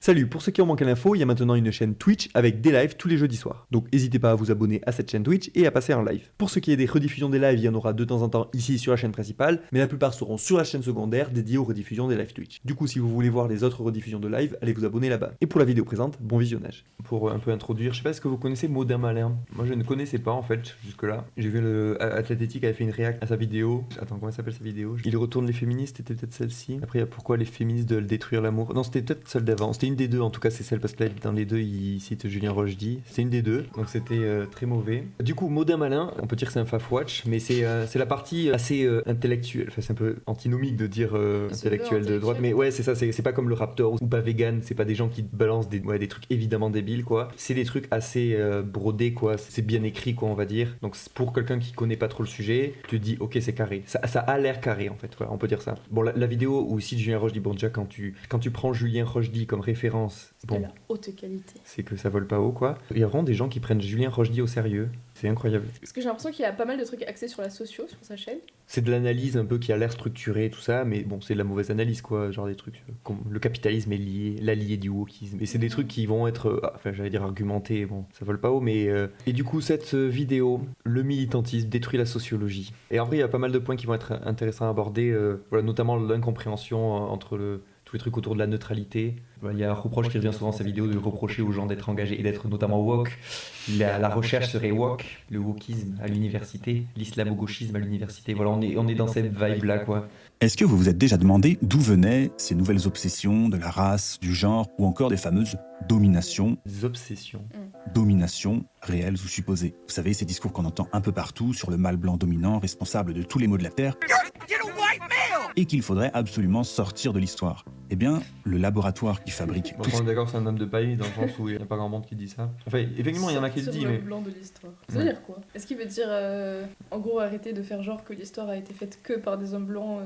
Salut, pour ceux qui ont manqué l'info, il y a maintenant une chaîne Twitch avec des lives tous les jeudis soirs. Donc n'hésitez pas à vous abonner à cette chaîne Twitch et à passer en live. Pour ce qui est des rediffusions des lives, il y en aura de temps en temps ici sur la chaîne principale, mais la plupart seront sur la chaîne secondaire dédiée aux rediffusions des lives Twitch. Du coup, si vous voulez voir les autres rediffusions de live, allez vous abonner là-bas. Et pour la vidéo présente, bon visionnage. Pour un peu introduire, je sais pas si que vous connaissez Modin Malin. Moi je ne connaissais pas en fait jusque-là. J'ai vu Athlétique avait fait une réact à sa vidéo. Attends, comment s'appelle sa vidéo? Il retourne les féministes, c'était peut-être celle-ci. Après, il y a pourquoi les féministes veulent détruire l'amour. Non, c'était peut-être celle d'avant. C'était une des deux en tout cas, c'est celle parce que là, dans les deux, il cite Julien Rochdy. C'est une des deux, donc c'était très mauvais. Du coup, Modin Malin, on peut dire que c'est un faf-watch, mais c'est la partie assez intellectuelle. Enfin, c'est un peu antinomique de dire intellectuel de droite, mais ouais, c'est ça, c'est pas comme le Raptor ou pas vegan, c'est pas des gens qui te balancent des trucs évidemment débiles, quoi. C'est des trucs assez brodés, quoi. C'est bien écrit, quoi, on va dire. Donc, pour quelqu'un qui connaît pas trop le sujet, tu te dis, ok, c'est carré. Ça a l'air carré, en fait, voilà, on peut dire ça. Bon, la vidéo où cite Julien Rochdy, bon, déjà, quand tu prends Julien Rochdy comme référence, bon, de la haute qualité. C'est que ça vole pas haut, quoi. Il y a vraiment des gens qui prennent Julien Rochdy au sérieux. C'est incroyable. Parce que j'ai l'impression qu'il y a pas mal de trucs axés sur la socio sur sa chaîne. C'est de l'analyse un peu qui a l'air structurée, tout ça, mais bon, c'est de la mauvaise analyse, quoi. Genre des trucs comme le capitalisme est lié, l'allié du wokisme. Et c'est des trucs qui vont être, enfin, j'allais dire argumentés, bon, ça vole pas haut, mais. Et du coup, cette vidéo, le militantisme détruit la sociologie. Et en vrai, il y a pas mal de points qui vont être intéressants à aborder, voilà, notamment l'incompréhension entre tous les trucs autour de la neutralité. Il y a un reproche qui revient souvent dans sa vidéo de reprocher aux gens d'être engagés et d'être notamment woke. La recherche serait woke, le wokisme à l'université, l'islamo-gauchisme à l'université. Voilà, on est dans cette vibe-là, quoi. Est-ce que vous vous êtes déjà demandé d'où venaient ces nouvelles obsessions de la race, du genre ou encore des fameuses dominations? Des obsessions. Domination, réelles ou supposées. Vous savez, ces discours qu'on entend un peu partout sur le mâle blanc dominant, responsable de tous les maux de la Terre, et qu'il faudrait absolument sortir de l'histoire. Eh bien, le laboratoire qui fabrique... Bon, on est d'accord, c'est un homme de paille dans le sens où il n'y a pas grand monde qui dit ça. Enfin, effectivement, il y en a qui le disent, mais... le blanc de l'histoire. Ça veut dire quoi? Est-ce qu'il veut dire, en gros, arrêter de faire genre que l'histoire a été faite que par des hommes blancs,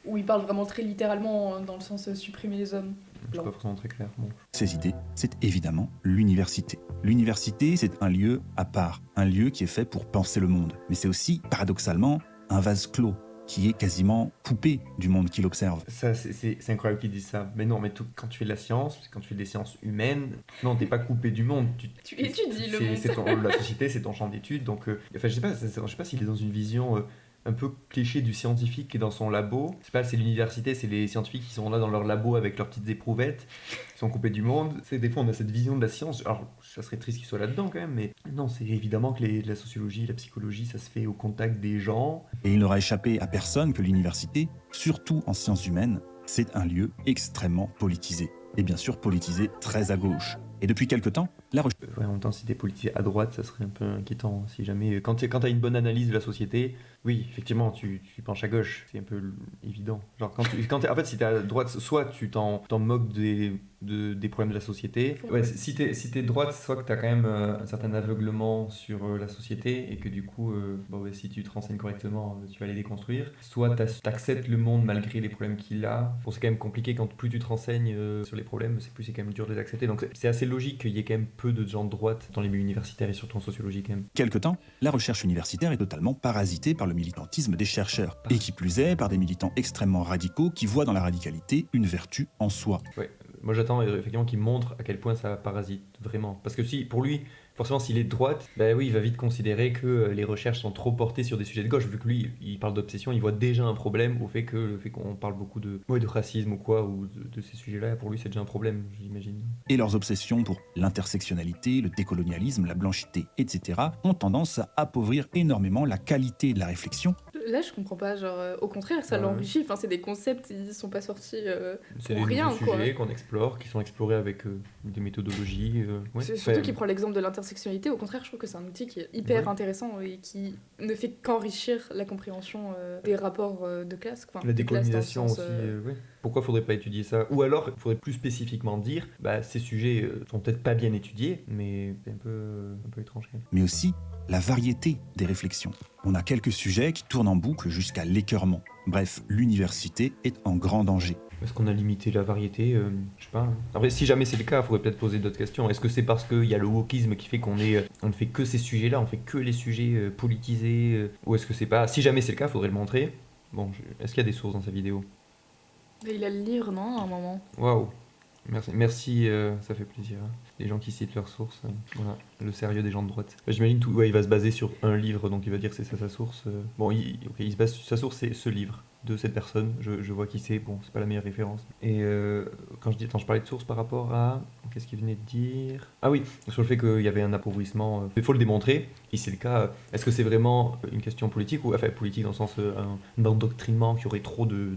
où il parle vraiment très littéralement, dans le sens supprimer les hommes? Je suis pas forcément très clair. Bon. Ces idées, c'est évidemment l'université. L'université, c'est un lieu à part, un lieu qui est fait pour penser le monde. Mais c'est aussi, paradoxalement, un vase clos, qui est quasiment coupé du monde qui l'observe. Ça, c'est incroyable qu'ils disent ça. Mais non, mais quand tu fais de la science, quand tu fais des sciences humaines, non, t'es pas coupé du monde. Tu étudies le monde. La société, c'est ton champ d'études. Donc, enfin, je sais pas s'il est dans une vision un peu cliché du scientifique qui est dans son labo. C'est l'université, c'est les scientifiques qui sont là dans leur labo avec leurs petites éprouvettes, qui sont coupés du monde. Des fois, on a cette vision de la science. Alors, ça serait triste qu'ils soient là-dedans quand même, mais non, c'est évidemment que la sociologie, la psychologie, ça se fait au contact des gens. Et il n'aura échappé à personne que l'université, surtout en sciences humaines, c'est un lieu extrêmement politisé. Et bien sûr politisé très à gauche. Et depuis quelque temps, la recherche... Ouais, en même temps, si t'es politisé à droite, ça serait un peu inquiétant. Si jamais, quand t'as une bonne analyse de la société, oui, effectivement, tu penches à gauche. C'est un peu évident. Genre, en fait, si t'es à droite, soit tu t'en moques des problèmes de la société. Ouais, si t'es de droite, soit que t'as quand même un certain aveuglement sur la société et que du coup, si tu te renseignes correctement, tu vas les déconstruire. Soit t'acceptes le monde malgré les problèmes qu'il a. Bon, c'est quand même compliqué quand plus tu te renseignes sur les problèmes, plus c'est quand même dur de les accepter. Donc c'est assez logique qu'il y ait quand même peu de gens de droite dans les milieux universitaires et surtout en sociologie quand même. Quelque temps, la recherche universitaire est totalement parasitée par le militantisme des chercheurs. Et qui plus est, par des militants extrêmement radicaux qui voient dans la radicalité une vertu en soi. Ouais. Moi j'attends effectivement qu'il montre à quel point ça parasite vraiment. Parce que si, pour lui, forcément s'il est de droite, bah oui, il va vite considérer que les recherches sont trop portées sur des sujets de gauche, vu que lui, il parle d'obsession, il voit déjà un problème le fait qu'on parle beaucoup de racisme ou quoi, ou de ces sujets-là, pour lui c'est déjà un problème, j'imagine. Et leurs obsessions pour l'intersectionnalité, le décolonialisme, la blanchité, etc. ont tendance à appauvrir énormément la qualité de la réflexion. Là, je comprends pas, genre, au contraire, ça l'enrichit. Enfin, c'est des concepts, ils sont pas sortis c'est pour rien, quoi. C'est des sujets qu'on explore, qui sont explorés avec des méthodologies. Ouais. C'est surtout qu'il prend l'exemple de l'intersectionnalité. Au contraire, je trouve que c'est un outil qui est hyper intéressant et qui ne fait qu'enrichir la compréhension des rapports de classe. Enfin, la décolonisation sens, aussi, oui. Pourquoi faudrait pas étudier ça? Ou alors, il faudrait plus spécifiquement dire, ces sujets sont peut-être pas bien étudiés, mais c'est un peu étrange quand même. Mais aussi la variété des réflexions. On a quelques sujets qui tournent en boucle jusqu'à l'écœurement. Bref, l'université est en grand danger. Est-ce qu'on a limité la variété? Je sais pas. Après, si jamais c'est le cas, il faudrait peut-être poser d'autres questions. Est-ce que c'est parce qu'il y a le wokisme qui fait qu'on ne fait que ces sujets-là, on fait que les sujets politisés, ou est-ce que c'est pas... Si jamais c'est le cas, il faudrait le montrer. Bon, est-ce qu'il y a des sources dans sa vidéo? Mais il a le livre, non, à un moment? Waouh. Merci, ça fait plaisir. Les gens qui citent leurs sources, voilà, le sérieux des gens de droite. J'imagine tout, ouais, il va se baser sur un livre, donc il va dire que c'est ça sa source. Bon, il se base sur sa source, c'est ce livre de cette personne. Je vois qui c'est. Bon, c'est pas la meilleure référence. Et quand je parlais de source par rapport à, qu'est-ce qu'il venait de dire ? Ah oui, sur le fait qu'il y avait un appauvrissement. Il faut le démontrer. Et c'est le cas. Est-ce que c'est vraiment une question politique ou enfin politique dans le sens un endoctrinement, qu'il y aurait trop de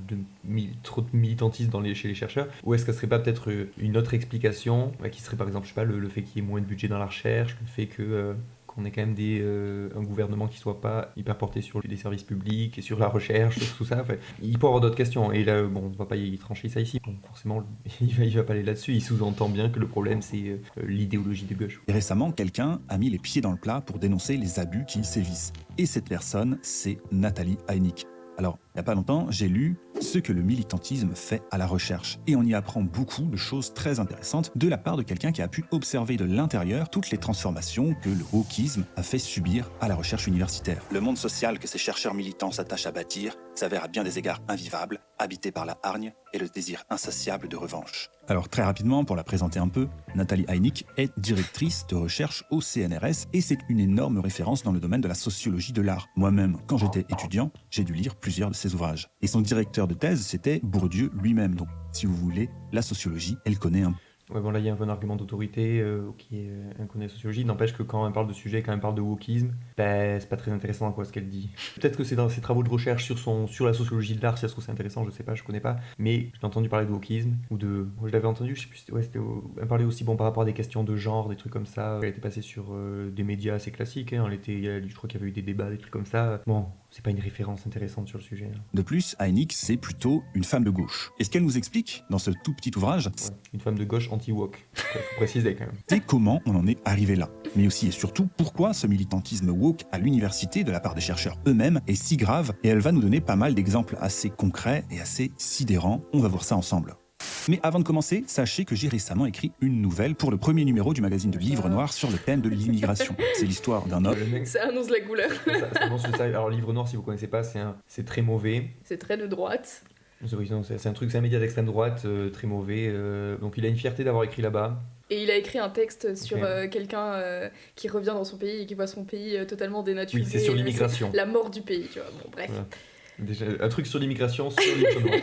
militantisme chez les chercheurs, ou est-ce que ce serait pas peut-être une autre explication qui serait par exemple, je sais pas, le fait qu'il y ait moins de budget dans la recherche, le fait que qu'on ait quand même un gouvernement qui soit pas hyper porté sur les services publics et sur la recherche, tout ça. Enfin, il peut y avoir d'autres questions. Et là, bon, on va pas y trancher ça ici. Bon, forcément, il va pas aller là-dessus. Il sous-entend bien que le problème, c'est l'idéologie de gauche. Et récemment, quelqu'un a mis les pieds dans le plat pour dénoncer les abus qui y sévissent. Et cette personne, c'est Nathalie Heinig. Alors, il n'y a pas longtemps, j'ai lu ce que le militantisme fait à la recherche. Et on y apprend beaucoup de choses très intéressantes de la part de quelqu'un qui a pu observer de l'intérieur toutes les transformations que le wokisme a fait subir à la recherche universitaire. Le monde social que ces chercheurs militants s'attachent à bâtir s'avère à bien des égards invivable, habité par la hargne et le désir insatiable de revanche. Alors très rapidement, pour la présenter un peu, Nathalie Heinig est directrice de recherche au CNRS et c'est une énorme référence dans le domaine de la sociologie de l'art. Moi-même, quand j'étais étudiant, j'ai dû lire plusieurs de ses ouvrages. Et son directeur de thèse, c'était Bourdieu lui-même. Donc, si vous voulez, la sociologie, elle connaît un peu. Ouais, bon, là, il y a un peu un argument d'autorité qui est inconnu de la sociologie. N'empêche que quand elle parle de sujet, quand elle parle de wokisme, ben, c'est pas très intéressant quoi, ce qu'elle dit. Peut-être que c'est dans ses travaux de recherche sur la sociologie de l'art, si ça se trouve c'est intéressant, je sais pas, je connais pas. Mais j'ai entendu parler de wokisme, je l'avais entendu, je sais plus, elle parlait aussi bon, par rapport à des questions de genre, des trucs comme ça. Elle était passée sur des médias assez classiques, hein. Je crois qu'il y avait eu des débats, des trucs comme ça. Bon, c'est pas une référence intéressante sur le sujet. Hein. De plus, Heinig, c'est plutôt une femme de gauche. Et ce qu'elle nous explique dans ce tout petit ouvrage, une femme de gauche anti-woke, faut préciser quand même. C'est comment on en est arrivé là. Mais aussi et surtout, pourquoi ce militantisme woke à l'université de la part des chercheurs eux-mêmes est si grave. Et elle va nous donner pas mal d'exemples assez concrets et assez sidérants. On va voir ça ensemble. Mais avant de commencer, sachez que j'ai récemment écrit une nouvelle pour le premier numéro du magazine de Livre Noir sur le thème de l'immigration. C'est l'histoire d'un homme. Ça annonce la couleur. Ça annonce ça. Alors Livre Noir, si vous connaissez pas, c'est très mauvais. C'est très de droite. C'est un média d'extrême droite très mauvais. Donc il a une fierté d'avoir écrit là-bas. Et il a écrit un texte sur quelqu'un qui revient dans son pays et qui voit son pays totalement dénaturé. Oui, c'est sur l'immigration. La mort du pays, tu vois. Bon, bref. Voilà. Déjà, un truc sur l'immigration, sur Livre Noir.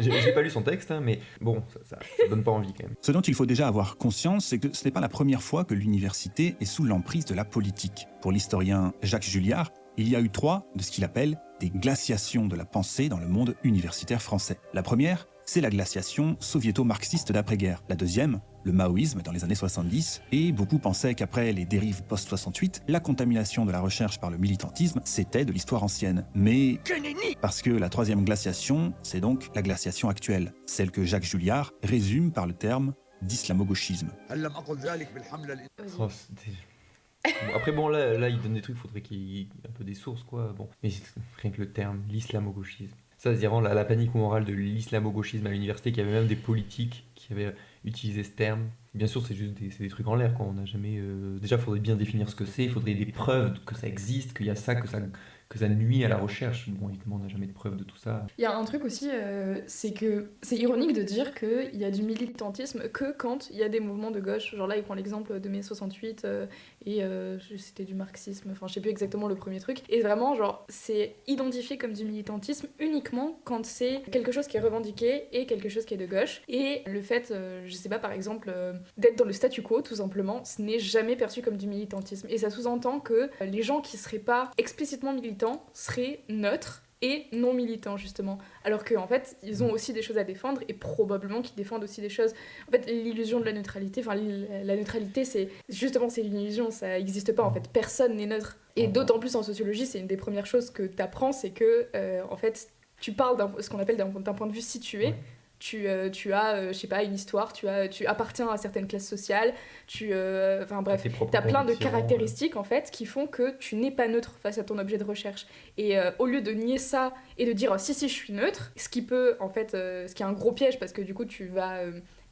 J'ai pas lu son texte, hein, mais bon, ça donne pas envie quand même. Ce dont il faut déjà avoir conscience, c'est que ce n'est pas la première fois que l'université est sous l'emprise de la politique. Pour l'historien Jacques Julliard, il y a eu 3 de ce qu'il appelle des glaciations de la pensée dans le monde universitaire français. La première, c'est la glaciation soviéto-marxiste d'après-guerre. La deuxième, le maoïsme dans les années 70, et beaucoup pensaient qu'après les dérives post-68, la contamination de la recherche par le militantisme, c'était de l'histoire ancienne. Mais parce que la troisième glaciation, c'est donc la glaciation actuelle, celle que Jacques Julliard résume par le terme d'islamo-gauchisme. Bon, après bon là il donne des trucs, faudrait qu'il y ait un peu des sources quoi. Bon, mais rien que le terme, l'islamo-gauchisme. Ça c'est vraiment la panique morale de l'islamo-gauchisme à l'université, qu'il y avait même des politiques qui avaient utilisé ce terme. Bien sûr c'est juste des trucs en l'air quoi, on n'a jamais... Déjà il faudrait bien définir ce que c'est, il faudrait des preuves que ça existe, qu'il y a ça, que ça nuit à la recherche. Bon, évidemment, on n'a jamais de preuves de tout ça. Il y a un truc aussi, c'est que c'est ironique de dire qu'il y a du militantisme que quand il y a des mouvements de gauche. Genre là, il prend l'exemple de mai 68 et c'était du marxisme, enfin je sais plus exactement le premier truc. Et vraiment, genre, c'est identifié comme du militantisme uniquement quand c'est quelque chose qui est revendiqué et quelque chose qui est de gauche. Et le fait, je sais pas, par exemple, d'être dans le statu quo, tout simplement, ce n'est jamais perçu comme du militantisme. Et ça sous-entend que les gens qui seraient pas explicitement militants seraient neutres et non militants justement, alors qu'en fait ils ont aussi des choses à défendre et probablement qu'ils défendent aussi des choses. En fait l'illusion de la neutralité, enfin la neutralité c'est une illusion, ça n'existe pas en fait, personne n'est neutre. Et d'autant plus en sociologie, c'est une des premières choses que tu apprends, c'est que en fait tu parles ce qu'on appelle d'un point de vue situé. Ouais. Tu as, je sais pas, une histoire, tu appartiens à certaines classes sociales, enfin bref, tu as plein de caractéristiques en fait qui font que tu n'es pas neutre face à ton objet de recherche. Et au lieu de nier ça et de dire si je suis neutre, ce qui peut en fait, ce qui est un gros piège parce que du coup tu vas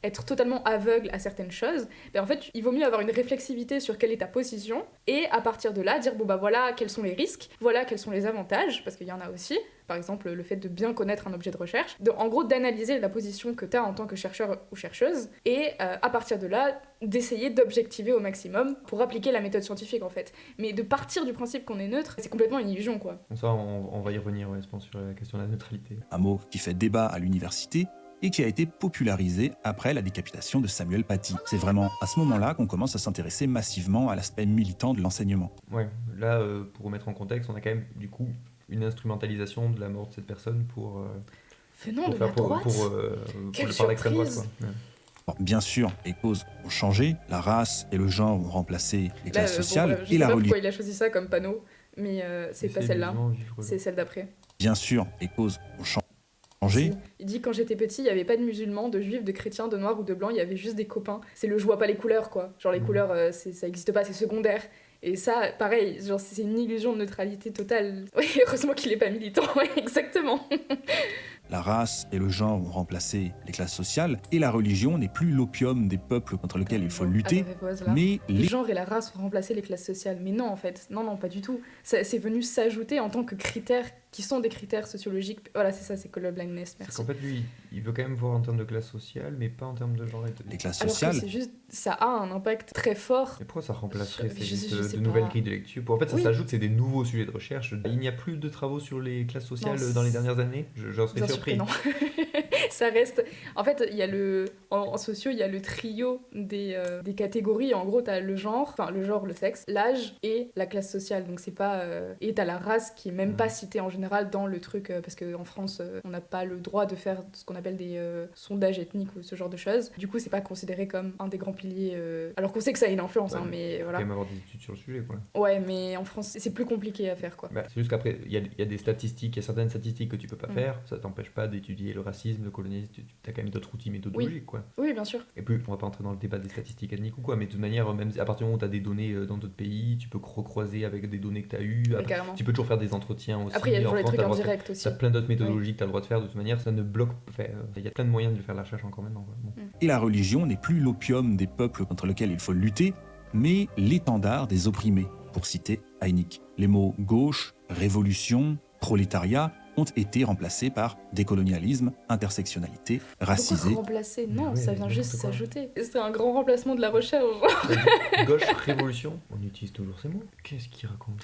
être totalement aveugle à certaines choses, ben en fait il vaut mieux avoir une réflexivité sur quelle est ta position et à partir de là dire bon bah voilà quels sont les risques, voilà quels sont les avantages, parce qu'il y en a aussi, par exemple le fait de bien connaître un objet de recherche, en gros d'analyser la position que tu as en tant que chercheur ou chercheuse, et à partir de là, d'essayer d'objectiver au maximum pour appliquer la méthode scientifique en fait. Mais de partir du principe qu'on est neutre, c'est complètement une illusion quoi. Ça, on va y revenir, ouais, je pense, sur la question de la neutralité. Un mot qui fait débat à l'université et qui a été popularisé après la décapitation de Samuel Paty. C'est vraiment à ce moment-là qu'on commence à s'intéresser massivement à l'aspect militant de l'enseignement. Ouais, là, pour remettre en contexte, on a quand même, du coup, une instrumentalisation de la mort de cette personne pour Venant de la droite. pour Quelle le par l'extrême droite, surprise. quoi. Ouais. Bon, bien sûr, les causes ont changé, la race et le genre ont remplacé les classes sociales je et sais la pas religion. pourquoi il a choisi ça comme panneau, mais c'est Mais pas celle-là, musulman, juif, religieux. c'est celle d'après. Bien sûr, les causes ont changé. Il dit quand j'étais petit, il y avait pas de musulmans, de juifs, de chrétiens, de noirs ou de blancs, il y avait juste des copains. C'est le je vois pas les couleurs quoi. Genre les couleurs, ça existe pas, c'est secondaire. Et ça, pareil, genre c'est une illusion de neutralité totale. Oui, heureusement qu'il est pas militant, ouais, exactement. La race et le genre ont remplacé les classes sociales et la religion n'est plus l'opium des peuples contre lequel il faut lutter, mais Le genre et la race ont remplacé les classes sociales. Mais non, en fait, non, pas du tout. C'est venu s'ajouter en tant que critères qui sont des critères sociologiques. Voilà, c'est ça, c'est colorblindness, merci. Parce qu'en fait, lui, il veut quand même voir en termes de classe sociale, mais pas en termes de genre. les classes Alors que sociales. c'est juste, ça a un impact très fort. Mais pourquoi ça remplacerait Je sais de pas. nouvelles grilles de lecture? En fait, ça Oui. s'ajoute, c'est des nouveaux sujets de recherche. Il n'y a plus de travaux sur les classes sociales Non, dans les dernières années. J'en serais Bien sûr surpris. que non. Ça reste. En fait, il y a en sociaux, il y a le trio des catégories. En gros, t'as le genre, le sexe, l'âge et la classe sociale. Donc c'est pas. Et t'as la race qui est même pas citée en général dans le truc, parce qu'en France, on n'a pas le droit de faire ce qu'on appelle des sondages ethniques ou ce genre de choses. Du coup, c'est pas considéré comme un des grands piliers. Alors qu'on sait que ça a une influence, Ouais, hein, mais Il faut voilà. quand même avoir des études sur le sujet, quoi. Ouais, mais en France, c'est plus compliqué à faire, quoi. Bah, c'est juste qu'après, il y a des statistiques, il y a certaines statistiques que tu peux pas faire. Ça t'empêche pas d'étudier le racisme, le colonialisme. Tu as quand même d'autres outils méthodologiques, quoi. Oui, bien sûr. Et puis, on va pas entrer dans le débat des statistiques ethniques ou quoi, mais de toute manière, même à partir du moment où tu as des données dans d'autres pays, tu peux recroiser avec des données que tu as eues. Mais Après, carrément. tu peux toujours faire des entretiens aussi. Après, il y a toujours les France, trucs t'as en le droit de faire- direct aussi. T'as plein d'autres méthodologies que tu as le droit de faire. De toute manière, ça ne bloque. Enfin, il y a plein de moyens de faire la recherche encore maintenant, quoi. Bon. Et la religion n'est plus l'opium des peuples contre lequel il faut lutter, mais l'étendard des opprimés, pour citer Heineck. Les mots gauche, révolution, prolétariat ont été remplacés par décolonialisme, intersectionnalité, racisé. Pourquoi remplacer? Non, Ouais, ça vient juste n'importe quoi. s'ajouter. C'est un grand remplacement de la recherche. Gauche, révolution, on utilise toujours ces mots. Qu'est-ce qu'il raconte?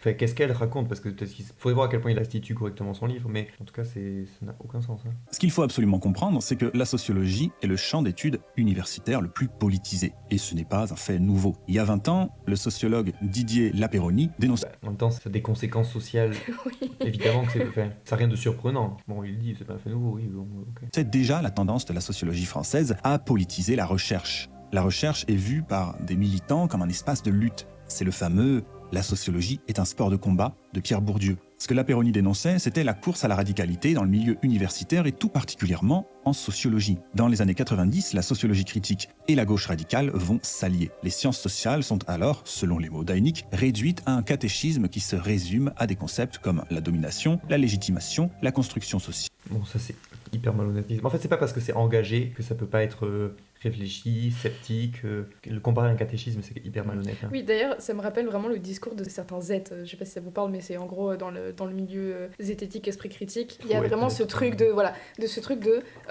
Enfin, qu'est-ce qu'elle raconte? Parce que peut-être qu'il faudrait voir à quel point il institue correctement son livre, mais en tout cas, ça n'a aucun sens. Hein. Ce qu'il faut absolument comprendre, c'est que la sociologie est le champ d'études universitaire le plus politisé. Et ce n'est pas un fait nouveau. Il y a 20 ans, le sociologue Didier Lapéronie dénonçait En même temps, ça a des conséquences sociales. Oui. Évidemment que ça n'a rien de surprenant. Bon, il dit, c'est pas un fait nouveau, oui, bon, ok. déjà la tendance de la sociologie française à politiser la recherche. La recherche est vue par des militants comme un espace de lutte. C'est le fameux « la sociologie est un sport de combat » de Pierre Bourdieu. Ce que Lapéronie dénonçait, c'était la course à la radicalité dans le milieu universitaire et tout particulièrement en sociologie. Dans les années 90, la sociologie critique et la gauche radicale vont s'allier. Les sciences sociales sont alors, selon les mots d'Heineck, réduites à un catéchisme qui se résume à des concepts comme la domination, la légitimation, la construction sociale. Bon, ça c'est hyper malhonnête. En fait, c'est pas parce que c'est engagé que ça peut pas être réfléchi, sceptique. Le comparer à un catéchisme, c'est hyper malhonnête. Hein. Oui, d'ailleurs, ça me rappelle vraiment le discours de certains Z. Je sais pas si ça vous parle, mais c'est en gros dans le milieu zététique, esprit critique. Il y a Ouais, vraiment ce peut-être, truc de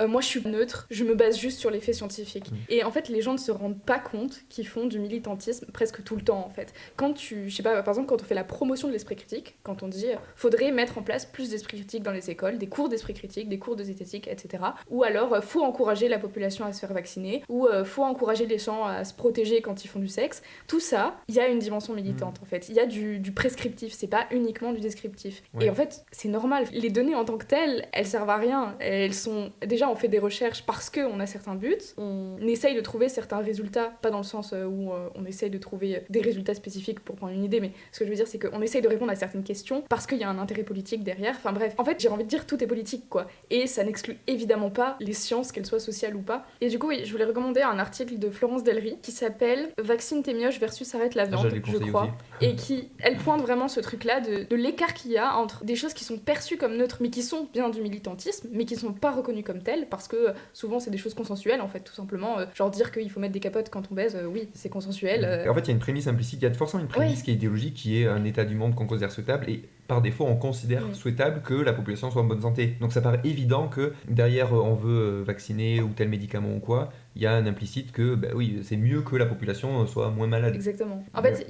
moi je suis neutre, je me base juste sur les faits scientifiques. Et en fait, les gens ne se rendent pas compte qu'ils font du militantisme presque tout le temps en fait. Je sais pas, par exemple, quand on fait la promotion de l'esprit critique, quand on dit faudrait mettre en place plus d'esprit critique dans les écoles, des cours d'esprit critique, des cours de zététique, etc. Ou alors faut encourager la population à se faire vacciner, ou faut encourager les gens à se protéger quand ils font du sexe. Tout ça, il y a une dimension militante en fait. Il y a du prescriptif, c'est pas uniquement du descriptif. Ouais. Et en fait, c'est normal. Les données en tant que telles, elles servent à rien. Elles sont... Déjà, on fait des recherches parce qu'on a certains buts. On essaye de trouver certains résultats, pas dans le sens où on essaye de trouver des résultats spécifiques pour prendre une idée, mais ce que je veux dire, c'est qu'on essaye de répondre à certaines questions parce qu'il y a un intérêt politique derrière. Enfin bref, en fait, j'ai envie de dire tout est politique, quoi. Et ça n'exclut évidemment pas les sciences, qu'elles soient sociales ou pas. Et du coup, oui, je voulais recommander un article de Florence Delry qui s'appelle Vaccine tes mioches versus arrête la viande, je crois. Et elle pointe vraiment ce truc-là de l'écart qu'il y a entre des choses qui sont perçues comme neutres, mais qui sont bien du militantisme, mais qui sont pas reconnues comme telles, parce que souvent c'est des choses consensuelles, en fait, tout simplement. Genre dire qu'il faut mettre des capotes quand on baise, oui, c'est consensuel. En fait, il y a une prémisse implicite, il y a forcément une prémisse Oui. qui est idéologique, qui est un état du monde qu'on considère souhaitable, et par défaut, on considère souhaitable que la population soit en bonne santé. Donc ça paraît évident que derrière, on veut vacciner ou tel médicament ou quoi, il y a un implicite que, oui, c'est mieux que la population soit moins malade. Exactement. En fait,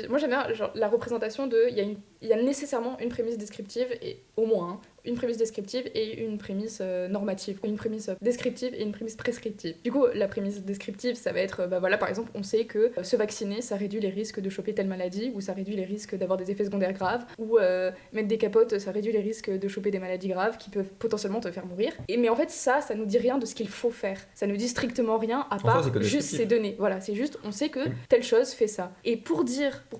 moi j'aime bien genre, la représentation de... Il y a nécessairement une prémisse descriptive, et au moins, hein, une prémisse descriptive et une prémisse normative. Une prémisse descriptive et une prémisse prescriptive. Du coup, la prémisse descriptive, ça va être, voilà, par exemple, on sait que se vacciner, ça réduit les risques de choper telle maladie, ou ça réduit les risques d'avoir des effets secondaires graves, ou mettre des capotes, ça réduit les risques de choper des maladies graves qui peuvent potentiellement te faire mourir. Mais en fait, ça nous dit rien de ce qu'il faut faire. Ça nous dit strictement rien à part juste ces données. Voilà, c'est juste, on sait que telle chose fait ça. Et pour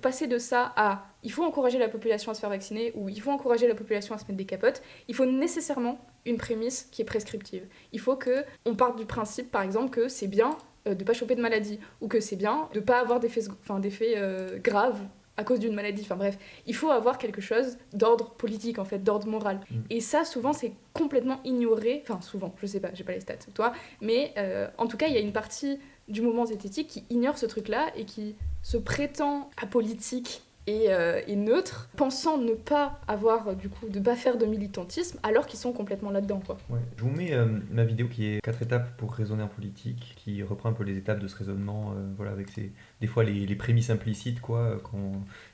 passer de ça à il faut encourager la population à se faire vacciner ou il faut encourager la population à se mettre des capotes, il faut nécessairement une prémisse qui est prescriptive. Il faut qu'on parte du principe, par exemple, que c'est bien de ne pas choper de maladie ou que c'est bien de ne pas avoir d'effets graves à cause d'une maladie. Enfin bref, il faut avoir quelque chose d'ordre politique, en fait, d'ordre moral. Et ça, souvent, c'est complètement ignoré. Enfin, souvent, je sais pas, j'ai pas les stats, toi. Mais en tout cas, il y a une partie du mouvement zététique qui ignore ce truc-là et qui se prétend apolitique et neutre, pensant ne pas avoir, du coup, de pas faire de militantisme, alors qu'ils sont complètement là-dedans, quoi. Ouais. Je vous mets ma vidéo qui est 4 étapes pour raisonner en politique, qui reprend un peu les étapes de ce raisonnement, voilà, avec des fois les prémices implicites, quoi,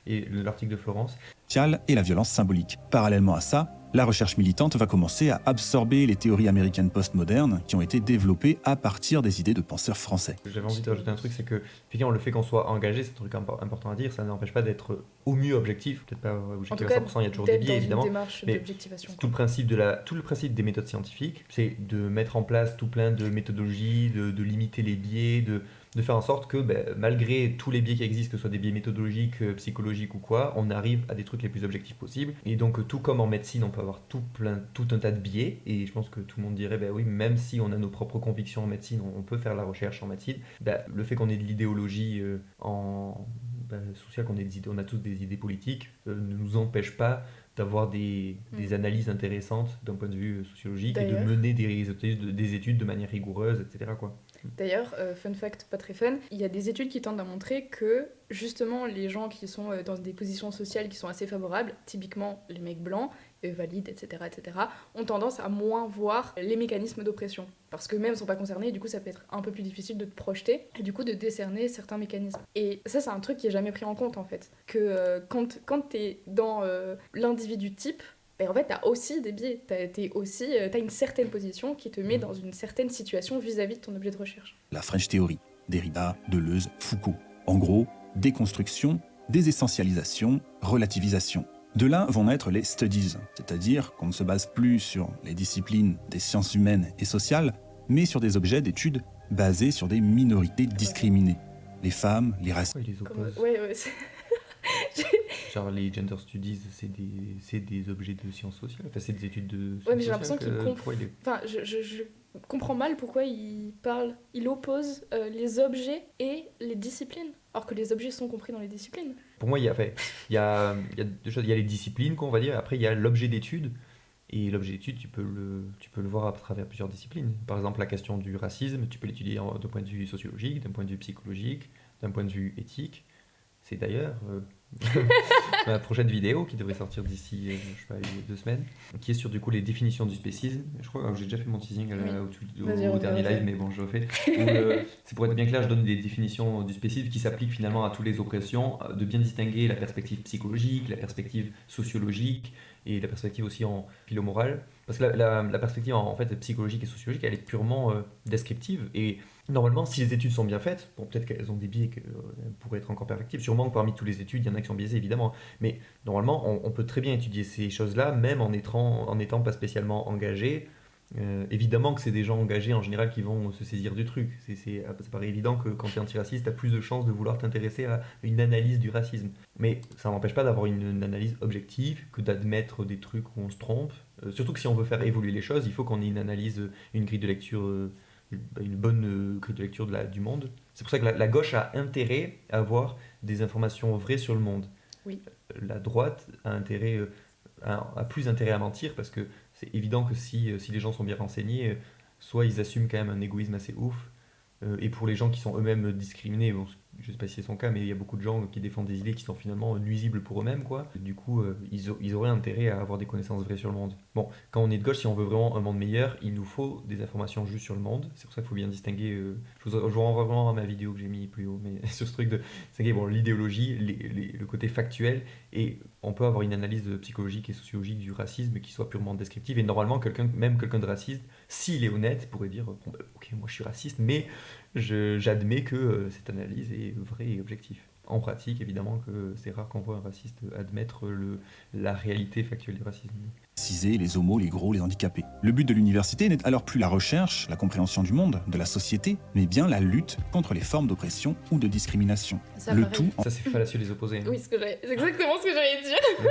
et l'article de Florence. Et la violence symbolique. Parallèlement à ça, la recherche militante va commencer à absorber les théories américaines postmodernes qui ont été développées à partir des idées de penseurs français. J'avais envie de rajouter un truc, c'est que effectivement, le fait qu'on soit engagé, c'est un truc important à dire, ça n'empêche pas d'être au mieux objectif, peut-être pas objectif à 100%, il y a toujours des biais évidemment, mais tout le principe des méthodes scientifiques, c'est de mettre en place tout plein de méthodologies, de limiter les biais, de faire en sorte que malgré tous les biais qui existent, que ce soit des biais méthodologiques, psychologiques ou quoi, on arrive à des trucs les plus objectifs possibles. Et donc tout comme en médecine, on peut avoir tout un tas de biais, et je pense que tout le monde dirait oui, même si on a nos propres convictions en médecine, on peut faire la recherche en médecine. Le fait qu'on ait de l'idéologie sociale, on a tous des idées politiques, ne nous empêche pas d'avoir des analyses intéressantes d'un point de vue sociologique et de mener des études de manière rigoureuse, etc. quoi. D'ailleurs, fun fact pas très fun, il y a des études qui tentent à montrer que justement les gens qui sont dans des positions sociales qui sont assez favorables, typiquement les mecs blancs, valides, etc., ont tendance à moins voir les mécanismes d'oppression. Parce qu'eux-mêmes sont pas concernés, et du coup ça peut être un peu plus difficile de te projeter, et du coup de décerner certains mécanismes. Et ça c'est un truc qui est jamais pris en compte en fait. Que quand t'es dans l'individu type, en fait, t'as aussi des biais, t'as une certaine position qui te met dans une certaine situation vis-à-vis de ton objet de recherche. La French Theory, Derrida, Deleuze, Foucault. En gros, déconstruction, désessentialisation, relativisation. De là vont naître les studies, c'est-à-dire qu'on ne se base plus sur les disciplines des sciences humaines et sociales, mais sur des objets d'études basés sur des minorités discriminées. Les femmes, les races... Ouais, ils les opposent. Ouais, Genre les gender studies, c'est des objets de sciences sociales, enfin c'est des études de sciences ouais, mais j'ai sociales. l'impression je comprends mal pourquoi il oppose les objets et les disciplines, alors que les objets sont compris dans les disciplines. Pour moi, il y a deux choses, il y a les disciplines, qu'on va dire, après il y a l'objet d'étude, et l'objet d'étude, tu peux le voir à travers plusieurs disciplines. Par exemple, la question du racisme, tu peux l'étudier d'un point de vue sociologique, d'un point de vue psychologique, d'un point de vue éthique. C'est d'ailleurs ma prochaine vidéo qui devrait sortir d'ici, 2 semaines, qui est sur du coup les définitions du spécisme. Je crois que j'ai déjà fait mon teasing au dernier live, mais bon, je le fais. C'est pour être bien clair, je donne des définitions du spécisme qui s'appliquent finalement à toutes les oppressions, de bien distinguer la perspective psychologique, la perspective sociologique et la perspective aussi en philo-morale. Parce que la perspective en fait psychologique et sociologique, elle est purement descriptive, et normalement, si les études sont bien faites, bon, peut-être qu'elles ont des biais qu'elles pourraient être encore perfectibles, sûrement que parmi toutes les études, il y en a qui sont biaisées, évidemment, mais normalement, on peut très bien étudier ces choses-là, même en n'étant pas spécialement engagé. Évidemment que c'est des gens engagés en général qui vont se saisir du truc. Ça paraît évident que quand tu es antiraciste, tu as plus de chances de vouloir t'intéresser à une analyse du racisme. Mais ça n'empêche pas d'avoir une analyse objective, que d'admettre des trucs où on se trompe. Surtout que si on veut faire évoluer les choses, il faut qu'on ait une analyse, une grille de lecture... une bonne grille de lecture du monde. C'est pour ça que la gauche a intérêt à avoir des informations vraies sur le monde. Oui. La droite a plus intérêt à mentir, parce que c'est évident que si les gens sont bien renseignés, soit ils assument quand même un égoïsme assez ouf, et pour les gens qui sont eux-mêmes discriminés, bon, je sais pas si c'est son cas, mais il y a beaucoup de gens qui défendent des idées qui sont finalement nuisibles pour eux-mêmes, quoi. Du coup, ils auraient intérêt à avoir des connaissances vraies sur le monde. Bon, quand on est de gauche, si on veut vraiment un monde meilleur, il nous faut des informations justes sur le monde. C'est pour ça qu'il faut bien distinguer. Je vous renvoie vraiment à ma vidéo que j'ai mis plus haut, mais sur ce truc de distinguer l'idéologie, le côté factuel, et on peut avoir une analyse psychologique et sociologique du racisme qui soit purement descriptive. Et normalement, quelqu'un de raciste, s'il est honnête, pourrait dire bon, ok, moi je suis raciste, mais j'admets que cette analyse est vraie et objective. En pratique, évidemment, que c'est rare qu'on voit un raciste admettre la réalité factuelle du racisme. Ciser les homos, les gros, les handicapés. Le but de l'université n'est alors plus la recherche, la compréhension du monde, de la société, mais bien la lutte contre les formes d'oppression ou de discrimination. Ça, Le pareil. tout en Ça, c'est fallacieux les opposés. Hein. Oui, c'est exactement ce que j'allais dire.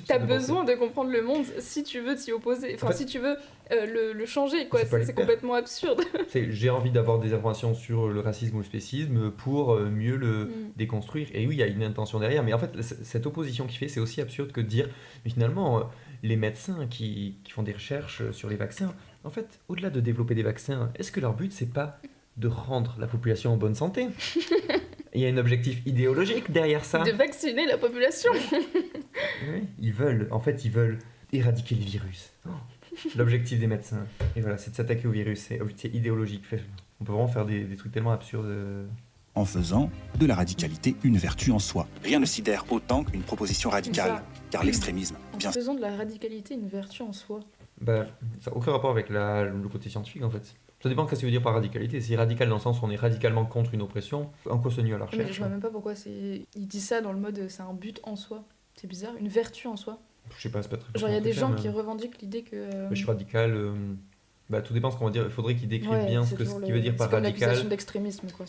T'as besoin de comprendre le monde si tu veux t'y opposer, enfin En fait, si tu veux le changer, quoi. c'est pas les C'est faire. complètement absurde. J'ai envie d'avoir des informations sur le racisme ou le spécisme pour mieux le déconstruire. Et oui, il y a une intention derrière, mais en fait, cette opposition qu'il fait, c'est aussi absurde que de dire, mais finalement, les médecins qui font des recherches sur les vaccins, en fait, au-delà de développer des vaccins, est-ce que leur but, c'est pas de rendre la population en bonne santé? Il y a un objectif idéologique derrière ça. De vacciner la population. Oui, ils veulent éradiquer le virus. Oh, l'objectif des médecins. Et voilà, c'est de s'attaquer au virus, c'est idéologique. On peut vraiment faire des trucs tellement absurdes. en faisant de la radicalité une vertu en soi. Rien ne sidère autant qu'une proposition radicale, Ça. car l'extrémisme, bien En faisant de la radicalité une vertu en soi. Bah, ça n'a aucun rapport avec le côté scientifique en fait. Ça dépend de ce que tu veux dire par radicalité. Si radical dans le sens où on est radicalement contre une oppression, en quoi c'est nu à la Mais recherche? je vois même pas pourquoi il dit ça dans le mode c'est un but en soi. C'est bizarre, une vertu en soi. Je sais pas, c'est pas très Genre il y a des gens mais- qui revendiquent l'idée que. mais je suis radical. Bah, tout dépend ce qu'on va dire. Il faudrait qu'il décrive Ouais, bien c'est ce toujours qu'il veut dire par c'est comme radical. l'accusation d'extrémisme quoi.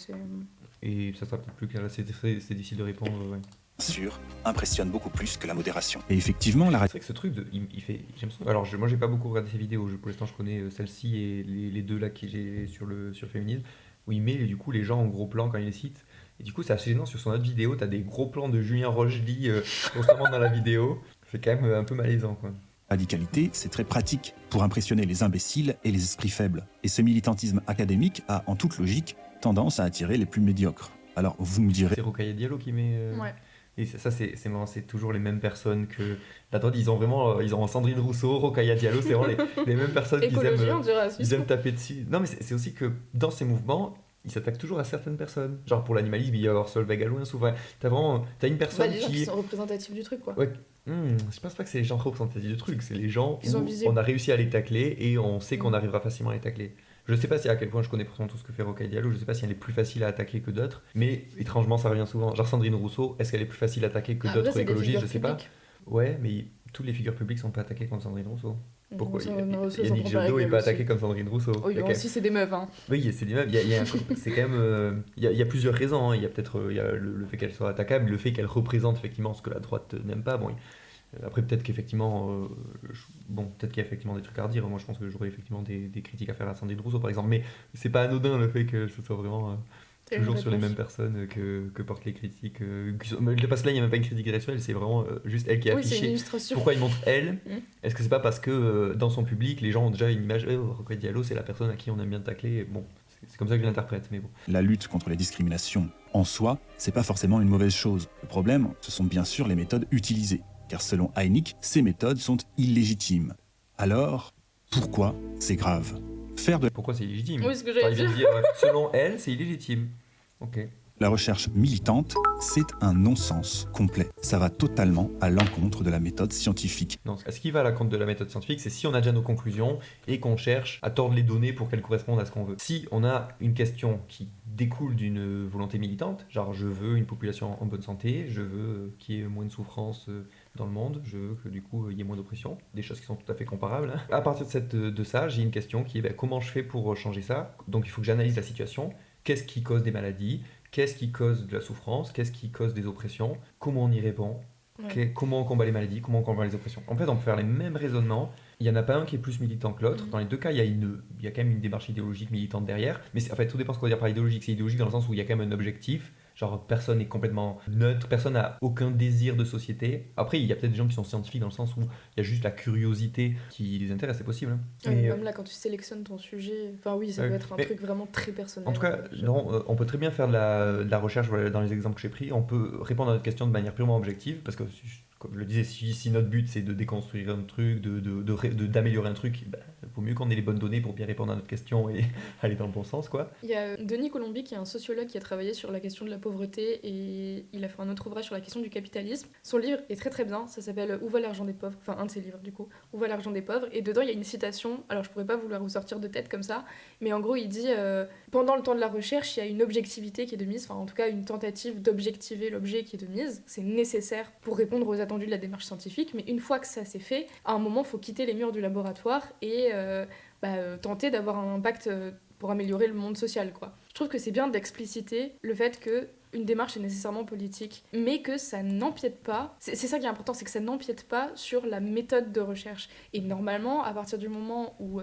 Et ça sera peut-être plus clair. Là, c'est difficile de répondre. Ouais. sûr, impressionne beaucoup plus que la modération. Et effectivement, la C'est vrai que ce truc, il fait. Alors, moi, j'ai pas beaucoup regardé ses vidéos. Pour l'instant, je connais celle-ci et les deux là que j'ai sur le féminisme, où il met du coup les gens en gros plan quand il les cite. Et du coup, c'est assez gênant. Sur son autre vidéo, t'as des gros plans de Julien Rochely constamment dans la vidéo. C'est quand même un peu malaisant, quoi. radicalité, c'est très pratique pour impressionner les imbéciles et les esprits faibles. Et ce militantisme académique a, en toute logique, tendance à attirer les plus médiocres. Alors, vous me direz... C'est Rokhaya Diallo qui met. Ouais. Et ça, c'est marrant, c'est toujours les mêmes personnes que. La droite, ils ont Sandrine Rousseau, Rokhaya Diallo, c'est vraiment les mêmes personnes qu'ils Écologie, aiment, on dirait ils aiment taper dessus. Non, mais c'est aussi que dans ces mouvements, ils s'attaquent toujours à certaines personnes. Genre pour l'animalisme, il y a avoir Solveig Alouin souvent. T'as une personne les gens qui qui. sont représentatifs du truc quoi. Ouais. Je pense pas que c'est les gens représentatifs du truc, c'est les gens Ils ont où visé. on a réussi à les tacler et on sait qu'on arrivera facilement à les tacler. Je sais pas si à quel point je connais pourtant tout ce que fait Rokhaya Diallo, je sais pas si elle est plus facile à attaquer que d'autres, mais étrangement ça revient souvent. Genre Sandrine Rousseau, est-ce qu'elle est plus facile à attaquer que Après, d'autres c'est des écologistes? figures Je sais pas. publiques. Ouais, mais toutes les figures publiques sont pas attaquées contre Sandrine Rousseau. Pourquoi Sandrine Rousseau, Yannick sans comparer Jadot est avec pas elle attaqué aussi. comme Sandrine Rousseau. Oh, Il y a quand même- aussi c'est des meufs hein. Oui, c'est des meufs. C'est quand même. Il y a plusieurs raisons. Hein. Il y a peut-être le fait qu'elle soit attaquable, le fait qu'elle représente effectivement ce que la droite n'aime pas. Bon, après, peut-être qu'effectivement. Peut-être qu'il y a effectivement des trucs à redire. Moi, je pense que j'aurais effectivement des critiques à faire à Sandrine Rousseau, par exemple. Mais c'est pas anodin le fait que ce soit vraiment. C'est Toujours une sur les réponse. mêmes personnes que portent les critiques. Parce que là, il n'y a même pas une critique directionnelle, c'est vraiment juste elle qui est Oui, c'est une affichée. illustration. Pourquoi il montre elle? Mm. Est-ce que c'est pas parce que dans son public, les gens ont déjà une image, Rokhaya Diallo, c'est la personne à qui on aime bien tacler? Bon, c'est comme ça que je l'interprète, mais bon. La lutte contre les discriminations en soi, c'est pas forcément une mauvaise chose. Le problème, ce sont bien sûr les méthodes utilisées. Car selon Heineck, ces méthodes sont illégitimes. Alors, pourquoi c'est grave? Faire de Pourquoi c'est illégitime? Oui, ce que Enfin, j'allais il vient de dire. dire, selon elle, c'est illégitime. Ok. la recherche militante, c'est un non-sens complet. Ça va totalement à l'encontre de la méthode scientifique. Non, ce qui va à la compte de la méthode scientifique, c'est si on a déjà nos conclusions et qu'on cherche à tordre les données pour qu'elles correspondent à ce qu'on veut. Si on a une question qui découle d'une volonté militante, genre je veux une population en bonne santé, je veux qu'il y ait moins de souffrance dans le monde, je veux que du coup il y ait moins d'oppression, des choses qui sont tout à fait comparables. Hein. À partir de ça, j'ai une question qui est comment je fais pour changer ça? Donc il faut que j'analyse la situation. Qu'est-ce qui cause des maladies? Qu'est-ce qui cause de la souffrance? Qu'est-ce qui cause des oppressions? Comment on y répond? Ouais. Comment on combat les maladies? Comment on combat les oppressions? En fait, on peut faire les mêmes raisonnements. Il n'y en a pas un qui est plus militant que l'autre. Dans les deux cas, il y a quand même une démarche idéologique militante derrière. Mais en fait, tout dépend ce qu'on va dire par idéologique. C'est idéologique dans le sens où il y a quand même un objectif. genre personne n'est complètement neutre, personne n'a aucun désir de société. Après, il y a peut-être des gens qui sont scientifiques dans le sens où il y a juste la curiosité qui les intéresse, c'est possible. Hein. Mais, Même là, quand tu sélectionnes ton sujet, enfin oui, ça Ouais. peut être un Mais- truc vraiment très personnel. En tout cas, on peut très bien faire de la recherche voilà, dans les exemples que j'ai pris. On peut répondre à notre question de manière purement objective, parce que, comme je le disais, si notre but c'est de déconstruire un truc, d'améliorer un truc, il vaut mieux qu'on ait les bonnes données pour bien répondre à notre question et aller dans le bon sens, quoi. Il y a Denis Colombi, qui est un sociologue qui a travaillé sur la question de la pauvreté, et il a fait un autre ouvrage sur la question du capitalisme. Son livre est très très bien, ça s'appelle Où va l'argent des pauvres, enfin un de ses livres du coup, Où va l'argent des pauvres, et dedans il y a une citation, alors je pourrais pas vous la ressortir de tête comme ça, mais en gros il dit pendant le temps de la recherche, il y a une objectivité qui est de mise, enfin en tout cas une tentative d'objectiver l'objet qui est de mise, c'est nécessaire pour répondre aux attendus de la démarche scientifique, mais une fois que ça c'est fait, à un moment il faut quitter les murs du laboratoire et tenter d'avoir un impact pour améliorer le monde social, quoi. Je trouve que c'est bien d'expliciter le fait que une démarche est nécessairement politique, mais que ça n'empiète pas, c'est ça qui est important, c'est que ça n'empiète pas sur la méthode de recherche. Et normalement, à partir du moment où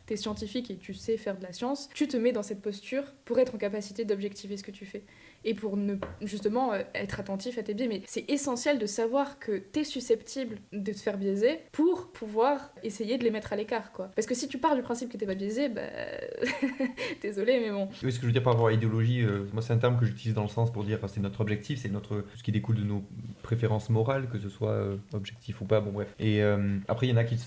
t'es scientifique et tu sais faire de la science, tu te mets dans cette posture pour être en capacité d'objectiver ce que tu fais. Et pour ne justement être attentif à tes biais. Mais c'est essentiel de savoir que t'es susceptible de te faire biaiser pour pouvoir essayer de les mettre à l'écart, quoi. Parce que si tu pars du principe que t'es pas biaisé, désolé, mais bon. Oui, ce que je veux dire par rapport à idéologie, moi c'est un terme que j'utilise dans le sens pour dire c'est notre objectif, c'est tout ce qui découle de nos préférences morales, que ce soit objectif ou pas, bon bref. Et après il y en a qui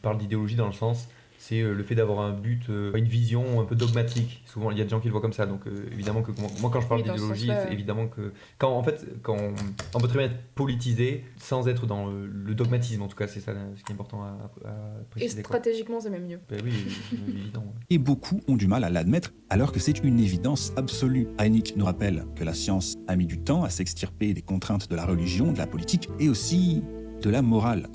parlent d'idéologie dans le sens, c'est le fait d'avoir un but, une vision un peu dogmatique. Souvent il y a des gens qui le voient comme ça, donc évidemment que moi quand je parle Oui, dans ce d'idéologie, sens-là, c'est évidemment que quand on peut très bien être politisé sans être dans le dogmatisme, en tout cas c'est ça ce qui est important à Et préciser. Quoi. stratégiquement, c'est même mieux. Ben oui, évident. Ouais. Et beaucoup ont du mal à l'admettre, alors que c'est une évidence absolue. Heineck nous rappelle que la science a mis du temps à s'extirper des contraintes de la religion, de la politique et aussi de la morale.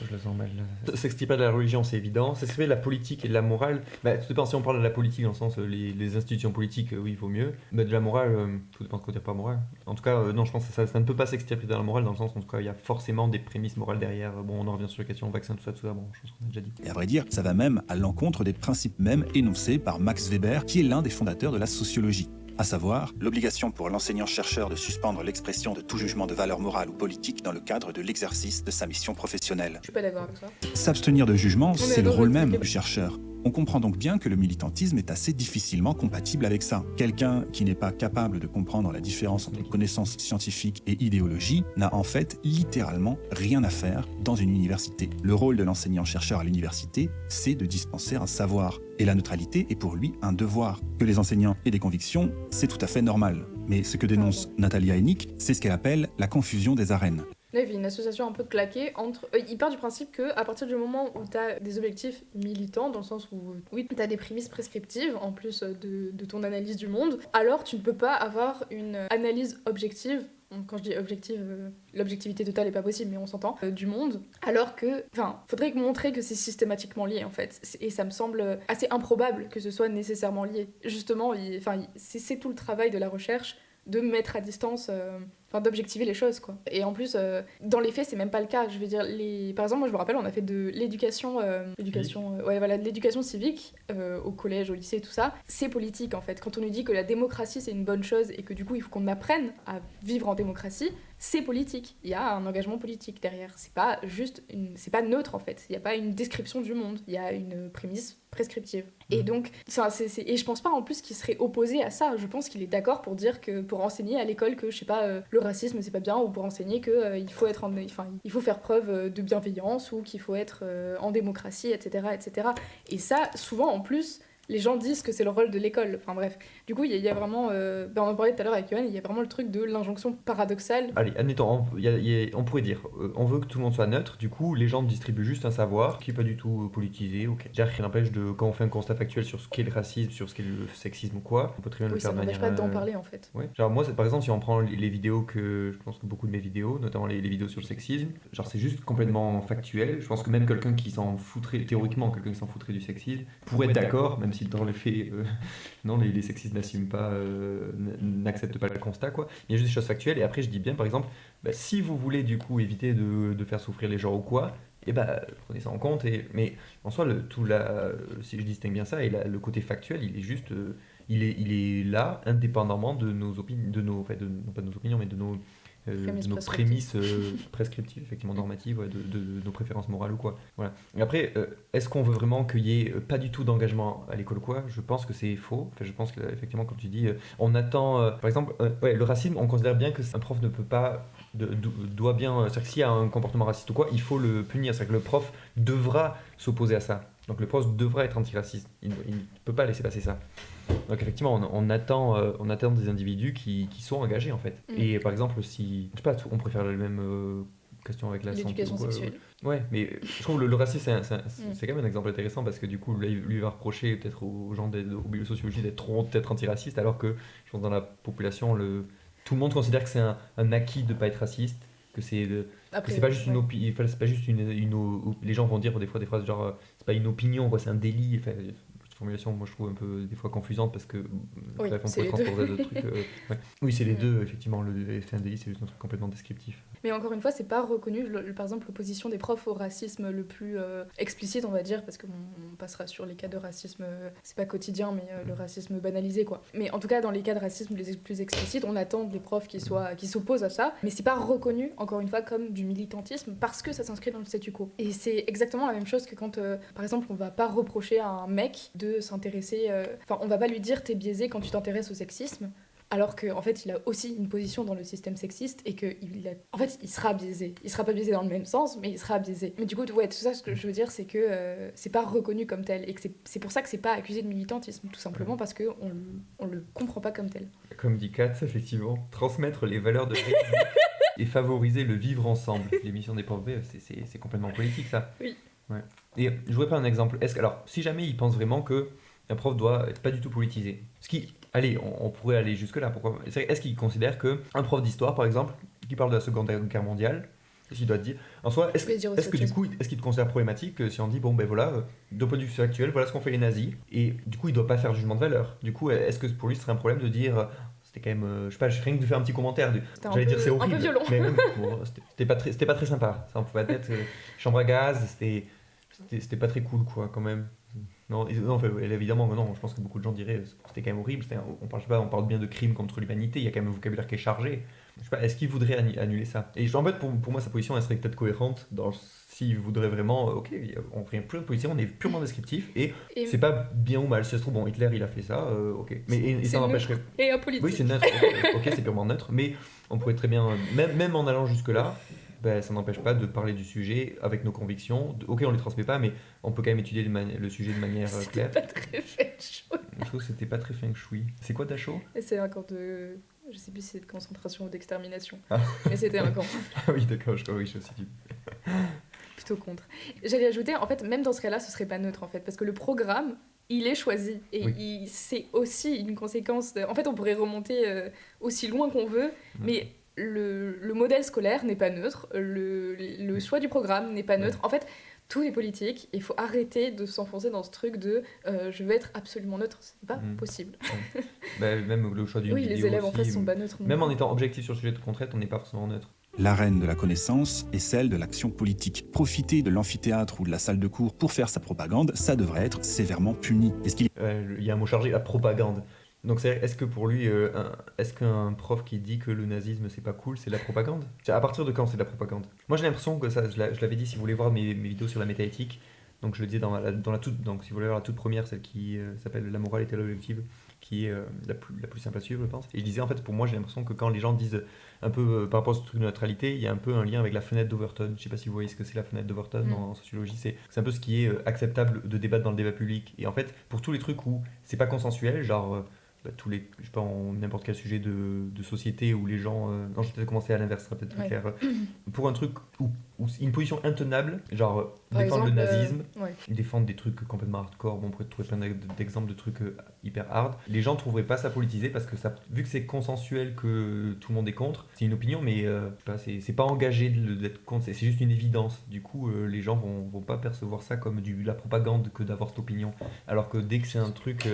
Je le sens mal. S'extirper de la religion, c'est évident. S'extirper de la politique et de la morale, tout dépend si on parle de la politique dans le sens les institutions politiques, oui, il vaut mieux. Mais de la morale, tout dépend de ce qu'on dit par morale. En tout cas, non, je pense que ça ne peut pas s'extirper de la morale dans le sens où en tout cas, il y a forcément des prémices morales derrière. Bon, on en revient sur la question vaccin, tout ça, bon, je pense qu'on a déjà dit. Et à vrai dire, ça va même à l'encontre des principes mêmes énoncés par Max Weber, qui est l'un des fondateurs de la sociologie. À savoir, l'obligation pour l'enseignant-chercheur de suspendre l'expression de tout jugement de valeur morale ou politique dans le cadre de l'exercice de sa mission professionnelle. Je suis pas d'accord avec ça. S'abstenir de jugement, est c'est le dans rôle le même truc. du chercheur. On comprend donc bien que le militantisme est assez difficilement compatible avec ça. Quelqu'un qui n'est pas capable de comprendre la différence entre connaissance scientifique et idéologie n'a en fait littéralement rien à faire dans une université. Le rôle de l'enseignant-chercheur à l'université, c'est de dispenser un savoir. Et la neutralité est pour lui un devoir. Que les enseignants aient des convictions, c'est tout à fait normal. Mais ce que dénonce Nathalie Heineck, c'est ce qu'elle appelle la confusion des arènes. Là, il y a une association un peu claquée entre. Il part du principe que à partir du moment où tu as des objectifs militants, dans le sens où, oui, tu as des prémices prescriptives en plus de ton analyse du monde, alors tu ne peux pas avoir une analyse objective. Quand je dis objective, l'objectivité totale n'est pas possible, mais on s'entend, du monde. Alors que, faudrait montrer que c'est systématiquement lié en fait. Et ça me semble assez improbable que ce soit nécessairement lié. Justement, c'est tout le travail de la recherche de mettre à distance, d'objectiver les choses, quoi. Et en plus, dans les faits, c'est même pas le cas. Je veux dire, par exemple, moi je me rappelle, on a fait de l'éducation, de l'éducation civique au collège, au lycée, tout ça. C'est politique en fait. Quand on nous dit que la démocratie c'est une bonne chose et que du coup il faut qu'on apprenne à vivre en démocratie, c'est politique. Il y a un engagement politique derrière. C'est pas juste, c'est pas neutre en fait. Il y a pas une description du monde. Il y a une prémisse prescriptive. Et donc, et je pense pas en plus qu'il serait opposé à ça. Je pense qu'il est d'accord pour dire que pour enseigner à l'école que je sais pas, le racisme c'est pas bien, ou pour enseigner que il faut faire preuve de bienveillance, ou qu'il faut être en démocratie, etc., etc. Et ça, souvent en plus, les gens disent que c'est le rôle de l'école. Enfin bref. Du coup, il y a vraiment... on en parlait tout à l'heure avec Johan, il y a vraiment le truc de l'injonction paradoxale. Allez, admettons, on pourrait dire, on veut que tout le monde soit neutre, du coup, les gens distribuent juste un savoir qui n'est pas du tout politisé, ok. C'est-à-dire qu'il n'empêche quand on fait un constat factuel sur ce qu'est le racisme, sur ce qu'est le sexisme ou quoi, on peut très bien le faire de manière... Oui, ça n'empêche pas d'en parler en fait. Ouais. Genre moi, par exemple, si on prend les vidéos je pense que beaucoup de mes vidéos, notamment les vidéos sur le sexisme, genre c'est juste complètement factuel. Je pense que même quelqu'un qui s'en foutrait, théoriquement, quelqu'un qui s'en foutrait du sexisme, pourrait être d'accord, même si dans les faits, non, les sexistes n'assument pas, n'acceptent pas le constat, quoi. Il y a juste des choses factuelles. Et après, je dis bien, par exemple, si vous voulez du coup éviter de faire souffrir les gens ou quoi, prenez ça en compte. Mais en soi, si je distingue bien ça, et le côté factuel, il est juste... il est là indépendamment de nos opinions, non pas de nos opinions, mais de nos prémices prescriptives, effectivement normatives, ouais, de nos préférences morales ou quoi. Voilà. Et après, est-ce qu'on veut vraiment qu'il y ait pas du tout d'engagement à l'école ou quoi? Je pense que c'est faux. Enfin, je pense que effectivement, comme tu dis, on attend, par exemple, le racisme, on considère bien que un prof ne peut pas, doit bien, c'est-à-dire que s'il y a un comportement raciste ou quoi, il faut le punir. C'est-à-dire que le prof devra s'opposer à ça. Donc le prof devra être antiraciste. Il ne peut pas laisser passer ça. Donc effectivement, on attend des individus qui sont engagés en fait. Et par exemple, si, je sais pas, on préfère la même question avec la santé. L'éducation sexuelle. Ouais, mais je trouve le racisme, c'est quand même un exemple intéressant parce que du coup, là, lui va reprocher peut-être aux gens au milieu de sociologie peut-être antiraciste, alors que je pense dans la population, tout le monde considère que c'est un acquis de ne pas être raciste. Que c'est pas juste une opinion, c'est pas juste les gens vont dire des fois des phrases genre c'est pas une opinion quoi, c'est un délit. Enfin, cette formulation moi je trouve un peu des fois confusante parce que bref, on pourrait transposer d'autres trucs. Ouais. Oui, c'est les deux effectivement, c'est un délit, c'est juste un truc complètement descriptif. Mais encore une fois, c'est pas reconnu. Par exemple, l'opposition des profs au racisme le plus explicite, on va dire, parce qu'on passera sur les cas de racisme, c'est pas quotidien, mais le racisme banalisé, quoi. Mais en tout cas, dans les cas de racisme les plus explicites, on attend des profs qui s'opposent à ça, mais c'est pas reconnu, encore une fois, comme du militantisme, parce que ça s'inscrit dans le statu quo. Et c'est exactement la même chose que quand, par exemple, on va pas reprocher à un mec de s'intéresser... Enfin, on va pas lui dire « t'es biaisé quand tu t'intéresses au sexisme », alors qu'en fait, il a aussi une position dans le système sexiste et en fait, il sera biaisé. Il sera pas biaisé dans le même sens, mais il sera biaisé. Mais du coup, ouais, tout ça, ce que je veux dire, c'est que c'est pas reconnu comme tel et que c'est pour ça que c'est pas accusé de militantisme, tout simplement parce qu'on le comprend pas comme tel. Comme dit Katz, effectivement, transmettre les valeurs de République et favoriser le vivre ensemble. L'émission des profs, c'est complètement politique, ça. Oui. Ouais. Et je voudrais prendre un exemple. Alors, si jamais il pense vraiment que un prof doit être pas du tout politisé, allez, on pourrait aller jusque-là. Pourquoi ? Est-ce qu'il considère qu'un prof d'histoire, par exemple, qui parle de la Seconde Guerre mondiale, est-ce qu'il doit te dire, en soi, est-ce que du coup, est-ce qu'il te considère problématique si on dit, bon ben voilà, d'un point de vue actuel, voilà ce qu'ont fait les nazis, et du coup, il doit pas faire de jugement de valeur. Du coup, est-ce que pour lui, ce serait un problème de dire, c'était quand même, je sais pas, rien que de faire un petit commentaire, j'allais dire c'est horrible, un peu violent. mais même, bon, c'était pas très sympa. Ça en pouvait être chambre à gaz, c'était pas très cool, quoi, quand même. Non, enfin, évidemment, non, je pense que beaucoup de gens diraient que c'était quand même horrible. On parle bien de crimes contre l'humanité, il y a quand même un vocabulaire qui est chargé. Je sais pas, est-ce qu'il voudrait annuler ça? Et en fait, pour moi, sa position, elle serait peut-être cohérente s'il voudrait vraiment, ok, on fait plus de position, on est purement descriptif, et c'est pas bien ou mal. Si ça se trouve, bon, Hitler, il a fait ça, ok. Mais et ça n'empêcherait. Et apolitique. Oui, c'est neutre, ok, c'est purement neutre, mais on pourrait très bien, même en allant jusque-là, ben, ça n'empêche pas de parler du sujet avec nos convictions. Ok, on les transmet pas, mais on peut quand même étudier le sujet de manière claire. C'était pas très feng shui. Je trouve que c'était pas très feng shui. C'est quoi ta show? C'est un camp de... Je sais plus si c'est de concentration ou d'extermination. Ah. Mais c'était un camp. Ah oui, d'accord, je suis aussi du... Plutôt contre. J'allais ajouter, en fait, même dans ce cas-là, ce serait pas neutre, en fait, parce que le programme, il est choisi. Et oui. c'est aussi une conséquence de... En fait, on pourrait remonter aussi loin qu'on veut, mais... Le modèle scolaire n'est pas neutre, le choix du programme n'est pas neutre. En fait, tout est politique, il faut arrêter de s'enfoncer dans ce truc de je veux être absolument neutre, ce n'est pas possible. Bah, même le choix d'une vidéo les élèves aussi, en fait sont pas neutres. Même en étant objectif sur le sujet qu'on traite, on n'est pas forcément neutre. L'arène de la connaissance est celle de l'action politique. Profiter de l'amphithéâtre ou de la salle de cours pour faire sa propagande, ça devrait être sévèrement puni. Il y a un mot chargé, la propagande. Donc est-ce que pour lui, est-ce qu'un prof qui dit que le nazisme c'est pas cool, c'est de la propagande? À partir de quand c'est de la propagande? Moi j'ai l'impression que ça, je l'avais dit, si vous voulez voir mes vidéos sur la métaéthique, donc je le disais dans la toute, donc si vous voulez voir la toute première, celle qui s'appelle La morale est objective, qui est la plus simple à suivre, je pense. Et je disais en fait, pour moi j'ai l'impression que quand les gens disent un peu par rapport à ce truc de neutralité, il y a un peu un lien avec la fenêtre d'Overton. Je sais pas si vous voyez ce que c'est la fenêtre d'Overton en sociologie, c'est un peu ce qui est acceptable de débattre dans le débat public. Et en fait, pour tous les trucs où c'est pas consensuel, genre je sais pas, n'importe quel sujet de société où les gens... non, je vais peut-être commencer à l'inverse, ça sera peut-être plus clair. Pour un truc où une position intenable, genre défendre le nazisme, défendre des trucs complètement hardcore, bon, on pourrait trouver plein d'exemples de trucs hyper hard, les gens trouveraient pas ça politisé parce que vu que c'est consensuel, que tout le monde est contre, c'est une opinion, mais je sais pas, c'est pas engagé d'être contre, c'est juste une évidence. Du coup, les gens vont pas percevoir ça comme de la propagande que d'avoir cette opinion. Alors que dès que c'est un truc...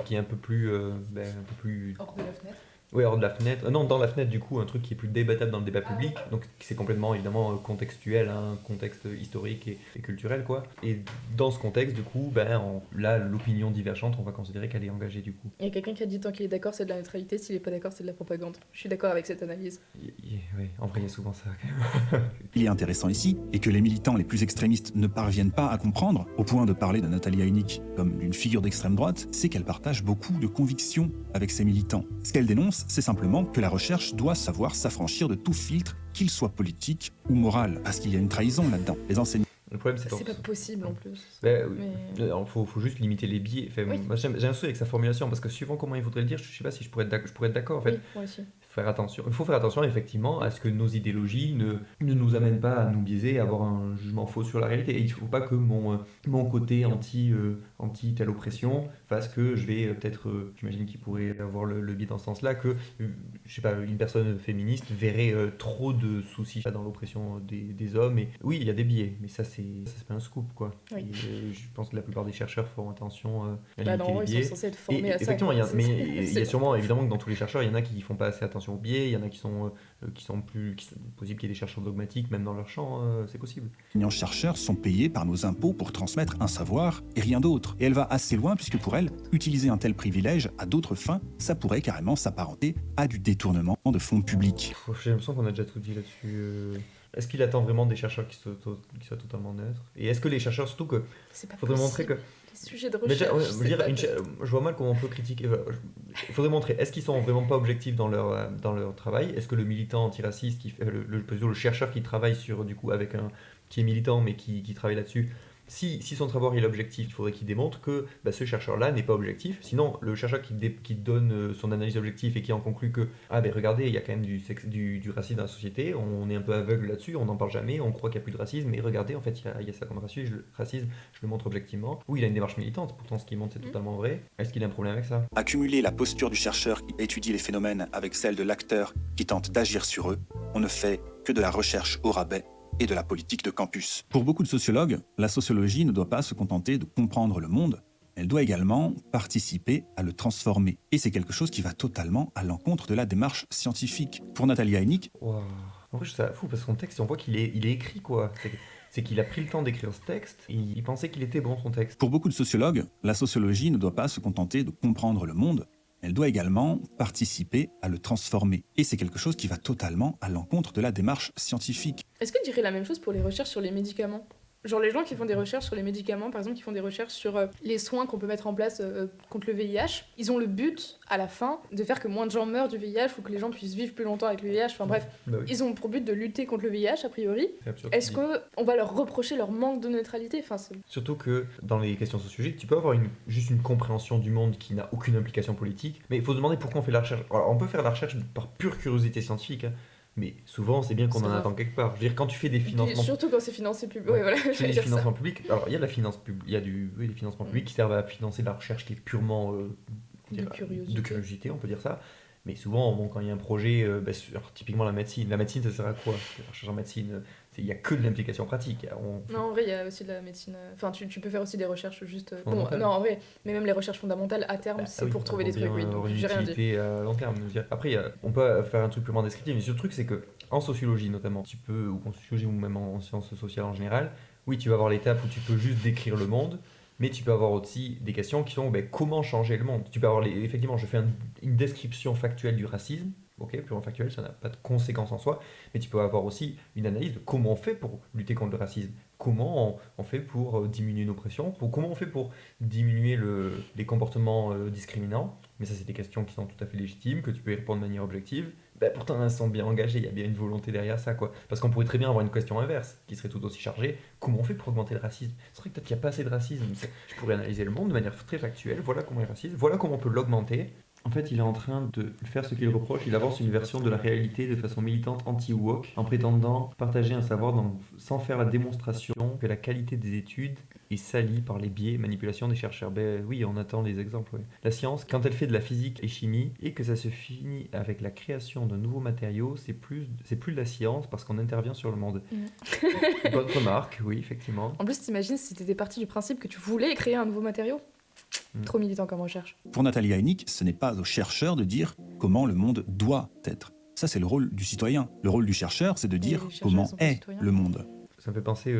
qui est un peu plus hors de la fenêtre. Oui, alors de la fenêtre. Non, dans la fenêtre, du coup, un truc qui est plus débattable dans le débat public. Donc, c'est complètement, évidemment, contextuel, un contexte historique et culturel, quoi. Et dans ce contexte, du coup, là, l'opinion divergente, on va considérer qu'elle est engagée, du coup. Il y a quelqu'un qui a dit tant qu'il est d'accord, c'est de la neutralité, s'il est pas d'accord, c'est de la propagande. Je suis d'accord avec cette analyse. Oui, en vrai, il y a souvent ça, quand même. Il est intéressant ici, et que les militants les plus extrémistes ne parviennent pas à comprendre, au point de parler de Natalia Unique comme d'une figure d'extrême droite, c'est qu'elle partage beaucoup de convictions avec ses militants. Ce qu'elle dénonce, c'est simplement que la recherche doit savoir s'affranchir de tout filtre, qu'il soit politique ou moral, parce qu'il y a une trahison là-dedans. Les enseignants. Le problème, C'est pas possible en plus. Il faut juste limiter les biais. Enfin, Oui. moi, j'ai un souci avec sa formulation, parce que suivant comment il voudrait le dire, je sais pas si je pourrais être d'accord, en fait. Oui, moi aussi. Il faut faire attention effectivement à ce que nos idéologies ne nous amènent pas à nous biaiser, à avoir un jugement faux sur la réalité. Et il ne faut pas que mon côté anti telle oppression fasse que je vais peut-être, j'imagine qu'il pourrait avoir le biais dans ce sens-là, que je sais pas, une personne féministe verrait trop de soucis dans l'oppression des hommes. Et oui, il y a des biais, mais ça c'est pas un scoop, quoi. Oui. Et, je pense que la plupart des chercheurs font attention à Bah, limiter non, les ils biais. sont censés être Et formés à ça. effectivement, quoi. il y a sûrement, évidemment, que dans tous les chercheurs, il y en a qui font pas assez attention aux biais, il y en a qui sont possible qu'il y ait des chercheurs dogmatiques, même dans leur champ, c'est possible. Les enseignants-chercheurs sont payés par nos impôts pour transmettre un savoir et rien d'autre. Et elle va assez loin puisque pour elle, utiliser un tel privilège à d'autres fins, ça pourrait carrément s'apparenter à du détournement de fonds publics. J'ai l'impression qu'on a déjà tout dit là-dessus. Est-ce qu'il attend vraiment des chercheurs qui soient totalement neutres? Et est-ce que les chercheurs, surtout que C'est pas faudrait montrer possible. que... Les sujets de Mais déjà, recherche. je veux dire, je vois mal comment on peut critiquer. Il faudrait montrer, est-ce qu'ils sont vraiment pas objectifs dans leur travail? Est-ce que le militant antiraciste, le chercheur qui travaille sur, du coup, qui est militant mais qui travaille là-dessus, si son travail est objectif, il faudrait qu'il démontre que ce chercheur-là n'est pas objectif. Sinon, le chercheur qui donne son analyse objective et qui en conclut que regardez, il y a quand même du racisme dans la société, on est un peu aveugle là-dessus, on n'en parle jamais, on croit qu'il n'y a plus de racisme, mais regardez, en fait, il y a ça comme racisme, je le montre objectivement. Oui, il a une démarche militante, pourtant ce qu'il montre, c'est totalement vrai. Est-ce qu'il a un problème avec ça? Accumuler la posture du chercheur qui étudie les phénomènes avec celle de l'acteur qui tente d'agir sur eux, on ne fait que de la recherche au rabais et de la politique de campus. Pour beaucoup de sociologues, la sociologie ne doit pas se contenter de comprendre le monde, elle doit également participer à le transformer. Et c'est quelque chose qui va totalement à l'encontre de la démarche scientifique. Pour Natalia Unique, Wow. En vrai, je trouve ça fou parce que son texte, on voit qu'il est écrit, quoi. C'est qu'il a pris le temps d'écrire ce texte et il pensait qu'il était bon, son texte. pour beaucoup de sociologues, la sociologie ne doit pas se contenter de comprendre le monde, elle doit également participer à le transformer. Et c'est quelque chose qui va totalement à l'encontre de la démarche scientifique. Est-ce que tu dirais la même chose pour les recherches sur les médicaments? Genre les gens qui font des recherches sur les médicaments, par exemple, qui font des recherches sur les soins qu'on peut mettre en place contre le VIH, ils ont le but, à la fin, de faire que moins de gens meurent du VIH ou que les gens puissent vivre plus longtemps avec le VIH. Enfin bref, Bah oui, ils ont pour but de lutter contre le VIH, a priori. c'est absurde. Est-ce qu'on va leur reprocher leur manque de neutralité? Enfin, Surtout que dans les questions sociologiques, tu peux avoir juste une compréhension du monde qui n'a aucune implication politique, mais il faut se demander pourquoi on fait la recherche. Alors, on peut faire la recherche par pure curiosité scientifique, hein, mais souvent c'est bien qu'on C'est en grave. attend quelque part. Je veux dire, quand tu fais des Et financements... surtout quand c'est financé public. Ouais. Ouais, voilà, Tu fais j'allais des dire ça. financements publics. Alors, il y a de la finance publique, il y a des financements publics qui servent à financer la recherche qui est purement De curiosité. de curiosité, on peut dire ça. Mais souvent, quand il y a un projet, alors, typiquement la médecine, ça sert à quoi? La recherche en médecine, il n'y a que de l'implication pratique. Non, en vrai, il y a aussi de la médecine. Enfin, tu peux faire aussi des recherches juste. Bon, Fondamentales. non, en vrai, mais même les recherches fondamentales, à terme, c'est Oui, pour trouver des bien trucs, oui. Donc, avoir une j'ai rien dit. utilité à long terme. Je veux dire, après, on peut faire un truc purement descriptif, mais le truc, c'est que en sociologie notamment, ou en sociologie ou même en sciences sociales en général, oui, tu vas avoir l'étape où tu peux juste décrire le monde, mais tu peux avoir aussi des questions qui sont comment changer le monde. Tu peux avoir effectivement, je fais une description factuelle du racisme, ok, purement factuelle, ça n'a pas de conséquences en soi, mais tu peux avoir aussi une analyse de comment on fait pour lutter contre le racisme, comment on fait pour diminuer une oppression, comment on fait pour diminuer les comportements discriminants. Mais ça, c'est des questions qui sont tout à fait légitimes, que tu peux y répondre de manière objective. Pourtant, elles sont bien engagées, il y a bien une volonté derrière ça, quoi. Parce qu'on pourrait très bien avoir une question inverse, qui serait tout aussi chargée. Comment on fait pour augmenter le racisme? C'est vrai que peut-être qu'il n'y a pas assez de racisme. Je pourrais analyser le monde de manière très factuelle. Voilà comment il est raciste, voilà comment on peut l'augmenter. En fait, il est en train de faire ce qu'il reproche. Il avance une version de la réalité de façon militante anti-woke, en prétendant partager un savoir sans faire la démonstration que la qualité des études est salie par les biais et manipulations des chercheurs. Oui, on attend les exemples. Ouais. La science, quand elle fait de la physique et chimie, et que ça se finit avec la création de nouveaux matériaux, c'est plus de la science parce qu'on intervient sur le monde. Bonne remarque, oui, effectivement. En plus, t'imagines si t'étais parti du principe que tu voulais créer un nouveau matériau? Trop militant comme recherche. Pour Natalia Hennig, ce n'est pas aux chercheurs de dire comment le monde doit être. Ça, c'est le rôle du citoyen. Le rôle du chercheur, c'est de dire les chercheurs comment sont pas est citoyens. le monde. Ça me fait penser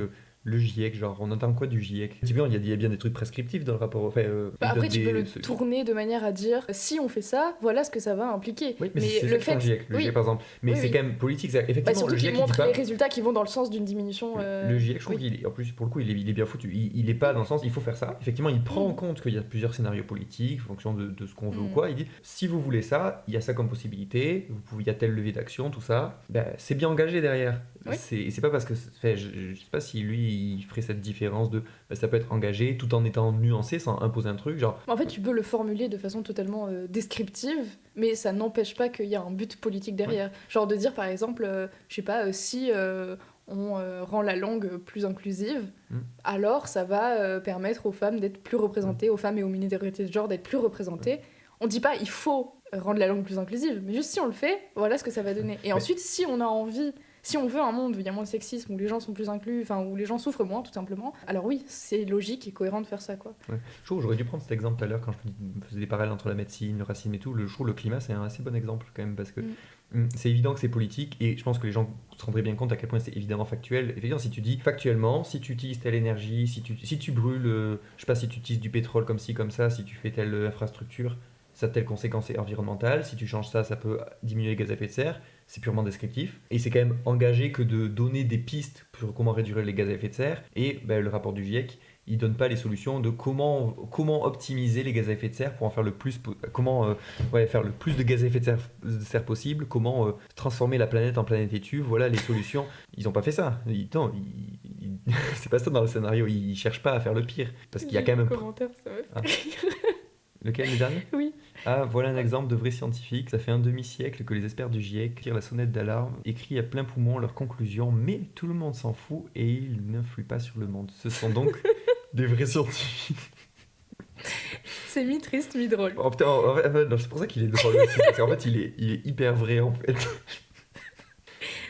le GIEC, genre on entend quoi du GIEC? Typiquement, il y a bien des trucs prescriptifs dans le rapport. Enfin, Après, tu peux le tourner de manière à dire si on fait ça, voilà ce que ça va impliquer. Oui, mais c'est le fait. Le GIEC, par exemple. Mais Oui, c'est oui. quand même politique. Effectivement, Surtout le qu'il GIEC montre dit pas. les résultats qui vont dans le sens d'une diminution. Le GIEC, je trouve oui. en plus, pour le coup, il est bien foutu. Il est pas dans le sens, il faut faire ça. Effectivement, il prend en compte qu'il y a plusieurs scénarios politiques, en fonction de ce qu'on veut ou quoi. Il dit, si vous voulez ça, il y a ça comme possibilité, il y a tel levier d'action, tout ça. Ben, c'est bien engagé derrière. Oui. C'est pas parce que. Je sais pas si lui, il ferait cette différence de. Ben, ça peut être engagé tout en étant nuancé, sans imposer un truc. Genre, En fait, tu peux le formuler de façon totalement descriptive, mais ça n'empêche pas qu'il y a un but politique derrière. Genre de dire, par exemple, je sais pas, si on rend la langue plus inclusive, alors ça va permettre aux femmes d'être plus représentées, aux femmes et aux minorités de genre d'être plus représentées. On dit pas il faut rendre la langue plus inclusive, mais juste si on le fait, voilà ce que ça va donner. Et ensuite, si on a envie, si on veut un monde où il y a moins de sexisme, où les gens sont plus inclus, enfin où les gens souffrent moins tout simplement, alors oui, c'est logique et cohérent de faire ça, quoi. Ouais. Je trouve que j'aurais dû prendre cet exemple tout à l'heure quand je faisais des parallèles entre la médecine, le racisme et tout. Je trouve le climat, c'est un assez bon exemple quand même parce que c'est évident que c'est politique et je pense que les gens se rendraient bien compte à quel point c'est évidemment factuel. Effectivement, si tu dis factuellement, si tu utilises telle énergie, si tu brûles, je sais pas, si tu utilises du pétrole comme ci, comme ça, si tu fais telle infrastructure, ça a telle conséquence environnementale, si tu changes ça, ça peut diminuer les gaz à effet de serre, c'est purement descriptif. Et c'est quand même engagé que de donner des pistes sur comment réduire les gaz à effet de serre. Et le rapport du GIEC, il donne pas les solutions de comment optimiser les gaz à effet de serre pour en faire le plus, faire le plus de gaz à effet de serre possible, comment transformer la planète en planète étue, voilà les solutions. Ils ont pas fait ça. C'est pas ça dans le scénario, ils cherchent pas à faire le pire. Parce qu'il y a quand même... commentaire, ça va. Lequel, les derniers? Oui. Ah, voilà un exemple de vrai scientifique. Ça fait un demi-siècle que les experts du GIEC tirent la sonnette d'alarme, écrit à plein poumon leurs conclusions, mais tout le monde s'en fout et ils n'influent pas sur le monde. Ce sont donc des vrais scientifiques. C'est mi-triste, mi-drôle. Oh putain, en fait, non, c'est pour ça qu'il est drôle aussi, parce qu'en fait, il est hyper vrai, en fait.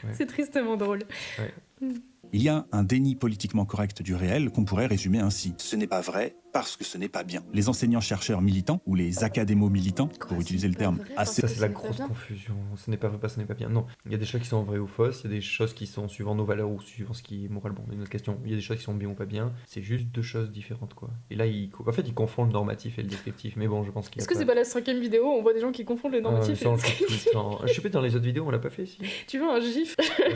Ouais. C'est tristement drôle. Ouais. Il y a un déni politiquement correct du réel qu'on pourrait résumer ainsi. Ce n'est pas vrai parce que ce n'est pas bien. Les enseignants-chercheurs militants, ou les académo-militants, pour utiliser le terme assez... Ça, c'est la grosse confusion. Ce n'est pas vrai, ce n'est pas bien. Non, il y a des choses qui sont vraies ou fausses, il y a des choses qui sont suivant nos valeurs ou suivant ce qui est moral. Bon, c'est une autre question. Il y a des choses qui sont bien ou pas bien. C'est juste deux choses différentes, quoi. Et là, il confond le normatif et le descriptif. Mais bon, je pense qu'il Est-ce que c'est pas la 5ème vidéo où on voit des gens qui confondent le normatif et le descriptif? Je sais pas, dans les autres vidéos, on l'a pas fait, si. Tu veux un gif?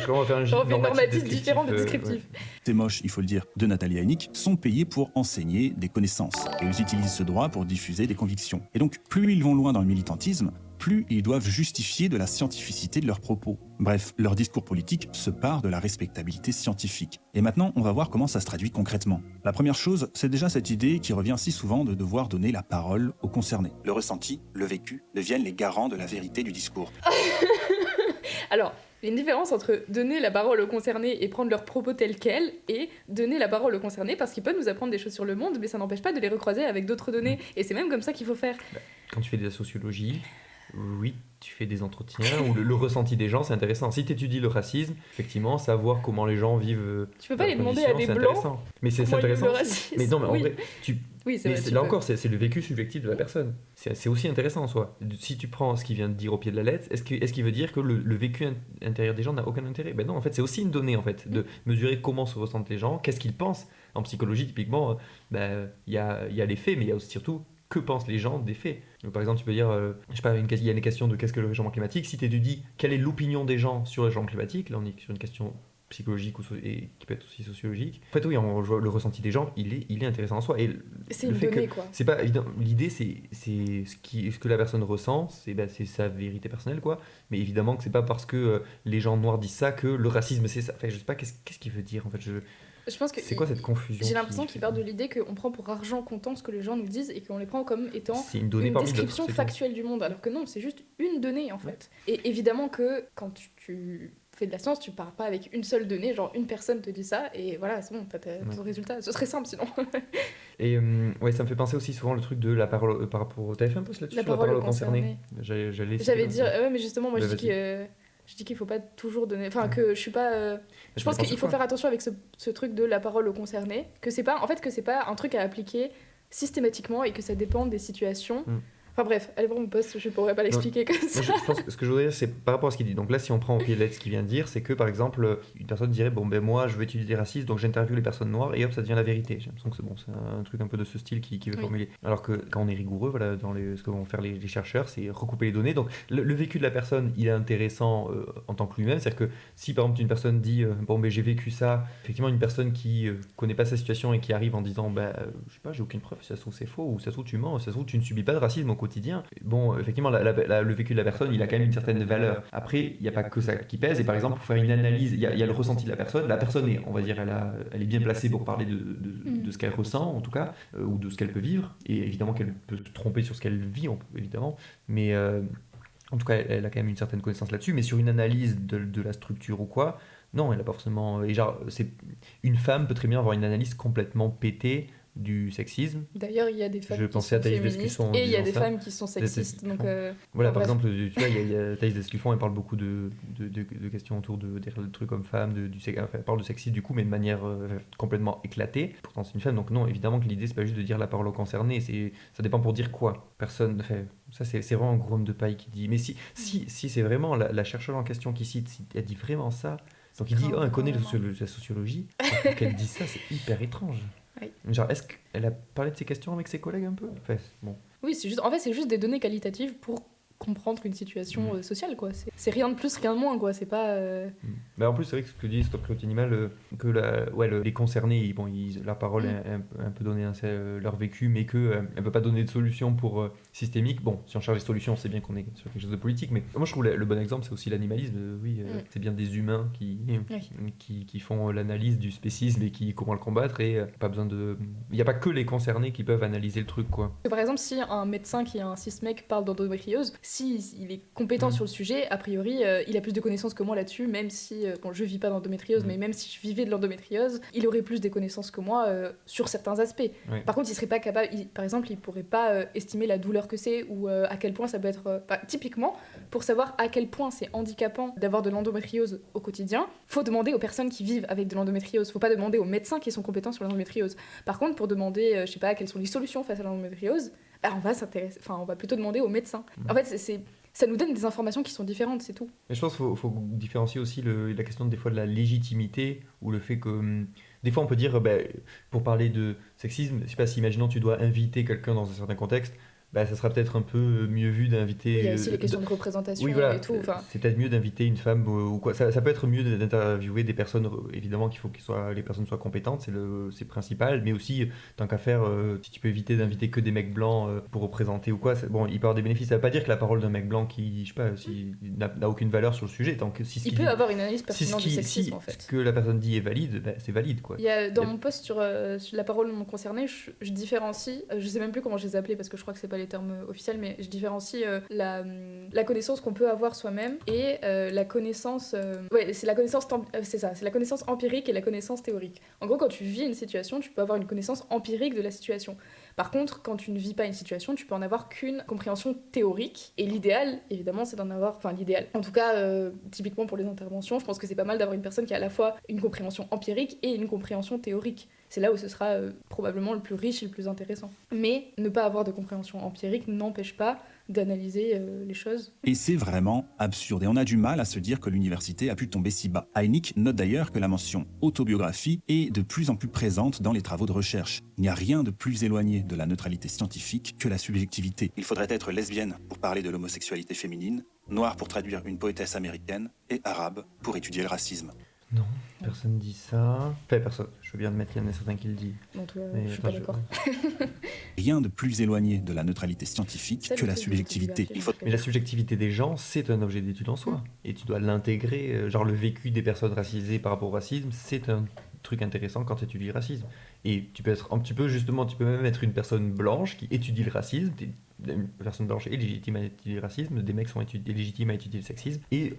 On va faire un gif normatif différent de descriptif. Ces moches, il faut le dire, de Natalia Hennig, sont payés pour enseigner des connaissances. Et ils utilisent ce droit pour diffuser des convictions. Et donc, plus ils vont loin dans le militantisme, plus ils doivent justifier de la scientificité de leurs propos. Bref, leur discours politique se part de la respectabilité scientifique. Et maintenant, on va voir comment ça se traduit concrètement. La première chose, c'est déjà cette idée qui revient si souvent de devoir donner la parole aux concernés. Le ressenti, le vécu, deviennent les garants de la vérité du discours. Alors, il y a une différence entre donner la parole aux concernés et prendre leurs propos tels quels et donner la parole aux concernés parce qu'ils peuvent nous apprendre des choses sur le monde, mais ça n'empêche pas de les recroiser avec d'autres données. Et c'est même comme ça qu'il faut faire. Quand tu fais de la sociologie, oui, tu fais des entretiens où le ressenti des gens, c'est intéressant. Si tu étudies le racisme, effectivement, savoir comment les gens vivent. Tu peux pas les demander à des blancs. Mais c'est intéressant. Mais non, mais en vrai, oui, c'est vrai, là encore, c'est le vécu subjectif de la personne. C'est aussi intéressant en soi. Si tu prends ce qu'il vient de dire au pied de la lettre, est-ce qu'il veut dire que le vécu intérieur des gens n'a aucun intérêt? Ben non, en fait, c'est aussi une donnée en fait, de mesurer comment se ressentent les gens, qu'est-ce qu'ils pensent. En psychologie, typiquement, il y a les faits, mais il y a aussi surtout que pensent les gens des faits. Donc, par exemple, tu peux dire, je sais pas, il y a une question de qu'est-ce que le réchauffement climatique. Si tu étudies quelle est l'opinion des gens sur le réchauffement climatique, là on est sur une question psychologique et qui peut être aussi sociologique. En fait, oui, le ressenti des gens, il est intéressant en soi. Et c'est une donnée, quoi. C'est pas évident. L'idée, c'est ce que la personne ressent, c'est sa vérité personnelle, quoi. Mais évidemment que c'est pas parce que les gens noirs disent ça que le racisme, c'est ça. Enfin, je sais pas, qu'est-ce qu'il veut dire, en fait. Je pense que c'est quoi cette confusion? J'ai l'impression qu'il part de l'idée qu'on prend pour argent comptant ce que les gens nous disent et qu'on les prend comme étant une description factuelle du monde, alors que non, c'est juste une donnée en fait. Et évidemment que quand tu fais de la science, tu pars pas avec une seule donnée, genre une personne te dit ça et voilà, c'est bon, t'as ton résultat. Ce serait simple sinon. Et ça me fait penser aussi souvent le truc de la parole par rapport au... T'avais fait un post là-dessus sur la parole aux concernés. J'allais dire, ouais, mais justement, moi je dis qu'il faut pas toujours donner, enfin que je suis pas je pense qu'il faut faire attention avec ce truc de la parole aux concernés, que c'est pas un truc à appliquer systématiquement et que ça dépend des situations. Enfin bref, allez voir mon post, je pourrais pas l'expliquer comme ça. Je pense que ce que je voudrais dire, c'est par rapport à ce qu'il dit. Donc là, si on prend au pied de la lettre ce qu'il vient de dire, c'est que par exemple, une personne dirait bon ben moi je veux étudier les racistes, donc j'interviewe les personnes noires et hop ça devient la vérité. J'ai l'impression que c'est un truc un peu de ce style qui veut formuler. Alors que quand on est rigoureux, voilà, ce que vont faire les chercheurs, c'est recouper les données. Donc le vécu de la personne, il est intéressant en tant que lui-même. C'est-à-dire que si par exemple une personne dit bon ben j'ai vécu ça, effectivement une personne qui connaît pas sa situation et qui arrive en disant je sais pas, j'ai aucune preuve, si ça se trouve c'est faux, ou si ça se trouve tu mens, si ça se trouve tu ne subis pas de racisme au quotidien. Bon, effectivement, le vécu de la personne, il a quand même une certaine valeur. Après, il n'y a pas que ça qui pèse. Et par exemple, pour faire une analyse, il y a le ressenti de la personne. La personne est, on va dire, elle est bien placée pour parler de ce qu'elle ressent, en tout cas, ou de ce qu'elle peut vivre. Et évidemment qu'elle peut se tromper sur ce qu'elle vit, évidemment. Mais en tout cas, elle a quand même une certaine connaissance là-dessus. Mais sur une analyse de la structure ou quoi, non, elle n'a pas forcément... Et genre, une femme peut très bien avoir une analyse complètement pétée du sexisme. D'ailleurs, il y a des femmes qui sont féministes et il y a des femmes qui sont sexistes. Donc, voilà, par exemple, tu vois, il y a Thaïs Descuffon, elle parle beaucoup de questions autour des trucs comme femme, elle parle de sexisme du coup, mais de manière complètement éclatée. Pourtant, c'est une femme, donc non, évidemment que l'idée, c'est pas juste de dire la parole aux concernés, ça dépend pour dire quoi. Personne, ça c'est vraiment un gros homme de paille qui dit. Mais si c'est vraiment la chercheuse en question qui cite, si elle dit vraiment ça, donc il dit, elle connaît la sociologie, alors qu'elle dit ça, c'est hyper étrange. Oui. Genre, est-ce qu'elle a parlé de ces questions avec ses collègues un peu ? Enfin, bon. Oui, c'est juste des données qualitatives pour comprendre une situation sociale, quoi. C'est rien de plus, rien de moins, quoi. C'est pas... Mais en plus, c'est vrai que ce que dit Stop Cruauté Animale, que les concernés, la parole est un peu donnée leur vécu, mais qu'elle ne peut pas donner de solution pour systémique. Bon, si on cherche des solutions, c'est bien qu'on est sur quelque chose de politique, mais moi je trouve le bon exemple, c'est aussi l'animalisme. C'est bien des humains qui font l'analyse du spécisme et qui comment le combattre, et pas besoin de... Il n'y a pas que les concernés qui peuvent analyser le truc, quoi. Par exemple, si un médecin qui est un cis-mec parle d'endométriose, s'il est compétent sur le sujet, a priori, il a plus de connaissances que moi là-dessus, même si, je vis pas d'endométriose, mais même si je vivais de l'endométriose, il aurait plus des connaissances que moi sur certains aspects. Oui. Par contre, il serait pas capable, par exemple, il pourrait pas estimer la douleur que c'est, ou à quel point ça peut être... typiquement, pour savoir à quel point c'est handicapant d'avoir de l'endométriose au quotidien, faut demander aux personnes qui vivent avec de l'endométriose, faut pas demander aux médecins qui sont compétents sur l'endométriose. Par contre, pour demander, je sais pas, quelles sont les solutions face à l'endométriose, on va plutôt demander aux médecins. En fait, ça nous donne des informations qui sont différentes, c'est tout. Mais je pense qu'il faut différencier aussi la question des fois de la légitimité, ou le fait que des fois on peut dire, pour parler de sexisme, je sais pas si imaginons tu dois inviter quelqu'un dans un certain contexte, ça sera peut-être un peu mieux vu d'inviter... Il y a aussi les questions de représentation et tout. C'est peut-être mieux d'inviter une femme ou quoi. Ça peut être mieux d'interviewer des personnes, évidemment qu'il faut que les personnes soient compétentes, c'est principal, mais aussi, tant qu'à faire, si tu peux éviter d'inviter que des mecs blancs pour représenter ou quoi, il peut y avoir des bénéfices. Ça veut pas dire que la parole d'un mec blanc qui, je sais pas, n'a aucune valeur sur le sujet. Tant que, il peut avoir une analyse pertinente du sexisme, en fait. Ce que la personne dit est valide, c'est valide, quoi. Dans mon post sur la parole non concernée, je différencie, je sais même plus comment je les ai appelés parce que je crois que c'est pas les termes officiels, mais je différencie la connaissance qu'on peut avoir soi-même et la connaissance... c'est la connaissance empirique et la connaissance théorique. En gros, quand tu vis une situation, tu peux avoir une connaissance empirique de la situation. Par contre, quand tu ne vis pas une situation, tu peux en avoir qu'une compréhension théorique. Et l'idéal, évidemment, c'est d'en avoir... Enfin, l'idéal. En tout cas, typiquement pour les interventions, je pense que c'est pas mal d'avoir une personne qui a à la fois une compréhension empirique et une compréhension théorique. C'est là où ce sera probablement le plus riche et le plus intéressant. Mais ne pas avoir de compréhension empirique n'empêche pas d'analyser les choses. Et c'est vraiment absurde. Et on a du mal à se dire que l'université a pu tomber si bas. Heineck note d'ailleurs que la mention autobiographie est de plus en plus présente dans les travaux de recherche. Il n'y a rien de plus éloigné de la neutralité scientifique que la subjectivité. Il faudrait être lesbienne pour parler de l'homosexualité féminine, noire pour traduire une poétesse américaine, et arabe pour étudier le racisme. Non, personne dit ça. Enfin, personne. Je veux bien admettre qu'il y en a certains qui le disent. Non, toi, je suis pas d'accord. Rien de plus éloigné de la neutralité scientifique que la subjectivité. Mais la subjectivité des gens, c'est un objet d'étude en soi. Et tu dois l'intégrer. Genre, le vécu des personnes racisées par rapport au racisme, c'est un truc intéressant quand tu étudies le racisme. Et tu peux être un petit peu, justement, tu peux même être une personne blanche qui étudie le racisme. Une personne blanche est légitime à étudier le racisme, des mecs sont légitimes à étudier le sexisme, et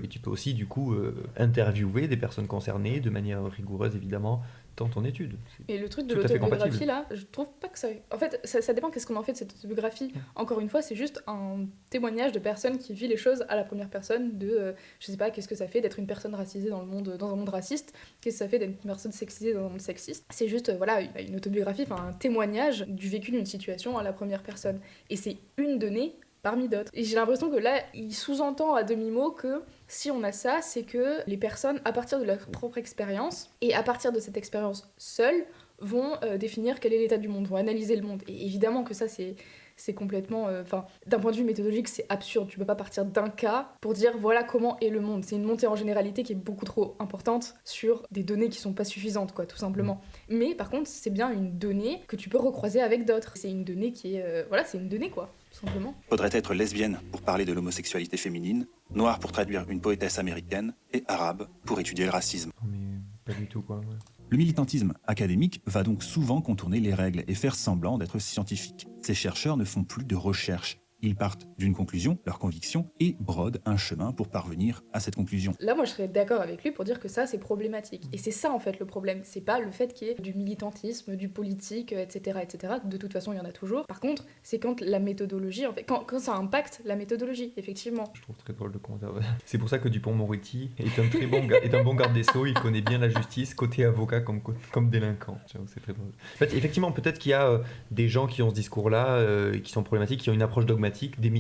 tu peux aussi du coup interviewer des personnes concernées de manière rigoureuse évidemment, dans ton étude. Et le truc de tout à fait l'autobiographie, compatible. là, je trouve pas que ça... En fait, ça dépend qu'est-ce qu'on en fait de cette autobiographie. Encore une fois, c'est juste un témoignage de personne qui vit les choses à la première personne, je sais pas, qu'est-ce que ça fait d'être une personne racisée dans un monde raciste, qu'est-ce que ça fait d'être une personne sexisée dans un monde sexiste. C'est juste, voilà, une autobiographie, enfin un témoignage du vécu d'une situation à la première personne. Et c'est une donnée parmi d'autres. Et j'ai l'impression que là, il sous-entend à demi-mot que si on a ça, c'est que les personnes, à partir de leur propre expérience, et à partir de cette expérience seule, vont définir quel est l'état du monde, vont analyser le monde. Et évidemment que ça, c'est complètement... Enfin, d'un point de vue méthodologique, c'est absurde. Tu peux pas partir d'un cas pour dire voilà comment est le monde. C'est une montée en généralité qui est beaucoup trop importante sur des données qui sont pas suffisantes, quoi, tout simplement. Mais par contre, c'est bien une donnée que tu peux recroiser avec d'autres. C'est une donnée qui est... voilà, c'est une donnée, quoi, tout simplement. Faudrait être lesbienne pour parler de l'homosexualité féminine, noire pour traduire une poétesse américaine, et arabe pour étudier le racisme. Non, mais pas du tout, quoi. Ouais. Le militantisme académique va donc souvent contourner les règles et faire semblant d'être scientifique. Ces chercheurs ne font plus de recherche. Ils partent d'une conclusion, leur conviction, et brodent un chemin pour parvenir à cette conclusion. Là, moi, je serais d'accord avec lui pour dire que ça, c'est problématique. Et c'est ça, en fait, le problème. C'est pas le fait qu'il y ait du militantisme, du politique, etc., etc. De toute façon, il y en a toujours. Par contre, c'est quand la méthodologie, en fait, quand ça impacte la méthodologie, effectivement. Je trouve très drôle le commentaire. C'est pour ça que Dupond-Moretti est un très bon est un bon garde des Sceaux. Il connaît bien la justice, côté avocat comme délinquant. C'est très drôle. En fait, effectivement, peut-être qu'il y a des gens qui ont ce discours-là, qui sont problématiques, qui ont une approche dogmatique,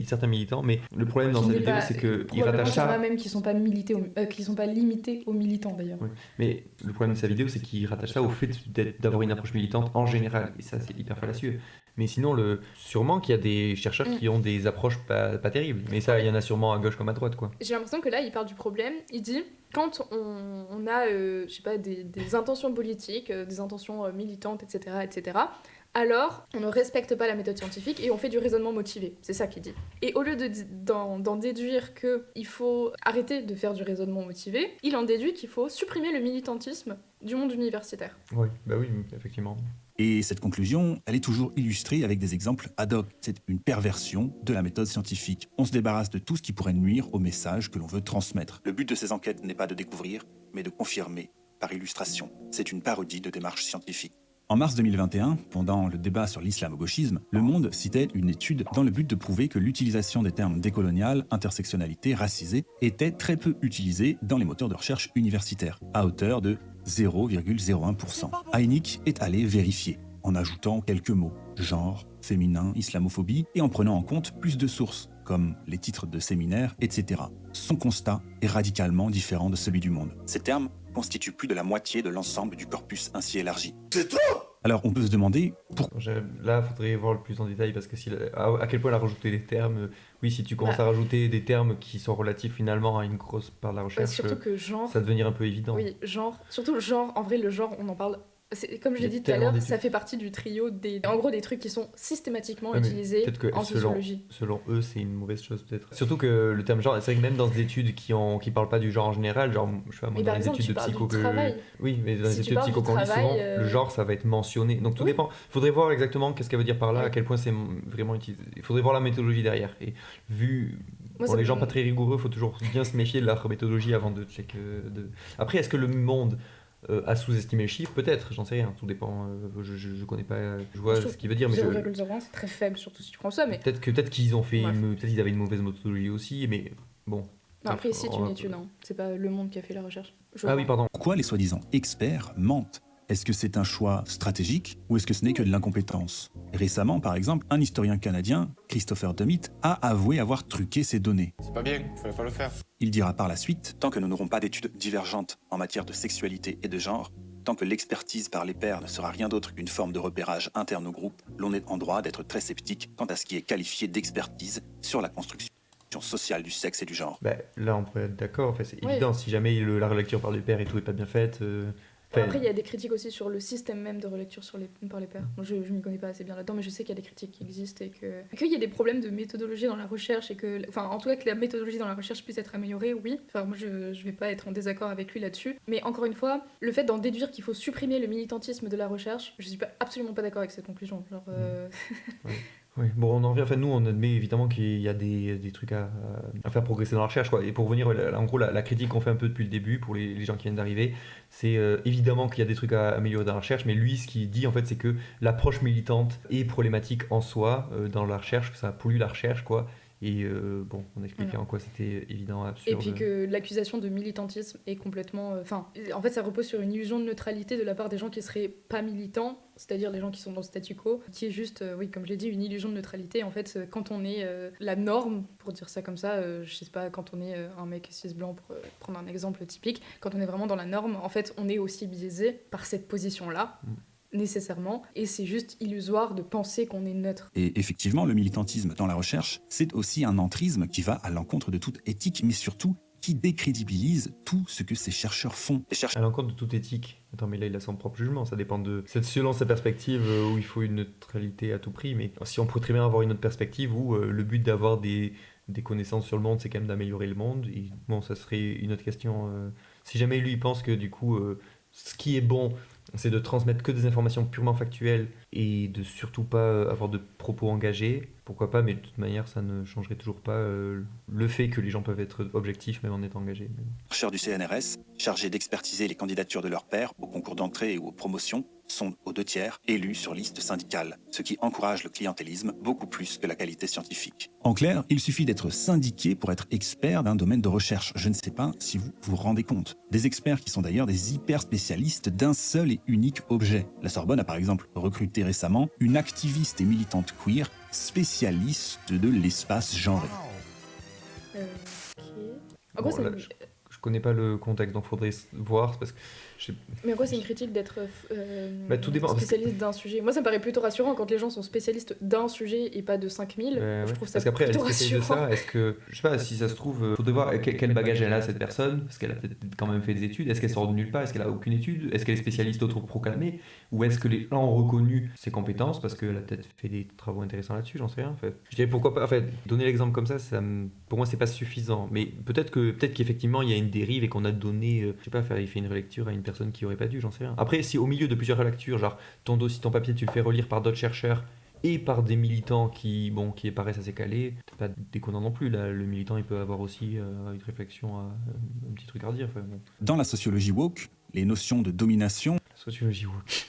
certains militants, mais le problème dans cette vidéo, c'est qu'ils rattachent ça... Il y en a même qui sont pas limités aux militants, d'ailleurs. Oui. Mais le problème de sa vidéo, c'est qu'il rattache ça au fait d'avoir une approche militante en général, et ça, c'est hyper fallacieux. Mais sinon, sûrement qu'il y a des chercheurs qui ont des approches pas terribles, mais ça, il y en a sûrement à gauche comme à droite, quoi. J'ai l'impression que là, il parle du problème, il dit... Quand on a, je sais pas, des intentions politiques, des intentions militantes, etc., alors on ne respecte pas la méthode scientifique et on fait du raisonnement motivé. C'est ça qu'il dit. Et au lieu d'en déduire qu'il faut arrêter de faire du raisonnement motivé, il en déduit qu'il faut supprimer le militantisme du monde universitaire. Oui, bah oui, effectivement. Et cette conclusion, elle est toujours illustrée avec des exemples ad hoc. C'est une perversion de la méthode scientifique. On se débarrasse de tout ce qui pourrait nuire au message que l'on veut transmettre. Le but de ces enquêtes n'est pas de découvrir, mais de confirmer par illustration. C'est une parodie de démarche scientifique. En mars 2021, pendant le débat sur l'islamo-gauchisme, Le Monde citait une étude dans le but de prouver que l'utilisation des termes décolonial, intersectionnalité, racisé était très peu utilisée dans les moteurs de recherche universitaires, à hauteur de 0,01%. Heinrich est allé vérifier, en ajoutant quelques mots, genre, féminin, islamophobie, et en prenant en compte plus de sources, comme les titres de séminaires, etc. Son constat est radicalement différent de celui du Monde. Ces termes constituent plus de la moitié de l'ensemble du corpus ainsi élargi. C'est trop! Alors on peut se demander pourquoi. Là, il faudrait voir le plus en détail parce que à quel point elle a rajouté des termes. Oui, si tu commences à rajouter des termes qui sont relatifs finalement à une grosse part de la recherche, surtout que genre, ça va devenir un peu évident. Oui, surtout le genre, en vrai, le genre, on en parle. Comme je l'ai dit tout à l'heure, ça fait partie du trio en gros des trucs qui sont systématiquement utilisés en sociologie. Selon eux, c'est une mauvaise chose peut-être. Surtout que le terme genre, c'est vrai que même dans des études qui parlent pas du genre en général, genre je sais pas, moi, dans les études de psycho oui, mais dans les études de psycho qu'on lit souvent, le genre ça va être mentionné. Donc tout dépend. Il faudrait voir exactement qu'est-ce qu'elle veut dire par là, à quel point c'est vraiment utilisé. Il faudrait voir la méthodologie derrière. Et vu pour les gens pas très rigoureux, il faut toujours bien se méfier de leur méthodologie avant de check. Après, est-ce que le monde à sous-estimer le chiffre, peut-être, j'en sais rien, tout dépend, je connais pas, je vois ce qu'il veut dire, mais 0,01 c'est très faible, surtout si tu prends ça, mais... Peut-être qu'ils ont fait peut-être ils avaient une mauvaise méthodologie aussi, mais bon... Non, après ici c'est une étude, hein. C'est pas Le Monde qui a fait la recherche. Oui, pardon. Pourquoi les soi-disant experts mentent ? Est-ce que c'est un choix stratégique ou est-ce que ce n'est que de l'incompétence ? Récemment, par exemple, un historien canadien, Christopher Dumit, a avoué avoir truqué ses données. C'est pas bien, il fallait pas le faire. Il dira par la suite, tant que nous n'aurons pas d'études divergentes en matière de sexualité et de genre, tant que l'expertise par les pairs ne sera rien d'autre qu'une forme de repérage interne au groupe, l'on est en droit d'être très sceptique quant à ce qui est qualifié d'expertise sur la construction sociale du sexe et du genre. Là, on peut être d'accord, c'est évident, si jamais la relecture par les pairs et tout est pas bien faite... Après, il y a des critiques aussi sur le système même de relecture par les pairs. Je m'y connais pas assez bien là-dedans, mais je sais qu'il y a des critiques qui existent et qu'il y a des problèmes de méthodologie dans la recherche et que, en tout cas, que la méthodologie dans la recherche puisse être améliorée, oui. Moi, je vais pas être en désaccord avec lui là-dessus. Mais encore une fois, le fait d'en déduire qu'il faut supprimer le militantisme de la recherche, je suis absolument pas d'accord avec cette conclusion. Oui, bon, on en revient. Enfin, nous, on admet évidemment qu'il y a des trucs à faire progresser dans la recherche, quoi. Et pour revenir, en gros, la critique qu'on fait un peu depuis le début pour les gens qui viennent d'arriver, c'est évidemment qu'il y a des trucs à améliorer dans la recherche, mais lui, ce qu'il dit, en fait, c'est que l'approche militante est problématique en soi dans la recherche, que ça pollue la recherche, quoi. Et bon, on expliquait en quoi c'était évident, absurde. Et puis que l'accusation de militantisme est complètement... en fait, ça repose sur une illusion de neutralité de la part des gens qui seraient pas militants, c'est-à-dire les gens qui sont dans le statu quo, qui est juste, oui, comme je l'ai dit, une illusion de neutralité. En fait, quand on est la norme, pour dire ça comme ça, je sais pas, quand on est un mec cis blanc, pour prendre un exemple typique, quand on est vraiment dans la norme, en fait, on est aussi biaisé par cette position-là. Nécessairement, et c'est juste illusoire de penser qu'on est neutre. Et effectivement, le militantisme dans la recherche, c'est aussi un entrisme qui va à l'encontre de toute éthique, mais surtout qui décrédibilise tout ce que ces chercheurs font. À l'encontre de toute éthique. Attends, mais là, il a son propre jugement, ça dépend de... C'est selon sa perspective où il faut une neutralité à tout prix, mais si on pourrait très bien avoir une autre perspective où le but d'avoir des connaissances sur le monde, c'est quand même d'améliorer le monde, et bon, ça serait une autre question. Si jamais lui, il pense que du coup, ce qui est bon, c'est de transmettre que des informations purement factuelles et de surtout pas avoir de propos engagés. Pourquoi pas, mais de toute manière, ça ne changerait toujours pas le fait que les gens peuvent être objectifs même en étant engagés. Chercheurs du CNRS, chargés d'expertiser les candidatures de leurs pairs au concours d'entrée ou aux promotions, sont aux 2/3 élus sur liste syndicale, ce qui encourage le clientélisme beaucoup plus que la qualité scientifique. En clair, il suffit d'être syndiqué pour être expert d'un domaine de recherche. Je ne sais pas si vous vous rendez compte. Des experts qui sont d'ailleurs des hyper spécialistes d'un seul et unique objet. La Sorbonne a par exemple recruté récemment une activiste et militante queer spécialiste de l'espace genré. Ok. En Bon, gros, là, je connais pas le contexte, donc faudrait voir, parce que... Mais en quoi c'est une critique d'être tout dépend, spécialiste d'un sujet? Moi, ça me paraît plutôt rassurant quand les gens sont spécialistes d'un sujet et pas de 5000. Je trouve ça parce qu'après, elle est plutôt spécialiste de rassurant. ça. Est-ce que, je sais pas, si ça se trouve, faudrait voir quel bagage elle a, cette personne, parce qu'elle a peut-être quand même fait des études. Est-ce qu'elle sort de nulle part? Est-ce qu'elle a aucune étude? Est-ce qu'elle est spécialiste autoproclamée? Ou est-ce que les gens ont reconnu ses compétences parce qu'elle a peut-être fait des travaux intéressants là-dessus? J'en sais rien, en fait. Je dirais pourquoi pas, en fait, donner l'exemple comme ça, pour moi, c'est pas suffisant. Mais peut-être qu'effectivement, il y a une dérive et qu'on a donné, je sais pas, il fait une relecture à une personne qui aurait pas dû, j'en sais rien. Après, si au milieu de plusieurs relectures, genre ton dossier, ton papier, tu le fais relire par d'autres chercheurs et par des militants qui paraissent assez calés, c'est pas déconnant non plus. Là, le militant, il peut avoir aussi une réflexion, un petit truc à redire. Enfin, bon. Dans la sociologie woke, les notions de domination... Sociologie woke.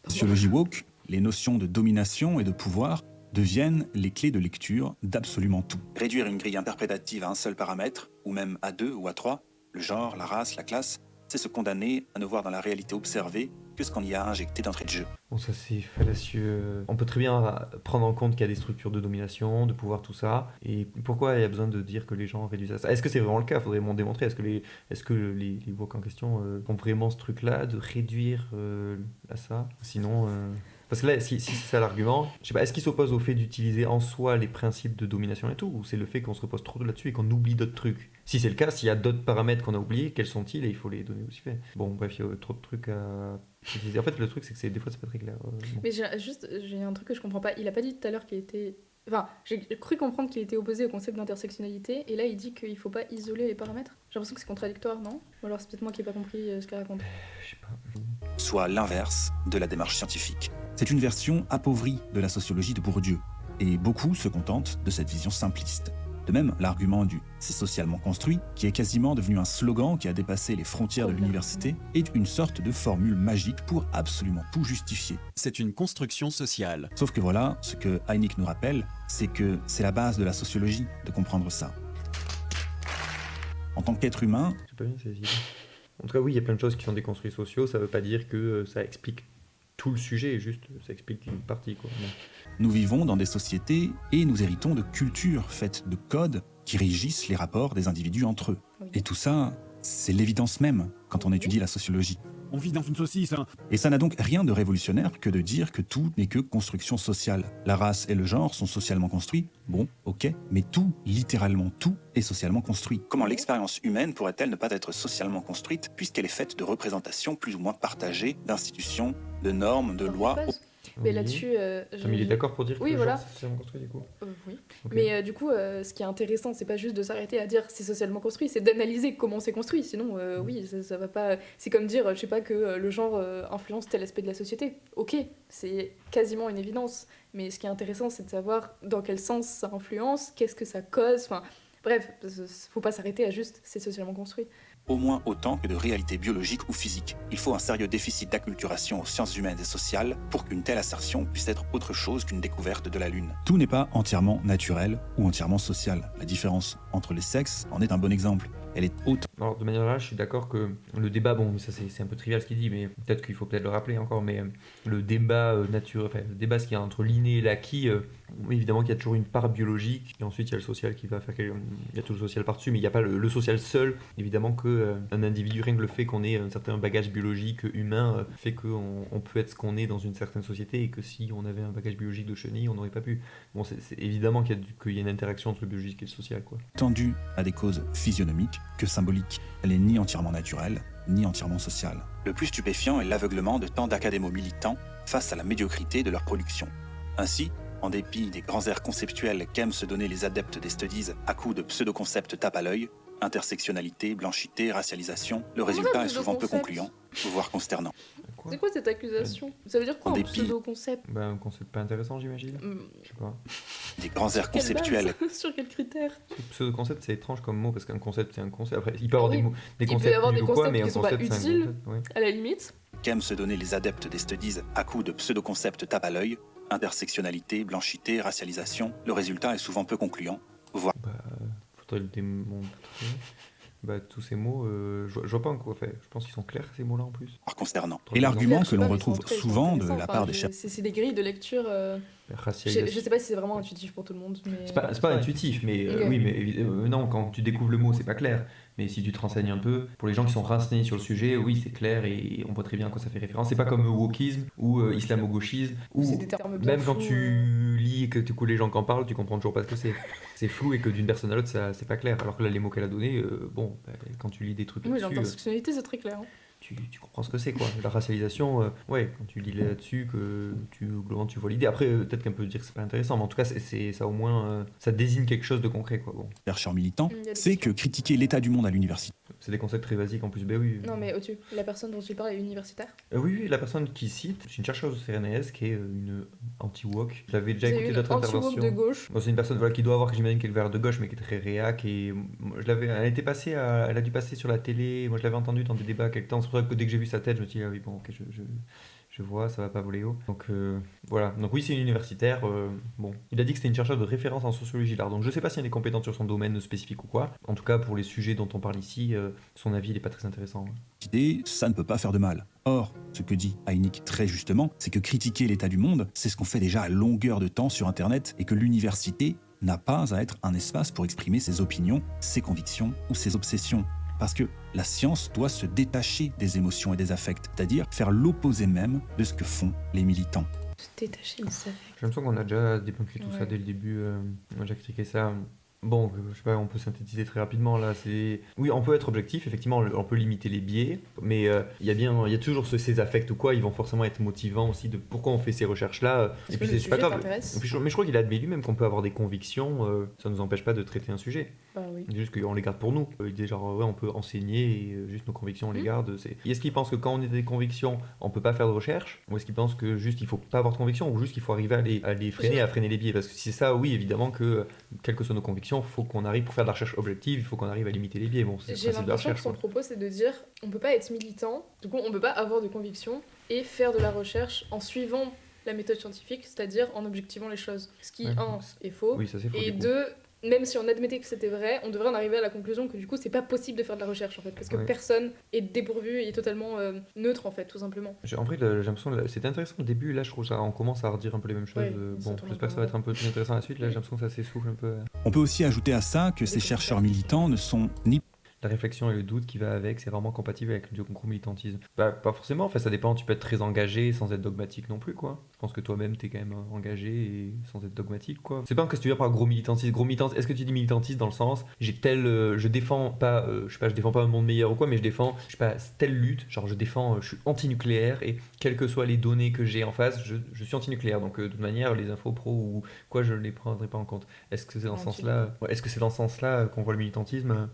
Sociologie woke, les notions de domination et de pouvoir deviennent les clés de lecture d'absolument tout. Réduire une grille interprétative à un seul paramètre, ou même à 2 ou à 3, le genre, la race, la classe, c'est se condamner à ne voir dans la réalité observée que ce qu'on y a injecté d'entrée de jeu. Bon, ça c'est fallacieux. On peut très bien prendre en compte qu'il y a des structures de domination, de pouvoir, tout ça. Et pourquoi il y a besoin de dire que les gens réduisent à ça? Est-ce que c'est vraiment le cas? Faudrait m'en démontrer. Est-ce que les woke en question ont vraiment ce truc-là de réduire à ça? Sinon... Parce que là, si c'est ça l'argument, je sais pas, est-ce qu'il s'oppose au fait d'utiliser en soi les principes de domination et tout, ou c'est le fait qu'on se repose trop là-dessus et qu'on oublie d'autres trucs? Si c'est le cas, s'il y a d'autres paramètres qu'on a oubliés, quels sont-ils? Et il faut les donner aussi fait. Bon, bref, il y a trop de trucs à... En fait, le truc, c'est que des fois, c'est pas très clair. Bon. Mais j'ai un truc que je comprends pas. Il a pas dit tout à l'heure qu'il était... Enfin, j'ai cru comprendre qu'il était opposé au concept d'intersectionnalité, et là, il dit qu'il faut pas isoler les paramètres. J'ai l'impression que c'est contradictoire, non? Ou alors c'est peut-être moi qui ai pas compris ce qu'il raconte. Je sais pas. Soit l'inverse de la démarche scientifique. C'est une version appauvrie de la sociologie de Bourdieu, et beaucoup se contentent de cette vision simpliste. De même, l'argument du « c'est socialement construit », qui est quasiment devenu un slogan qui a dépassé les frontières de l'université, est une sorte de formule magique pour absolument tout justifier. C'est une construction sociale. Sauf que voilà, ce que Heinick nous rappelle, c'est que c'est la base de la sociologie de comprendre ça. En tant qu'être humain... C'est pas bien ces idées. En tout cas, oui, il y a plein de choses qui sont des construits sociaux, ça veut pas dire que ça explique tout le sujet, juste ça explique une partie, quoi. Bon. Nous vivons dans des sociétés et nous héritons de cultures faites de codes qui régissent les rapports des individus entre eux. Oui. Et tout ça, c'est l'évidence même quand on étudie la sociologie. On vit dans une saucisse, hein. Et ça n'a donc rien de révolutionnaire que de dire que tout n'est que construction sociale. La race et le genre sont socialement construits, bon, ok, mais tout, littéralement tout, est socialement construit. Comment l'expérience humaine pourrait-elle ne pas être socialement construite puisqu'elle est faite de représentations plus ou moins partagées, d'institutions, de normes, de lois? Mais Oui. là-dessus, Attends, mais il est d'accord pour dire que Oui, le voilà. genre c'est socialement construit du coup. Oui. Ok. Mais du coup, ce qui est intéressant, c'est pas juste de s'arrêter à dire c'est socialement construit, c'est d'analyser comment c'est construit. Sinon, oui, ça va pas. C'est comme dire, je sais pas, que le genre influence tel aspect de la société. Ok, c'est quasiment une évidence. Mais ce qui est intéressant, c'est de savoir dans quel sens ça influence, qu'est-ce que ça cause. Enfin, bref, faut pas s'arrêter à juste c'est socialement construit. Au moins autant que de réalité biologique ou physique. Il faut un sérieux déficit d'acculturation aux sciences humaines et sociales pour qu'une telle assertion puisse être autre chose qu'une découverte de la Lune. Tout n'est pas entièrement naturel ou entièrement social. La différence entre les sexes en est un bon exemple. Elle est autant Alors de manière générale, je suis d'accord que le débat, bon, ça c'est un peu trivial ce qu'il dit, mais peut-être qu'il faut peut-être le rappeler encore, mais le débat le débat ce qu'il y a entre l'inné et l'acquis, évidemment qu'il y a toujours une part biologique, et ensuite il y a le social qui va faire il y a tout le social par-dessus, mais il n'y a pas le social seul. Évidemment que un individu, rien que le fait qu'on ait un certain bagage biologique humain, fait qu'on peut être ce qu'on est dans une certaine société, et que si on avait un bagage biologique de chenille, on n'aurait pas pu. Bon, c'est évidemment qu'il y a une interaction entre le biologique et le social, quoi. due à des causes physionomiques que symboliques. Elle n'est ni entièrement naturelle, ni entièrement sociale. Le plus stupéfiant est l'aveuglement de tant d'académos militants face à la médiocrité de leur production. Ainsi, en dépit des grands airs conceptuels qu'aiment se donner les adeptes des studies à coups de pseudo-concepts tape à l'œil, intersectionnalité, blanchité, racialisation, le résultat est souvent peu concluant, voire consternant. Quoi C'est quoi cette accusation? Ça veut dire quoi En un dépit- pseudo-concept? Un concept pas intéressant, j'imagine. Je sais pas. Des grands airs Quelle conceptuels base Sur quels critères? Pseudo-concept, c'est étrange comme mot, parce qu'un concept, c'est un concept. Après, il peut y avoir Oui. des mots, des Il peut y concepts avoir nuls des ou quoi, concepts mais qui un sont pas concept, c'est un utiles. concept, ouais. À la limite. qu'aiment se donner les adeptes des studies à coups de pseudo-concepts tape à l'œil, intersectionnalité, blanchité, racialisation, le résultat est souvent peu concluant, voire Faudrait le démontrer. Tous ces mots, je vois pas en quoi fait. Je pense qu'ils sont clairs ces mots-là en plus. consternant. Trop Et bien. l'argument Claire, je que sais l'on pas, mais retrouve en tout cas, ils sont souvent de intéressants. la Enfin, part des chercheurs c'est des grilles de lecture. Je sais pas si c'est vraiment intuitif pour tout le monde. Mais... C'est pas intuitif, mais Ok. oui, mais non, quand tu découvres le mot, c'est pas clair. Mais si tu te renseignes un peu, pour les gens qui sont renseignés sur le sujet, oui, c'est clair et on voit très bien à quoi ça fait référence. C'est pas comme wokisme ou islamo-gauchisme, ou C'est des termes bien même quand flous, tu lis et que tu écoutes les gens qui en parlent, tu comprends toujours pas ce que c'est. C'est flou et que d'une personne à l'autre, ça, c'est pas clair. Alors que là, les mots qu'elle a donnés, quand tu lis des trucs Oui, là-dessus, l'intersectionnalité, c'est très clair. Hein. tu comprends ce que c'est, quoi. La racialisation, quand tu lis là-dessus, que globalement, tu vois l'idée. Après, peut-être qu'on peut dire que c'est pas intéressant, mais en tout cas, c'est ça au moins, ça désigne quelque chose de concret, quoi. Bon, militants, Il y a des c'est que questions. critiquer l'état du monde à l'université c'est des concepts très basiques en plus, ben oui. Non, mais au-dessus, la personne dont tu parles est universitaire. Oui, la personne qui cite, c'est une chercheuse au CNRS qui est une anti-woke. J'avais déjà C'est écouté une d'autres anti-woke interventions. de gauche. Bon, c'est une personne qui doit avoir, que j'imagine, qu'elle est de gauche, mais qui est très réac. Et elle était passée elle a dû passer sur la télé. Moi, je l'avais entendue dans des débats quelque temps. C'est pour ça que dès que j'ai vu sa tête, je me suis dit, ah oui, bon, ok, je vois, ça va pas voler haut. Donc voilà. Donc oui, c'est une universitaire. Bon, il a dit que c'était une chercheuse de référence en sociologie de l'art. Donc je sais pas si elle est compétente sur son domaine spécifique ou quoi. En tout cas, pour les sujets dont on parle ici, son avis, il est pas très intéressant. ça ne peut pas faire de mal. Or, ce que dit Heineck très justement, c'est que critiquer l'état du monde, c'est ce qu'on fait déjà à longueur de temps sur Internet et que l'université n'a pas à être un espace pour exprimer ses opinions, ses convictions ou ses obsessions. Parce que la science doit se détacher des émotions et des affects, c'est-à-dire faire l'opposé même de ce que font les militants. Se détacher des affects. J'ai l'impression qu'on a déjà débunké tout ça Ouais. dès le début. On a déjà critiqué ça. Bon, je sais pas, on peut synthétiser très rapidement là. Oui, on peut être objectif, effectivement, on peut limiter les biais, mais il y a toujours ces affects ou quoi, ils vont forcément être motivants aussi de pourquoi on fait ces recherches-là. Est-ce Et que puis le c'est pas sujet grave. t'intéresse Et puis, mais je crois qu'il admet lui-même qu'on peut avoir des convictions, ça ne nous empêche pas de traiter un sujet. Bah oui. C'est juste qu'on les garde pour nous. Il dit genre, ouais, on peut enseigner et juste nos convictions, on les garde. Est-ce qu'il pense que quand on a des convictions, on peut pas faire de recherche? Ou est-ce qu'il pense que juste il faut pas avoir de convictions? Ou juste qu'il faut arriver à les freiner, à freiner les biais? Parce que si c'est ça, oui, évidemment que, quelles que soient nos convictions, il faut qu'on arrive, pour faire de la recherche objective, il faut qu'on arrive à limiter les biais. Bon, c'est le J'ai principe de la l'impression que recherche, son quoi. propos c'est de dire on peut pas être militant, du coup on peut pas avoir de conviction et faire de la recherche en suivant la méthode scientifique, c'est-à-dire en objectivant les choses. Ce qui, Ouais. est faux, Oui, ça c'est faux. et du coup. deux, même si on admettait que c'était vrai, on devrait en arriver à la conclusion que du coup c'est pas possible de faire de la recherche en fait, parce que Ouais. personne est dépourvu et est totalement neutre en fait, tout simplement. En vrai, j'ai l'impression, c'était intéressant au début, là je trouve ça, on commence à redire un peu les mêmes choses. Ouais, ça Bon, tourne j'espère que un ça peu va être un peu plus intéressant la suite, là j'ai l'impression que ça s'essouffle un peu. On peut aussi ajouter à ça que ces chercheurs militants ne sont ni la réflexion et le doute qui va avec, c'est vraiment compatible avec le gros militantisme. Bah, pas forcément, ça dépend, tu peux être très engagé sans être dogmatique non plus, quoi. Je pense que toi-même, t'es quand même engagé et sans être dogmatique, quoi. C'est pas ce que tu veux dire par gros militantisme. Est-ce que tu dis militantisme dans le sens, je défends pas, je défends pas un monde meilleur ou quoi, mais je défends, telle lutte, genre je suis anti-nucléaire et quelles que soient les données que j'ai en face, je suis anti-nucléaire. Donc de toute manière, les infos pro ou quoi, je ne les prendrai pas en compte. Est-ce que c'est dans ce sens-là qu'on voit le militantisme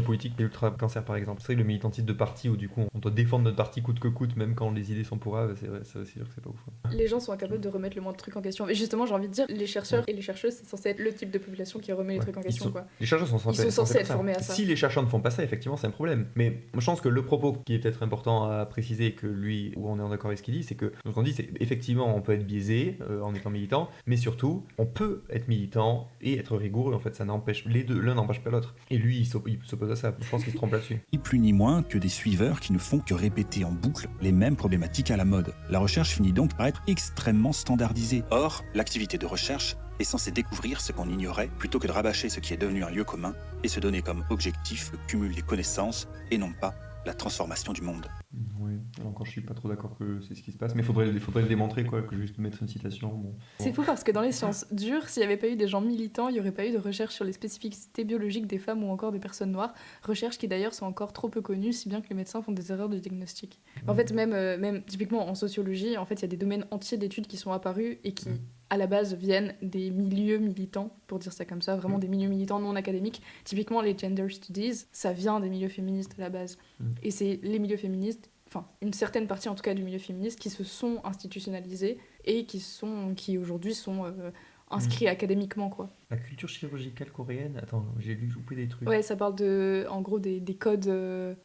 politique et ultra cancer par exemple? C'est vrai que le militantisme de parti où du coup on doit défendre notre parti coûte que coûte, même quand les idées sont pourraves, c'est vrai, c'est sûr que c'est pas ouf. Les gens sont incapables de remettre le moins de trucs en question. Et justement, j'ai envie de dire, les chercheurs et les chercheuses, c'est censé être le type de population qui remet les trucs en question, quoi. Les chercheurs sont censés être formés à ça. Si les chercheurs ne font pas ça, effectivement, c'est un problème. Mais je pense que le propos qui est peut-être important à préciser, que lui, où on est en accord avec ce qu'il dit, c'est que donc on dit, c'est effectivement, on peut être biaisé en étant militant, mais surtout, on peut être militant et être rigoureux. En fait, ça n'empêche les deux, l'un n'empêche pas l'autre. Et lui, il s'oppose à ça. Je pense qu'il se trompe là-dessus. Ni plus ni moins que des suiveurs qui ne font que répéter en boucle les mêmes problématiques à la mode. La recherche finit donc par être extrêmement standardisée. Or, l'activité de recherche est censée découvrir ce qu'on ignorait plutôt que de rabâcher ce qui est devenu un lieu commun et se donner comme objectif le cumul des connaissances et non pas la transformation du monde. Oui, encore je suis pas trop d'accord que c'est ce qui se passe, mais il faudrait le démontrer, quoi, que juste mettre une citation. Bon. C'est fou parce que dans les sciences dures, s'il n'y avait pas eu des gens militants, il n'y aurait pas eu de recherche sur les spécificités biologiques des femmes ou encore des personnes noires, recherches qui d'ailleurs sont encore trop peu connues, si bien que les médecins font des erreurs de diagnostic. En fait, même typiquement en sociologie, en fait, il y a des domaines entiers d'études qui sont apparus et qui, à la base, viennent des milieux militants, pour dire ça comme ça, vraiment des milieux militants non académiques. Typiquement, les gender studies, ça vient des milieux féministes à la base. Et c'est les milieux féministes, enfin une certaine partie en tout cas du milieu féministe, qui se sont institutionnalisés et qui aujourd'hui sont inscrits académiquement, quoi. La culture chirurgicale coréenne, attends, j'ai loupé des trucs. Ouais, ça parle en gros des codes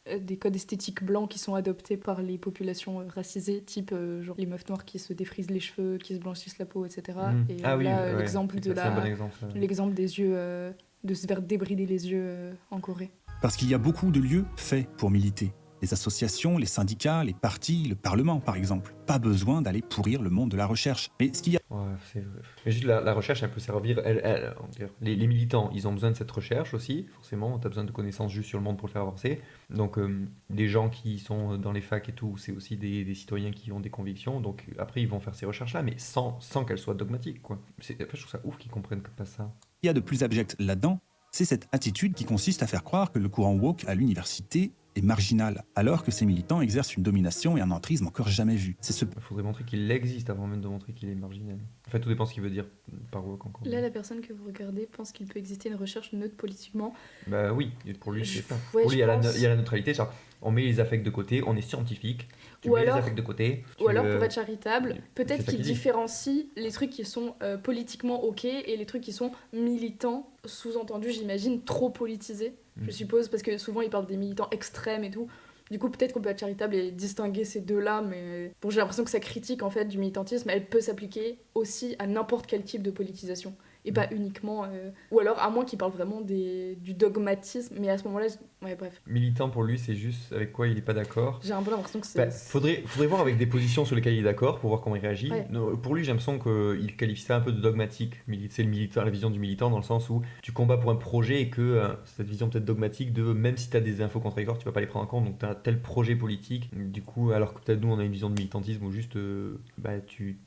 esthétiques blancs qui sont adoptés par les populations racisées, type genre les meufs noires qui se défrisent les cheveux, qui se blanchissent la peau, etc. Et l'exemple l'exemple des yeux, de se faire débrider les yeux en Corée. Parce qu'il y a beaucoup de lieux faits pour militer. Les associations, les syndicats, les partis, le Parlement par exemple. Pas besoin d'aller pourrir le monde de la recherche. Mais ce qu'il y a... Ouais, c'est vrai. Mais juste la recherche, elle peut servir... Les militants, ils ont besoin de cette recherche aussi, forcément. T'as besoin de connaissances juste sur le monde pour le faire avancer. Donc, les gens qui sont dans les facs et tout, c'est aussi des citoyens qui ont des convictions. Donc, après, ils vont faire ces recherches-là, mais sans qu'elles soient dogmatiques, quoi. Je trouve ça ouf qu'ils comprennent pas ça. Il y a de plus abject là-dedans, c'est cette attitude qui consiste à faire croire que le courant woke à l'université est marginal, alors que ces militants exercent une domination et un entrisme encore jamais vu. Il faudrait montrer qu'il existe avant même de montrer qu'il est marginal. En fait, tout dépend ce qu'il veut dire par woke encore. Là, la personne que vous regardez pense qu'il peut exister une recherche neutre politiquement. Bah oui, pour lui, c'est ça. Ouais, pour lui, il y a la neutralité, genre, on met les affects de côté, on est scientifique, tu mets les affects de côté. Ou alors, pour être charitable, peut-être qu'il différencie les trucs qui sont politiquement ok et les trucs qui sont militants, sous-entendu, j'imagine, trop politisés. Je suppose, parce que souvent ils parlent des militants extrêmes et tout. Du coup, peut-être qu'on peut être charitable et distinguer ces deux-là, mais bon, j'ai l'impression que sa critique en fait du militantisme, elle peut s'appliquer aussi à n'importe quel type de politisation et pas uniquement. Ou alors, à moins qu'il parle vraiment du dogmatisme, mais à ce moment-là, ouais, bref. Militant pour lui, c'est juste avec quoi il est pas d'accord. J'ai un peu l'impression que c'est. Faudrait voir avec des positions sur lesquelles il est d'accord pour voir comment il réagit. Ouais. Pour lui, j'ai l'impression qu'il qualifie ça un peu de dogmatique. C'est le militant, la vision du militant dans le sens où tu combats pour un projet et que cette vision peut-être dogmatique de même si tu as des infos contradictoires, tu vas pas les prendre en compte. Donc tu as tel projet politique. Du coup, alors que peut-être nous, on a une vision de militantisme où juste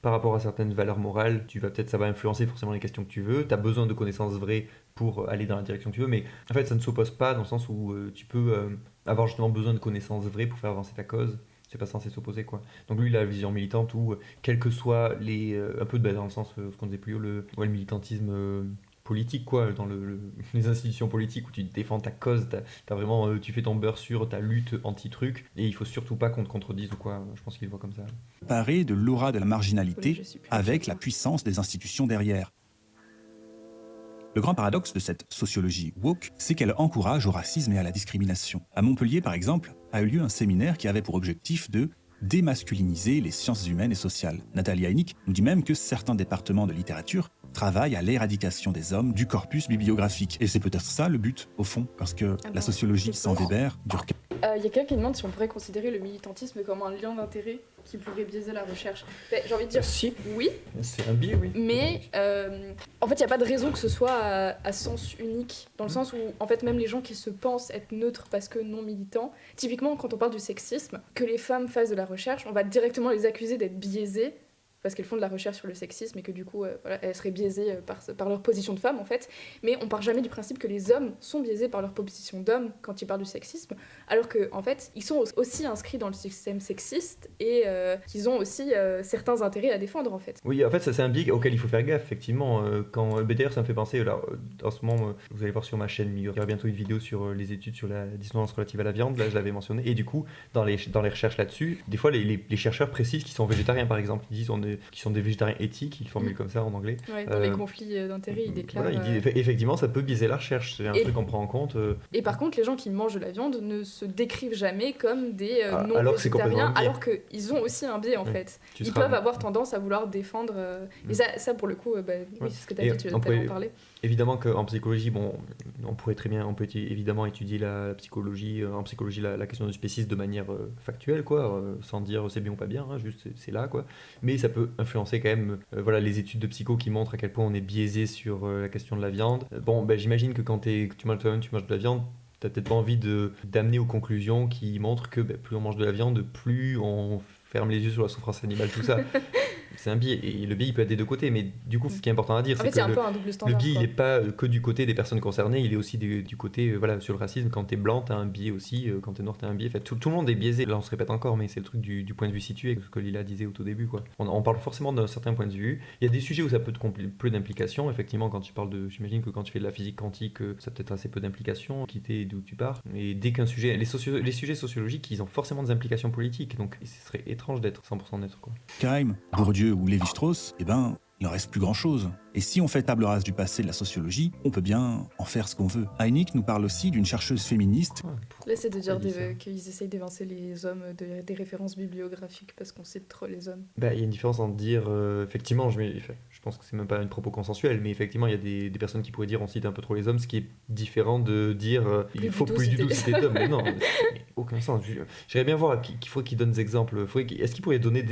par rapport à certaines valeurs morales, ça va influencer forcément les questions que tu veux. Tu as besoin de connaissances vraies pour aller dans la direction que tu veux, mais en fait ça ne s'oppose pas dans le sens où tu peux avoir justement besoin de connaissances vraies pour faire avancer ta cause. C'est pas censé s'opposer, quoi. Donc lui il a la vision militante où quel que soit les un peu dans le sens ce qu'on disait plus haut, le militantisme politique, quoi, dans les institutions politiques où tu défends ta cause, t'as vraiment tu fais ton beurre sur ta lutte anti-truc et il faut surtout pas qu'on te contredise ou quoi. Je pense qu'il le voit comme ça. Paré de l'aura de la marginalité avec la puissance des institutions derrière. Le grand paradoxe de cette sociologie woke, c'est qu'elle encourage au racisme et à la discrimination. À Montpellier, par exemple, a eu lieu un séminaire qui avait pour objectif de démasculiniser les sciences humaines et sociales. Nathalie Heinick nous dit même que certains départements de littérature travaillent à l'éradication des hommes du corpus bibliographique. Et c'est peut-être ça le but, au fond, parce que la sociologie sans Weber dure Il y a quelqu'un qui demande si on pourrait considérer le militantisme comme un lien d'intérêt qui pourrait biaiser la recherche. J'ai envie de dire Si, oui, c'est un biais, oui. mais en fait, il n'y a pas de raison que ce soit à sens unique, dans le sens où, en fait, même les gens qui se pensent être neutres parce que non militants, typiquement, quand on parle du sexisme, que les femmes fassent de la recherche, on va directement les accuser d'être biaisées parce qu'elles font de la recherche sur le sexisme et que du coup, voilà, elles seraient biaisées par leur position de femme, en fait. Mais on part jamais du principe que les hommes sont biaisés par leur position d'homme quand ils parlent du sexisme, alors qu'en en fait, ils sont aussi inscrits dans le système sexiste et qu'ils ont aussi certains intérêts à défendre, en fait. Oui, en fait, ça c'est un biais auquel il faut faire gaffe, effectivement. Quand BDR, ça me fait penser, là, en ce moment, vous allez voir sur ma chaîne, il y aura bientôt une vidéo sur les études sur la dissonance relative à la viande, là je l'avais mentionné, et du coup, dans les recherches là-dessus, des fois les chercheurs précisent qu'ils sont végétariens, par exemple, ils disent qu'ils sont des végétariens éthiques, ils formulent comme ça en anglais. Ouais, dans les conflits d'intérêts, ils déclarent... Voilà, il dit, effectivement, ça peut biaiser la recherche, c'est un truc qu'on prend en compte. Et par contre, les gens qui mangent de la viande ne se décrivent jamais comme des alors que c'est complètement non-végétariens, un biais. alors qu'ils ont aussi un biais, en fait. Tu Ils seras- peuvent avoir tendance à vouloir défendre... Et ça, pour le coup, oui, c'est ce que tu as Et dit, tu on as peut- en parler. Évidemment qu'en psychologie, bon, on peut évidemment étudier la psychologie, en psychologie la question du spécisme de manière factuelle, quoi, sans dire c'est bien ou pas bien, hein, juste c'est là, quoi. Mais ça peut influencer quand même, voilà, les études de psycho qui montrent à quel point on est biaisé sur la question de la viande. Bon, ben j'imagine que quand tu manges de la viande, t'as peut-être pas envie d'amener aux conclusions qui montrent que plus on mange de la viande, plus on ferme les yeux sur la souffrance animale, tout ça. C'est un biais, et le biais il peut être des deux côtés, mais du coup ce qui est important à dire, En c'est fait, c'est que un peu un double le standard. biais il quoi. n'est pas que du côté des personnes concernées, il est aussi du côté, voilà, sur le racisme, quand t'es blanc t'as un biais aussi, quand t'es noir t'as un biais, enfin, tout le monde est biaisé, là on se répète encore, mais c'est le truc du point de vue situé, ce que Lila disait au tout début, quoi. On parle forcément d'un certain point de vue, il y a des sujets où ça peut te peu d'implications, effectivement quand tu parles j'imagine que quand tu fais de la physique quantique, ça a peut-être assez peu d'implications, quitter d'où tu pars, et dès qu'un sujet, les sujets sociologiques, ils ont forcément des implications politiques, donc ce serait étrange d'être 100% neutre, quoi. Durkheim, Bourdieu ou Lévi-Strauss, eh ben, il n'en reste plus grand-chose. Et si on fait table rase du passé de la sociologie, on peut bien en faire ce qu'on veut. Heineck nous parle aussi d'une chercheuse féministe. Là, c'est de dire dit ça qu'ils essayent d'évincer les hommes des références bibliographiques parce qu'on cite trop les hommes. Bah, il y a une différence entre dire, effectivement, je pense que c'est même pas une propos consensuel, mais effectivement, il y a des personnes qui pourraient dire on cite un peu trop les hommes, ce qui est différent de dire il faut plus du tout citer d'hommes. Mais non, mais aucun sens. J'aimerais bien voir qu'il donne des exemples. Est-ce qu'il pourrait donner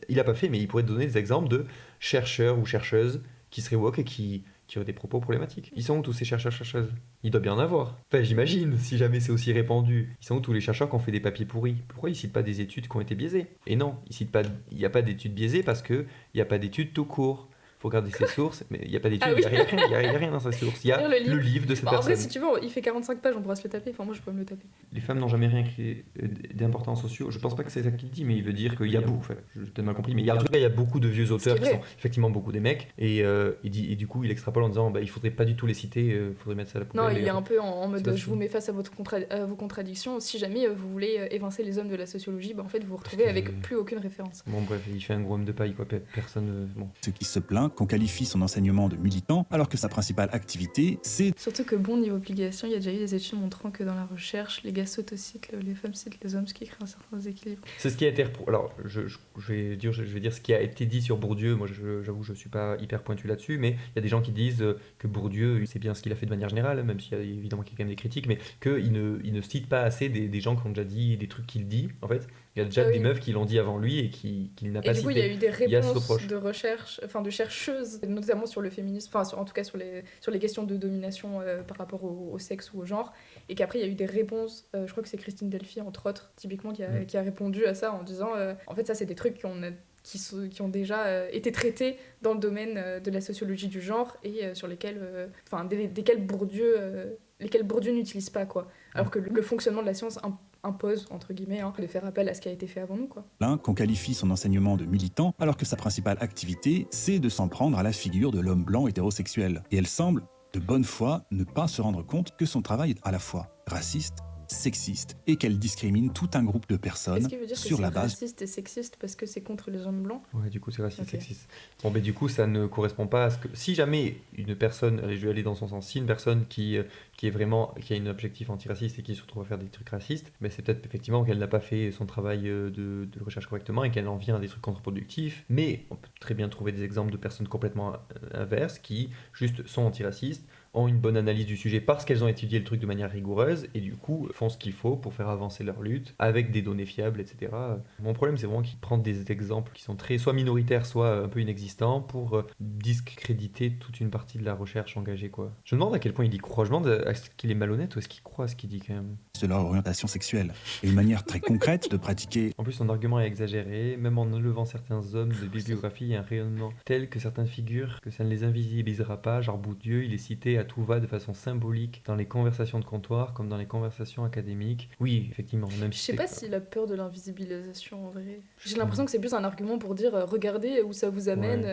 il a pas fait, mais il pourrait donner des exemples de chercheurs ou chercheuses qui seraient woke et qui auraient des propos problématiques. Ils sont où tous ces chercheurs-chercheuses? Il doit bien en avoir. Enfin, j'imagine, si jamais c'est aussi répandu. Ils sont où tous les chercheurs qui ont fait des papiers pourris? Pourquoi ils citent pas des études qui ont été biaisées? Et non, il n'y a pas d'études biaisées parce qu'il n'y a pas d'études tout court. Faut regarder ses sources, mais il n'y a pas d'études, il n'y a rien dans sa source. Il y a le livre de cette En personne. vrai, si tu veux, il fait 45 pages, on pourra se le taper. Enfin, moi, je peux me le taper. Les femmes n'ont jamais rien créé d'important en sociaux. Je pense pas que c'est ça qu'il dit, mais il veut dire qu'il y a beaucoup. Enfin, je peut-être mal compris, mais en tout cas, il y a beaucoup de vieux auteurs qui sont effectivement beaucoup des mecs. Et du coup, il extrapole en disant il faudrait pas du tout les citer, il faudrait mettre ça à la poubelle. Non, il est un peu en mode c'est je vous mets face à vos contradictions. Si jamais vous voulez évincer les hommes de la sociologie, en fait, vous vous retrouvez avec plus aucune référence. Bon, bref, il fait un gros homme de paille, quoi. Personne. Bon. Ce qui se plaint qu'on qualifie son enseignement de militant, alors que sa principale activité, c'est... Surtout que bon, niveau obligation, il y a déjà eu des études montrant que dans la recherche, les gars s'autocitent, les femmes citent les hommes, ce qui crée un certain déséquilibre. C'est ce qui a été... Alors, je vais dire ce qui a été dit sur Bourdieu. Moi, j'avoue, je suis pas hyper pointu là-dessus, mais il y a des gens qui disent que Bourdieu, c'est bien ce qu'il a fait de manière générale, même s'il y a évidemment quand même des critiques, mais qu'il ne cite pas assez des gens qui ont déjà dit des trucs qu'il dit, en fait. Il y a déjà des meufs qui l'ont dit avant lui et qu'il n'a pas cité. Et du coup, il y a eu des Il y a ce réponses reproche. de recherche, enfin de chercheuses, notamment sur le féminisme, enfin en tout cas sur les questions de domination par rapport au sexe ou au genre, et qu'après il y a eu des réponses, je crois que c'est Christine Delphi entre autres, typiquement, qui a répondu à ça en disant en fait ça c'est des trucs qui ont déjà été traités dans le domaine de la sociologie du genre et sur lesquels lesquels Bourdieu n'utilise pas, quoi. Alors que le fonctionnement de la science impose, entre guillemets, de faire appel à ce qui a été fait avant nous, quoi. Qu'on qualifie son enseignement de militant, alors que sa principale activité, c'est de s'en prendre à la figure de l'homme blanc hétérosexuel. Et elle semble, de bonne foi, ne pas se rendre compte que son travail est à la fois raciste, sexiste, et qu'elle discrimine tout un groupe de personnes Est-ce qu'il veut dire sur que la c'est base... raciste et sexiste parce que c'est contre les hommes blancs? Ouais, du coup, c'est raciste, Ok. sexiste. Bon, mais du coup, ça ne correspond pas à ce que... Si jamais une personne, allez, je vais aller dans son sens, si une personne qui a un objectif antiraciste et qui se retrouve à faire des trucs racistes, mais c'est peut-être effectivement qu'elle n'a pas fait son travail de recherche correctement et qu'elle en vient à des trucs contre-productifs. Mais on peut très bien trouver des exemples de personnes complètement inverses qui juste sont antiracistes, ont une bonne analyse du sujet parce qu'elles ont étudié le truc de manière rigoureuse et du coup font ce qu'il faut pour faire avancer leur lutte avec des données fiables, etc. Mon problème, c'est vraiment qu'ils prennent des exemples qui sont très soit minoritaires, soit un peu inexistants pour discréditer toute une partie de la recherche engagée, quoi. Je me demande à quel point il y croit. Je me demande est-ce qu'il est malhonnête ou est-ce qu'il croit à ce qu'il dit quand même. De leur orientation sexuelle. Et une manière très concrète de pratiquer. En plus, son argument est exagéré. Même en enlevant certains hommes de bibliographie, il y a un rayonnement tel que certaines figures que ça ne les invisibilisera pas. Genre Bourdieu, il est cité à tout va de façon symbolique dans les conversations de comptoir comme dans les conversations académiques. Oui, effectivement. Même Je sais pas s'il a peur de l'invisibilisation en vrai. J'ai l'impression que c'est plus un argument pour dire regardez où ça vous amène.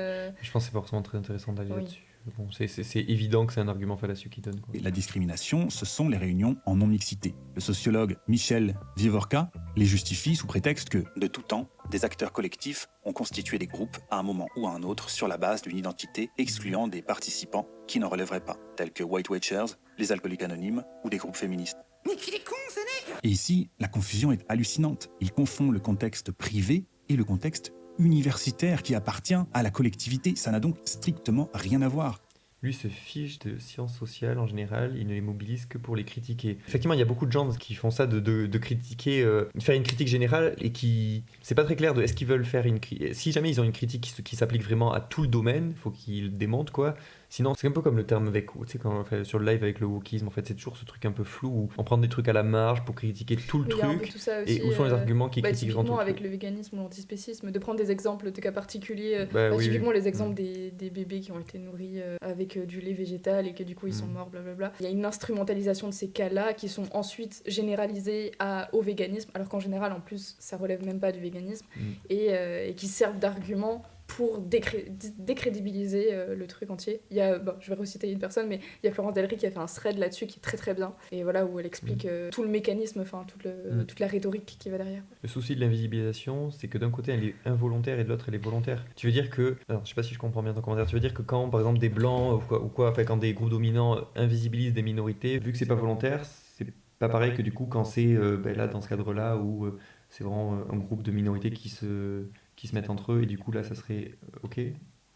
Je pense que c'est pas forcément très intéressant d'aller là-dessus. Bon, c'est évident que c'est un argument fallacieux qu'il donne, quoi. Et la discrimination, ce sont les réunions en non-mixité. Le sociologue Michel Vivorka les justifie sous prétexte que, de tout temps, des acteurs collectifs ont constitué des groupes à un moment ou à un autre sur la base d'une identité excluant des participants qui n'en relèveraient pas, tels que White Watchers, les alcooliques anonymes ou des groupes féministes. Mais qu'il est con, ce nègre ! Et ici, la confusion est hallucinante. Il confond le contexte privé et le contexte universitaire qui appartient à la collectivité. Ça n'a donc strictement rien à voir. Lui se fiche de sciences sociales en général, il ne les mobilise que pour les critiquer. Effectivement, il y a beaucoup de gens qui font ça, de critiquer, faire une critique générale et qui... C'est pas très clair de est-ce qu'ils veulent faire une critique... Si jamais ils ont une critique qui s'applique vraiment à tout le domaine, il faut qu'ils le démontent, quoi. Sinon, c'est un peu comme le terme avec, tu sais, quand on fait sur le live avec le wokisme, en fait, c'est toujours ce truc un peu flou où on prend des trucs à la marge pour critiquer tout le truc. Tout ça aussi, et où sont les arguments qui critiquent vraiment tout le avec truc. le véganisme ou l'antispécisme, de prendre des exemples de cas particuliers. Oui, typiquement, les exemples des bébés qui ont été nourris avec du lait végétal et que du coup ils sont morts, blablabla. Il y a une instrumentalisation de ces cas-là qui sont ensuite généralisés au véganisme, alors qu'en général, en plus, ça relève même pas du véganisme, et qui servent d'argument pour décrédibiliser le truc entier. Il y a, je vais reciter une personne, mais il y a Florence Delry qui a fait un thread là-dessus qui est très très bien, et voilà, où elle explique tout le mécanisme, enfin toute la rhétorique qui va derrière. Le souci de l'invisibilisation, c'est que d'un côté elle est involontaire et de l'autre elle est volontaire. Tu veux dire que, alors je sais pas si je comprends bien ton commentaire, tu veux dire que quand par exemple des blancs ou quoi enfin, quand des groupes dominants invisibilisent des minorités, vu que c'est pas volontaire, c'est pas pareil que du coup quand c'est là dans ce cadre-là où c'est vraiment un groupe de minorités qui se mettent entre eux et du coup là ça serait ok.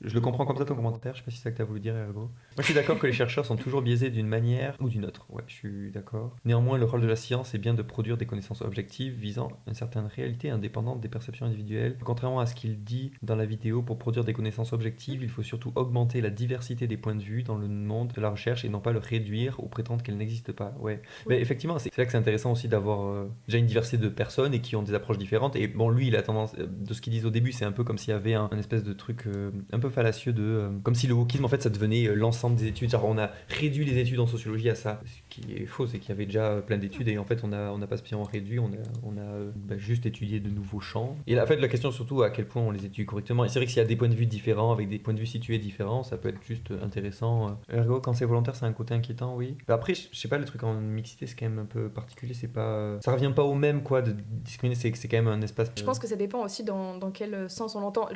Je le comprends comme ça ton commentaire, je sais pas si c'est ça que tu as voulu dire, Ergo. Moi je suis d'accord que les chercheurs sont toujours biaisés d'une manière ou d'une autre, ouais, je suis d'accord. Néanmoins, le rôle de la science est bien de produire des connaissances objectives visant une certaine réalité indépendante des perceptions individuelles. Contrairement à ce qu'il dit dans la vidéo, pour produire des connaissances objectives, il faut surtout augmenter la diversité des points de vue dans le monde de la recherche et non pas le réduire ou prétendre qu'elle n'existe pas. Ouais. Mais effectivement, c'est là que c'est intéressant aussi d'avoir déjà une diversité de personnes et qui ont des approches différentes. Et bon, lui, il a tendance, de ce qu'ils disent au début, c'est un peu comme s'il y avait un espèce de truc un peu fallacieux comme si le wokisme en fait ça devenait l'ensemble des études, genre on a réduit les études en sociologie à ça, ce qui est faux, c'est qu'il y avait déjà plein d'études et en fait on n'a pas spécialement réduit, on a juste étudié de nouveaux champs. Et en fait la question surtout à quel point on les étudie correctement, et c'est vrai que s'il y a des points de vue différents avec des points de vue situés différents, ça peut être juste intéressant. Ergo quand c'est volontaire c'est un côté inquiétant, oui. Mais après je sais pas, le truc en mixité c'est quand même un peu particulier, c'est pas, ça revient pas au même quoi de discriminer, c'est quand même un espace. Je pense que ça dépend aussi dans quel sens on l'entend.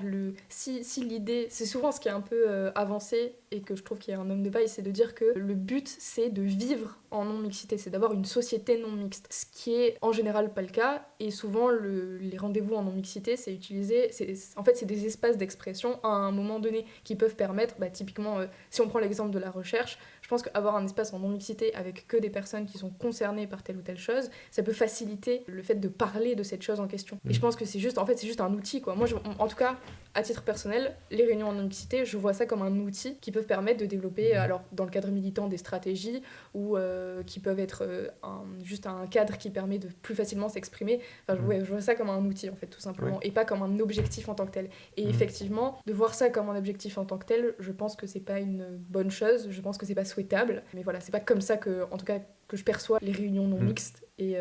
Si l'idée, c'est souvent ce qui est un peu avancé et que je trouve qu'il y a un homme de paille, c'est de dire que le but c'est de vivre en non-mixité, c'est d'avoir une société non-mixte, ce qui est en général pas le cas, et souvent les rendez-vous en non-mixité c'est utilisé, en fait c'est des espaces d'expression à un moment donné qui peuvent permettre, typiquement si on prend l'exemple de la recherche, je pense qu'avoir un espace en non-mixité avec que des personnes qui sont concernées par telle ou telle chose, ça peut faciliter le fait de parler de cette chose en question. Et je pense que c'est juste un outil quoi. Moi en tout cas, à titre personnel, les réunions en non-mixité, je vois ça comme un outil qui peut permettre de développer, alors dans le cadre militant, des stratégies ou qui peuvent être juste un cadre qui permet de plus facilement s'exprimer. Enfin, je vois ça comme un outil en fait, tout simplement, et pas comme un objectif en tant que tel. Et effectivement, de voir ça comme un objectif en tant que tel, je pense que c'est pas une bonne chose, je pense que c'est pas souhaitable. Mais voilà, c'est pas comme ça que, en tout cas, que je perçois les réunions non mixtes. Et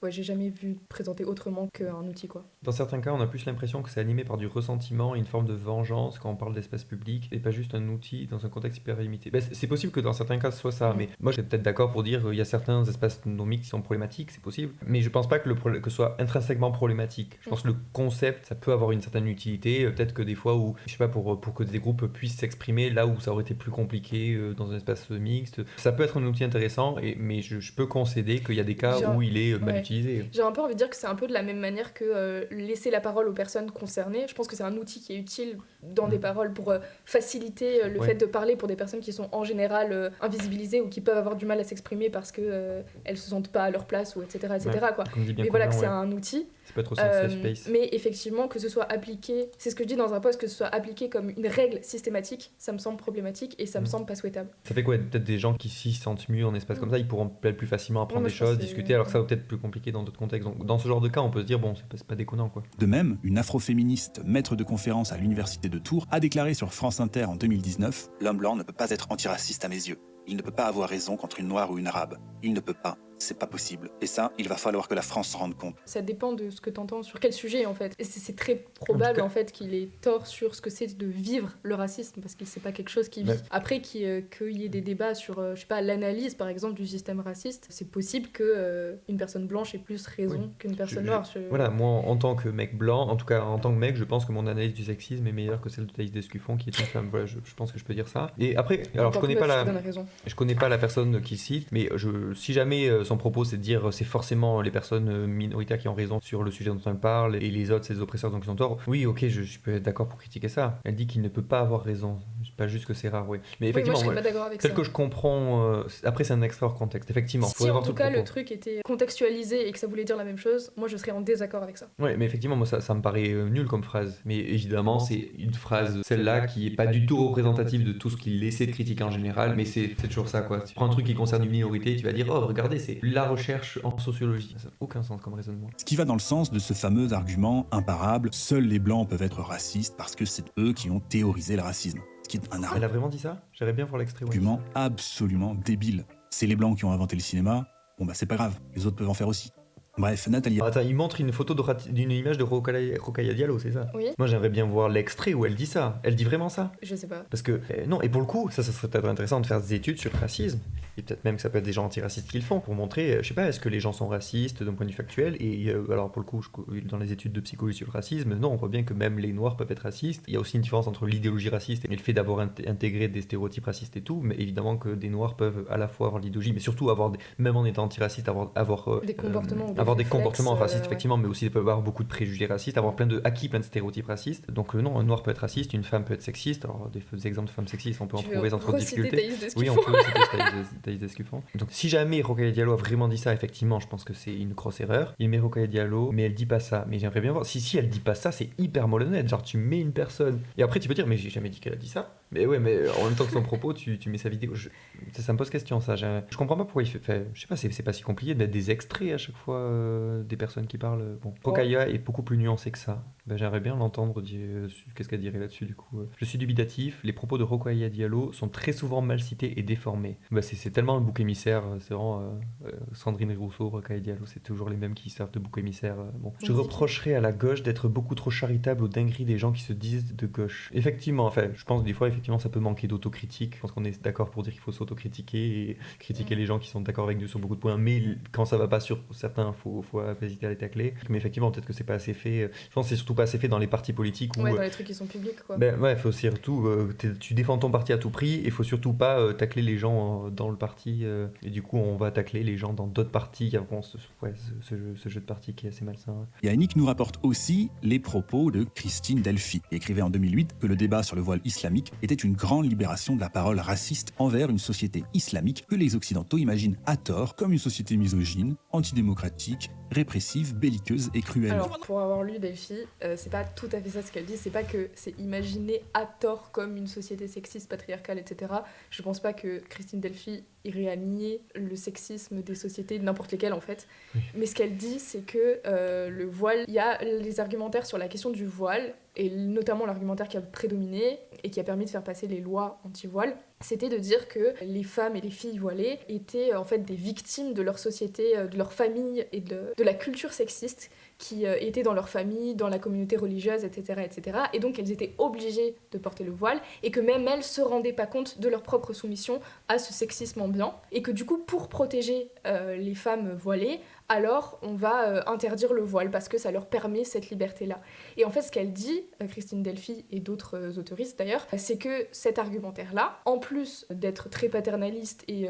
j'ai jamais vu présenter autrement qu'un outil quoi. Dans certains cas, on a plus l'impression que c'est animé par du ressentiment et une forme de vengeance quand on parle d'espace public et pas juste un outil dans un contexte hyper limité. C'est possible que dans certains cas ce soit ça, mais moi je suis peut-être d'accord pour dire qu'il y a certains espaces non mixtes qui sont problématiques, c'est possible, mais je pense pas que que ce soit intrinsèquement problématique. Je pense que le concept, ça peut avoir une certaine utilité, peut-être que des fois où, je sais pas, pour que des groupes puissent s'exprimer là où ça aurait été plus compliqué dans un espace mixte, ça peut être un outil intéressant, mais je peux concéder qu'il y a des cas où il est mal utilisé. J'ai un peu envie de dire que c'est un peu de la même manière que laisser la parole aux personnes concernées. Je pense que c'est un outil qui est utile dans des paroles pour faciliter le fait de parler pour des personnes qui sont en général invisibilisées ou qui peuvent avoir du mal à s'exprimer parce que elles se sentent pas à leur place ou etc quoi. Mais voilà que c'est un outil. C'est pas trop son safe space. Mais effectivement que ce soit appliqué, c'est ce que je dis dans un post, que ce soit appliqué comme une règle systématique, ça me semble problématique et ça me semble pas souhaitable. Ça fait quoi, peut-être des gens qui s'y sentent mieux en espace comme ça, ils pourront peut-être plus facilement apprendre des choses, discuter, alors que ça va peut-être plus compliqué dans d'autres contextes. Donc dans ce genre de cas, on peut se dire bon, c'est pas déconnant quoi. De même, une afroféministe, maître de conférence à l'université de Tours, a déclaré sur France Inter en 2019 « L'homme blanc ne peut pas être antiraciste à mes yeux. Il ne peut pas avoir raison contre une noire ou une arabe. Il ne peut pas. C'est pas possible. Et ça, il va falloir que la France s'en rende compte. » Ça dépend de ce que t'entends, sur quel sujet en fait. Et c'est très probable en fait qu'il ait tort sur ce que c'est de vivre le racisme, parce qu'il sait pas quelque chose qu'il vit. Après qu'il y ait des débats sur, je sais pas, l'analyse par exemple du système raciste, c'est possible que une personne blanche ait plus raison qu'une personne noire. Voilà, moi en tant que mec blanc, en tout cas en tant que mec, je pense que mon analyse du sexisme est meilleure que celle de Thaïs Descuffon, qui est une femme. Voilà, je pense que je peux dire ça. Et après, alors je connais pas la personne qui cite, mais si jamais son propos c'est de dire c'est forcément les personnes minoritaires qui ont raison sur le sujet dont on parle et les autres c'est les oppresseurs donc ils ont tort, oui ok, je peux être d'accord pour critiquer ça. Elle dit qu'il ne peut pas avoir raison, pas juste que c'est rare, oui. Mais effectivement, moi, je serais pas d'accord avec tel ça. que je comprends, après c'est un extra hors contexte, effectivement. Si en tout cas le truc était contextualisé et que ça voulait dire la même chose, moi je serais en désaccord avec ça. Ouais, mais effectivement, moi ça me paraît nul comme phrase. Mais évidemment, c'est une phrase, celle-là, qui est pas du tout représentative de tout ce qu'il essaie de critiquer en général, mais c'est toujours ça, quoi. Tu prends un truc qui concerne une minorité, tu vas dire, oh, regardez, c'est la recherche en sociologie. Ça n'a aucun sens comme raisonnement. Ce qui va dans le sens de ce fameux argument imparable, seuls les blancs peuvent être racistes parce que c'est eux qui ont théorisé le racisme. Ce qui est un Elle a vraiment dit ça ? J'aimerais bien voir l'extrait. Argument absolument débile. C'est les blancs qui ont inventé le cinéma, bon bah c'est pas grave, les autres peuvent en faire aussi. Bref, Nathalie... Attends, il montre une photo d'une image de Rokhaya Diallo, c'est ça ? Oui. Moi, j'aimerais bien voir l'extrait où elle dit ça. Elle dit vraiment ça ? Je sais pas. Parce que, non, et pour le coup, ça serait peut-être intéressant de faire des études sur le racisme. Et peut-être même que ça peut être des gens antiracistes qui le font. Pour montrer, je sais pas, est-ce que les gens sont racistes d'un point de vue factuel ? Et alors, pour le coup, dans les études de psychologie sur le racisme, non, on voit bien que même les noirs peuvent être racistes. Il y a aussi une différence entre l'idéologie raciste et le fait d'avoir intégré des stéréotypes racistes et tout. Mais évidemment que des noirs peuvent à la fois avoir l'idéologie, mais surtout avoir, même en étant antiraciste, avoir des comportements. Avoir des comportements racistes, effectivement, mais aussi ils peuvent avoir beaucoup de préjugés racistes, avoir plein de stéréotypes racistes. Donc non, un noir peut être raciste, une femme peut être sexiste. Alors des exemples de femmes sexistes, on peut en trouver sans trop de difficulté. Oui, on peut citer Thaïs Descuffon. Donc si jamais Rokhaya Diallo a vraiment dit ça, effectivement, je pense que c'est une grosse erreur. Il met Rokhaya Diallo, mais elle dit pas ça. Mais j'aimerais bien voir. Si elle dit pas ça, c'est hyper malhonnête. Genre tu mets une personne et après tu peux dire mais j'ai jamais dit qu'elle a dit ça. Mais ouais, mais en même temps que son propos, tu mets sa vidéo. Ça me pose question ça. Je comprends pas pourquoi il fait. Je sais pas, c'est pas si compliqué de mettre des extraits à chaque fois des personnes qui parlent. Bon, Rokhaya est beaucoup plus nuancé que ça. J'aimerais bien l'entendre dire qu'est-ce qu'elle dirait là-dessus du coup. Je suis dubitatif. Les propos de Rokhaya Diallo sont très souvent mal cités et déformés. C'est tellement le bouc émissaire. C'est vraiment Sandrine Rousseau, Rokhaya Diallo, c'est toujours les mêmes qui servent de bouc émissaire. Bon. Je reprocherais à la gauche d'être beaucoup trop charitable aux dingueries des gens qui se disent de gauche. Effectivement, enfin, je pense des fois effectivement ça peut manquer d'autocritique. Je pense qu'on est d'accord pour dire qu'il faut s'autocritiquer et critiquer les gens qui sont d'accord avec nous sur beaucoup de points, mais quand ça va pas sur certains, faut pas hésiter à les tacler. Mais effectivement, peut-être que c'est pas assez fait. Je pense que c'est surtout pas assez fait dans les partis politiques où, dans les trucs qui sont publics quoi. Faut surtout tu défends ton parti à tout prix et faut surtout pas tacler les gens dans le parti et du coup on va tacler les gens dans d'autres partis qui auront ce jeu de parti qui est assez malsain. Yannick nous rapporte aussi les propos de Christine Delphi, qui écrivait en 2008 que le débat sur le voile islamique était une grande libération de la parole raciste envers une société islamique que les Occidentaux imaginent à tort comme une société misogyne, antidémocratique, répressive, belliqueuse et cruelle. Alors, pour avoir lu Delphi, c'est pas tout à fait ça ce qu'elle dit, c'est pas que c'est imaginé à tort comme une société sexiste, patriarcale, etc. Je pense pas que Christine Delphi irait à nier le sexisme des sociétés, n'importe lesquelles en fait. Oui. Mais ce qu'elle dit, c'est que le voile, il y a les argumentaires sur la question du voile, et notamment l'argumentaire qui a prédominé et qui a permis de faire passer les lois anti-voile, c'était de dire que les femmes et les filles voilées étaient en fait des victimes de leur société, de leur famille et de la culture sexiste qui étaient dans leur famille, dans la communauté religieuse, etc., etc. Et donc elles étaient obligées de porter le voile et que même elles se rendaient pas compte de leur propre soumission à ce sexisme bien, et que du coup, pour protéger les femmes voilées, alors on va interdire le voile parce que ça leur permet cette liberté-là. Et en fait, ce qu'elle dit, Christine Delphi et d'autres autoristes d'ailleurs, c'est que cet argumentaire-là, en plus d'être très paternaliste et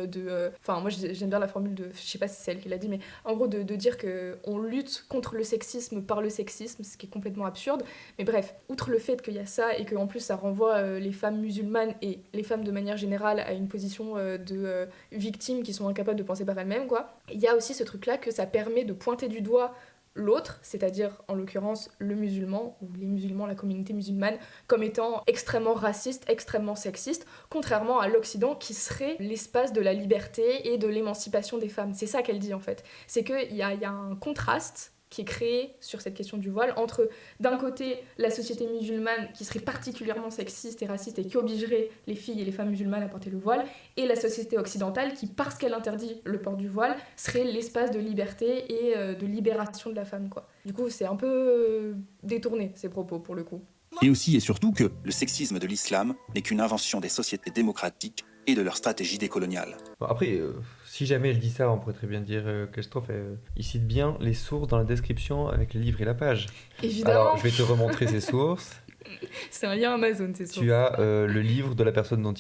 enfin, moi j'aime bien la formule de, je sais pas si c'est elle qui l'a dit, mais en gros de dire qu'on lutte contre le sexisme par le sexisme, ce qui est complètement absurde. Mais bref, outre le fait qu'il y a ça et qu'en plus ça renvoie les femmes musulmanes et les femmes de manière générale à une position de victimes qui sont incapables de penser par elles-mêmes, quoi, il y a aussi ce truc-là que ça permet de pointer du doigt l'autre, c'est-à-dire en l'occurrence le musulman, ou les musulmans, la communauté musulmane, comme étant extrêmement raciste, extrêmement sexiste, contrairement à l'Occident qui serait l'espace de la liberté et de l'émancipation des femmes. C'est ça qu'elle dit en fait. C'est qu'il y a un contraste qui est créé sur cette question du voile entre, d'un côté, la société musulmane qui serait particulièrement sexiste et raciste et qui obligerait les filles et les femmes musulmanes à porter le voile, et la société occidentale qui, parce qu'elle interdit le port du voile, serait l'espace de liberté et de libération de la femme, quoi. Du coup, c'est un peu détourné, ces propos, pour le coup. Et aussi et surtout que le sexisme de l'islam n'est qu'une invention des sociétés démocratiques et de leur stratégie décoloniale. Bon, après, si jamais elle dit ça, on pourrait très bien dire que il cite bien les sources dans la description avec le livre et la page. Évidemment. Alors, je vais te remontrer ces sources. C'est un lien Amazon, c'est sûr. Tu as le livre de la personne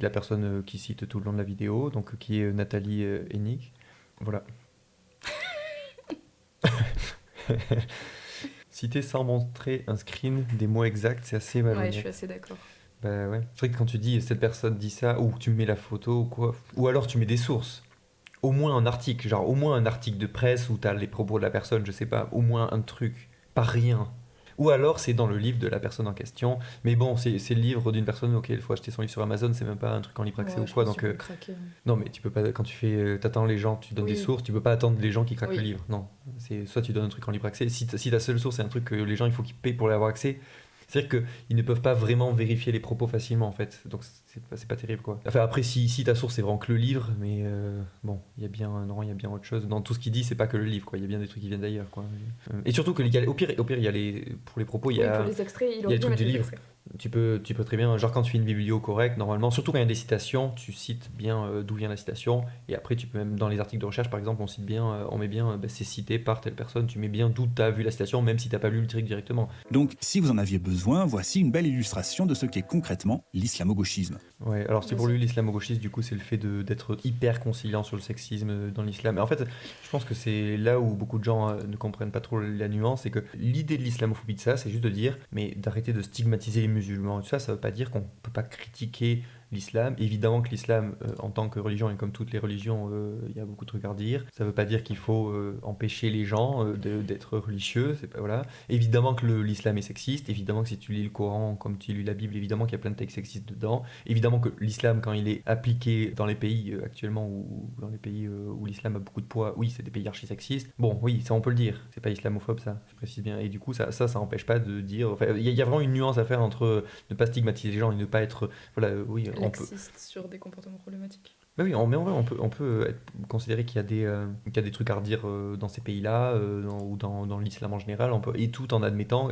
la personne qui cite tout le long de la vidéo, donc qui est Nathalie Hennig. Voilà. Citer sans montrer un screen des mots exacts, c'est assez malhonnête. Ouais, je suis assez d'accord. Bah ouais. C'est vrai que quand tu dis cette personne dit ça, ou tu mets la photo ou quoi, ou alors tu mets des sources. Au moins un article, genre au moins un article de presse où t'as les propos de la personne, je sais pas, au moins un truc, pas rien. Ou alors c'est dans le livre de la personne en question, mais bon, c'est le livre d'une personne, ok, il faut acheter son livre sur Amazon, c'est même pas un truc en libre accès ou quoi, donc non, mais tu peux pas, quand tu fais, t'attends les gens, tu donnes des sources, tu peux pas attendre les gens qui craquent le livre, non, c'est soit tu donnes un truc en libre accès, si ta seule source c'est un truc que les gens il faut qu'ils payent pour l'avoir accès. C'est-à-dire qu'ils ne peuvent pas vraiment vérifier les propos facilement en fait, donc c'est pas terrible quoi. Enfin après si ta source c'est vraiment que le livre, mais bon, il y a bien autre chose. Dans tout ce qu'il dit c'est pas que le livre quoi, il y a bien des trucs qui viennent d'ailleurs quoi. Et surtout que au pire il y a pour les propos il y a pour les extraits, il y a les trucs du livre. Tu peux très bien, genre quand tu fais une biblio correcte, normalement, surtout quand il y a des citations, tu cites bien d'où vient la citation, et après tu peux même, dans les articles de recherche par exemple, on met bien, c'est cité par telle personne, tu mets bien d'où tu as vu la citation, même si tu n'as pas lu le truc directement. Donc, si vous en aviez besoin, voici une belle illustration de ce qu'est concrètement l'islamo-gauchisme. Ouais, alors c'est pour lui l'islamo-gauchisme, du coup, c'est le fait d'être hyper conciliant sur le sexisme dans l'islam. Et en fait, je pense que c'est là où beaucoup de gens ne comprennent pas trop la nuance, c'est que l'idée de l'islamophobie de ça, c'est juste de dire, mais d'arrêter de stigmatiser les musulmans et tout ça, ça veut pas dire qu'on peut pas critiquer l'islam. Évidemment que l'islam, en tant que religion, et comme toutes les religions, il y a beaucoup de trucs à redire. Ça veut pas dire qu'il faut empêcher les gens d'être religieux, c'est pas, voilà. Évidemment que l'islam est sexiste, évidemment que si tu lis le Coran comme tu lis la Bible, évidemment qu'il y a plein de textes sexistes dedans. Évidemment que l'islam, quand il est appliqué dans les pays actuellement, ou dans les pays où l'islam a beaucoup de poids, oui, c'est des pays archi-sexistes. Bon, oui, ça on peut le dire, c'est pas islamophobe ça, je précise bien. Et du coup, ça empêche pas de dire... Enfin, il y a vraiment une nuance à faire entre ne pas stigmatiser les gens et ne pas être... Voilà, oui... laxiste sur des comportements problématiques. Mais oui, mais en vrai, on peut considérer qu'il y a des trucs à redire dans ces pays-là, ou dans l'islam en général, et tout en admettant,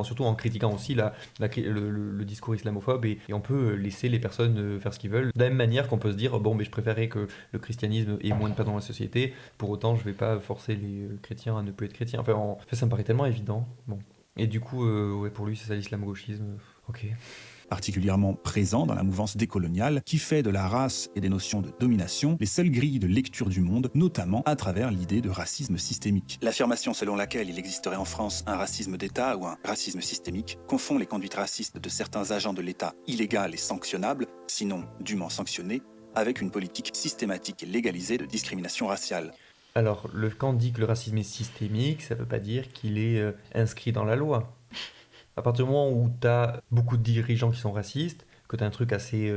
surtout en critiquant aussi le discours islamophobe, et on peut laisser les personnes faire ce qu'ils veulent. De la même manière qu'on peut se dire, bon, mais je préférais que le christianisme ait moins de place dans la société, pour autant, je vais pas forcer les chrétiens à ne plus être chrétiens. Enfin, ça me paraît tellement évident. Bon. Et du coup, ouais, pour lui, c'est ça l'islamo-gauchisme. Ok. Particulièrement présent dans la mouvance décoloniale qui fait de la race et des notions de domination les seules grilles de lecture du monde, notamment à travers l'idée de racisme systémique. L'affirmation selon laquelle il existerait en France un racisme d'État ou un racisme systémique confond les conduites racistes de certains agents de l'État illégales et sanctionnables, sinon dûment sanctionnés, avec une politique systématique et légalisée de discrimination raciale. Alors, quand on dit que le racisme est systémique, ça ne veut pas dire qu'il est inscrit dans la loi. À partir du moment où tu as beaucoup de dirigeants qui sont racistes, que tu as un truc assez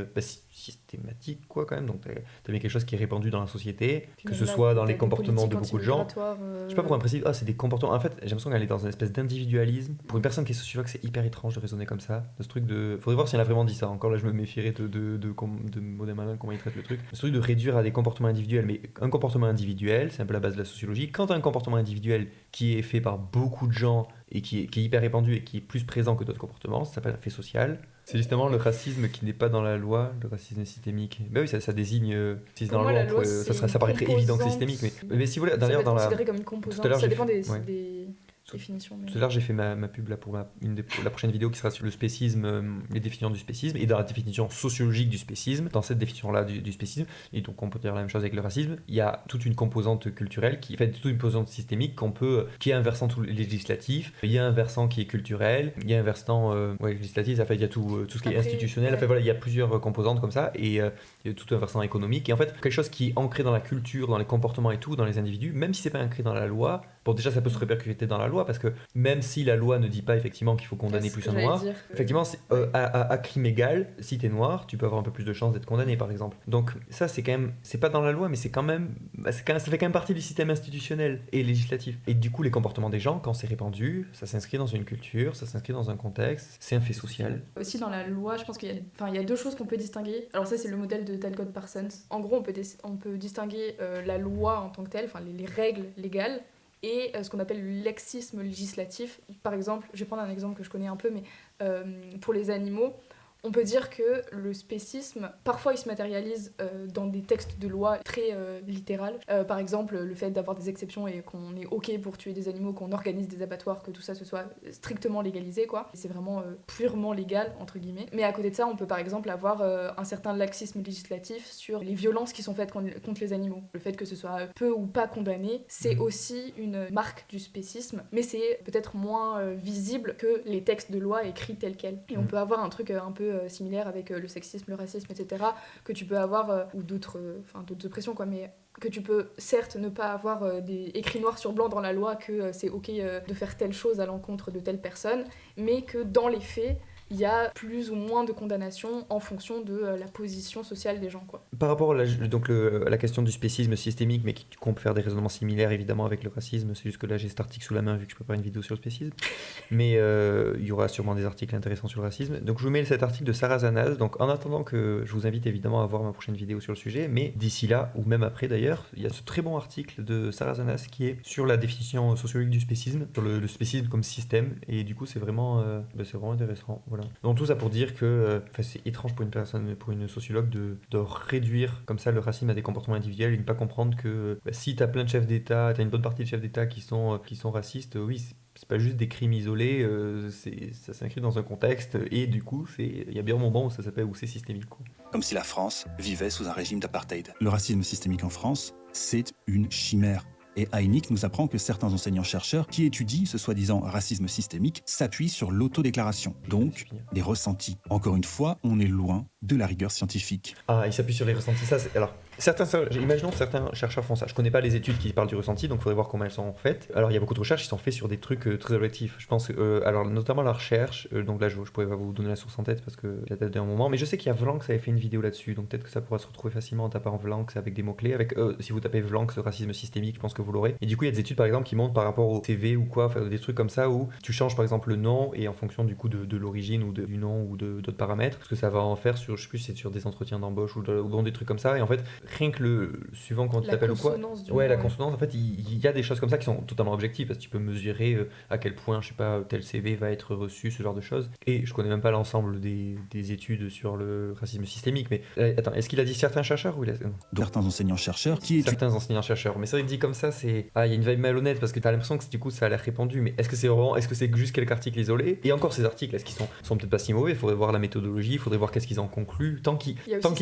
systématique, quoi, quand même, donc tu as bien quelque chose qui est répandu dans la société, que ce soit dans les comportements de beaucoup de gens. Je sais pas pourquoi on précise, c'est des comportements. En fait, j'ai l'impression qu'elle est dans une espèce d'individualisme. Pour une personne qui est sociologue, c'est hyper étrange de raisonner comme ça. De ce truc de. Faudrait voir si elle a vraiment dit ça. Encore là, je me méfierais de Maud Malin, comment il traite le truc. Ce truc de réduire à des comportements individuels. Mais un comportement individuel, c'est un peu la base de la sociologie. Quand tu as un comportement individuel qui est fait par beaucoup de gens et qui est hyper répandu et qui est plus présent que d'autres comportements, ça s'appelle un fait social. C'est justement le racisme qui n'est pas dans la loi, le racisme systémique. Ben oui, ça désigne. Si c'est Pour dans moi, la la loi, loi, ça paraît très évident que c'est systémique. Mais si vous voulez, Ça peut d'ailleurs, être dans la. considéré comme une Tout à composante. l'heure, Ça j'ai dépend fait- des, ouais. des définitions. Mais... Tout à l'heure, j'ai fait ma pub là pour la prochaine vidéo qui sera sur le spécisme, les définitions du spécisme, et dans la définition sociologique du spécisme, dans cette définition-là du spécisme, et donc on peut dire la même chose avec le racisme, il y a toute une composante culturelle, toute une composante systémique qui est un versant tout législatif, il y a un versant qui est culturel, il y a un versant législatif, en fait, il y a tout ce qui est Après, institutionnel, ouais. en fait, voilà, il y a plusieurs composantes comme ça, et il y a tout un versant économique, et en fait, quelque chose qui est ancré dans la culture, dans les comportements et tout, dans les individus, même si c'est pas ancré dans la loi, bon déjà ça peut se répercuter dans la loi, parce que même si la loi ne dit pas effectivement qu'il faut condamner c'est ce plus que un j'allais noir, dire. effectivement, à crime égal, si t'es noir, tu peux avoir un peu plus de chances d'être condamné, par exemple. Donc ça, c'est quand même, c'est pas dans la loi, mais ça fait quand même partie du système institutionnel et législatif. Et du coup, les comportements des gens, quand c'est répandu, ça s'inscrit dans une culture, ça s'inscrit dans un contexte, c'est un fait social. Aussi dans la loi, je pense il y a deux choses qu'on peut distinguer. Alors ça, c'est le modèle de Talcott Parsons. En gros, on peut distinguer la loi en tant que telle, enfin les règles légales, et ce qu'on appelle le lexisme législatif. Par exemple, je vais prendre un exemple que je connais un peu, mais pour les animaux, on peut dire que le spécisme, parfois il se matérialise dans des textes de loi très littérales. Par exemple, le fait d'avoir des exceptions et qu'on est OK pour tuer des animaux, qu'on organise des abattoirs, que tout ça ce soit strictement légalisé, quoi. C'est vraiment purement légal, entre guillemets. Mais à côté de ça, on peut par exemple avoir un certain laxisme législatif sur les violences qui sont faites contre les animaux. Le fait que ce soit peu ou pas condamné, c'est aussi une marque du spécisme, mais c'est peut-être moins visible que les textes de loi écrits tels quels. Et on peut avoir un truc un peu similaire avec le sexisme, le racisme, etc., que tu peux avoir, ou d'autres oppressions, quoi, mais que tu peux certes ne pas avoir des écrits noir sur blanc dans la loi que c'est ok de faire telle chose à l'encontre de telle personne, mais que dans les faits, il y a plus ou moins de condamnation en fonction de la position sociale des gens, quoi. Par rapport à la question du spécisme systémique, mais qu'on peut faire des raisonnements similaires évidemment avec le racisme, c'est juste que là j'ai cet article sous la main vu que je prépare une vidéo sur le spécisme, mais il y aura sûrement des articles intéressants sur le racisme. Donc je vous mets cet article de Sarah Zanaz, donc en attendant que je vous invite évidemment à voir ma prochaine vidéo sur le sujet, mais d'ici là, ou même après d'ailleurs, il y a ce très bon article de Sarah Zanaz qui est sur la définition sociologique du spécisme, sur le spécisme comme système, et du coup c'est vraiment intéressant, voilà. Donc tout ça pour dire que c'est étrange pour une sociologue de réduire comme ça le racisme à des comportements individuels et ne pas comprendre que si t'as plein de chefs d'État, t'as une bonne partie de chefs d'État qui sont racistes, oui, c'est pas juste des crimes isolés, ça s'inscrit dans un contexte et du coup il y a bien un moment où ça s'appelle où c'est systémique, quoi. Comme si la France vivait sous un régime d'apartheid. Le racisme systémique en France, c'est une chimère. Et Heineck nous apprend que certains enseignants-chercheurs qui étudient ce soi-disant racisme systémique s'appuient sur l'autodéclaration, donc des ressentis. Encore une fois, on est loin de la rigueur scientifique. Ah, il s'appuie sur les ressentis. Alors, imaginons certains chercheurs font ça. Je connais pas les études qui parlent du ressenti, donc il faudrait voir comment elles sont faites. Alors, il y a beaucoup de recherches qui sont faites sur des trucs très objectifs. Je pense, alors notamment la recherche, donc là je pourrais pas vous donner la source en tête parce que la date d'un moment, mais je sais qu'il y a Vlanx qui avait fait une vidéo là-dessus, donc peut-être que ça pourra se retrouver facilement en tapant Vlanx avec des mots-clés. Si vous tapez Vlanx racisme systémique, je pense que vous l'aurez. Et du coup, il y a des études par exemple qui montrent par rapport au CV ou quoi, des trucs comme ça où tu changes par exemple le nom et en fonction du coup de l'origine ou du nom ou d'autres paramètres, parce que ça va en faire sur, je sais plus, c'est sur des entretiens d'embauche ou dans des trucs comme ça. Et en fait, rien que le suivant quand tu t'appelles ou quoi, la consonance, en fait, il y a des choses comme ça qui sont totalement objectives parce que tu peux mesurer à quel point, je sais pas, tel CV va être reçu, ce genre de choses. Et je connais même pas l'ensemble des études sur le racisme systémique, mais attends, est-ce qu'il a dit certains chercheurs ou Certains enseignants-chercheurs qui étudient. Certains enseignants-chercheurs, mais ça il dit comme ça, il y a une vibe malhonnête parce que t'as l'impression que du coup ça a l'air répandu, mais est-ce que c'est juste quelques articles isolés? Et encore ces articles, est-ce qu'ils sont peut-être pas si mauvais? Il faudrait voir la méthodologie, il faudrait voir qu'est-ce qu'ils en concluent, tant qu'ils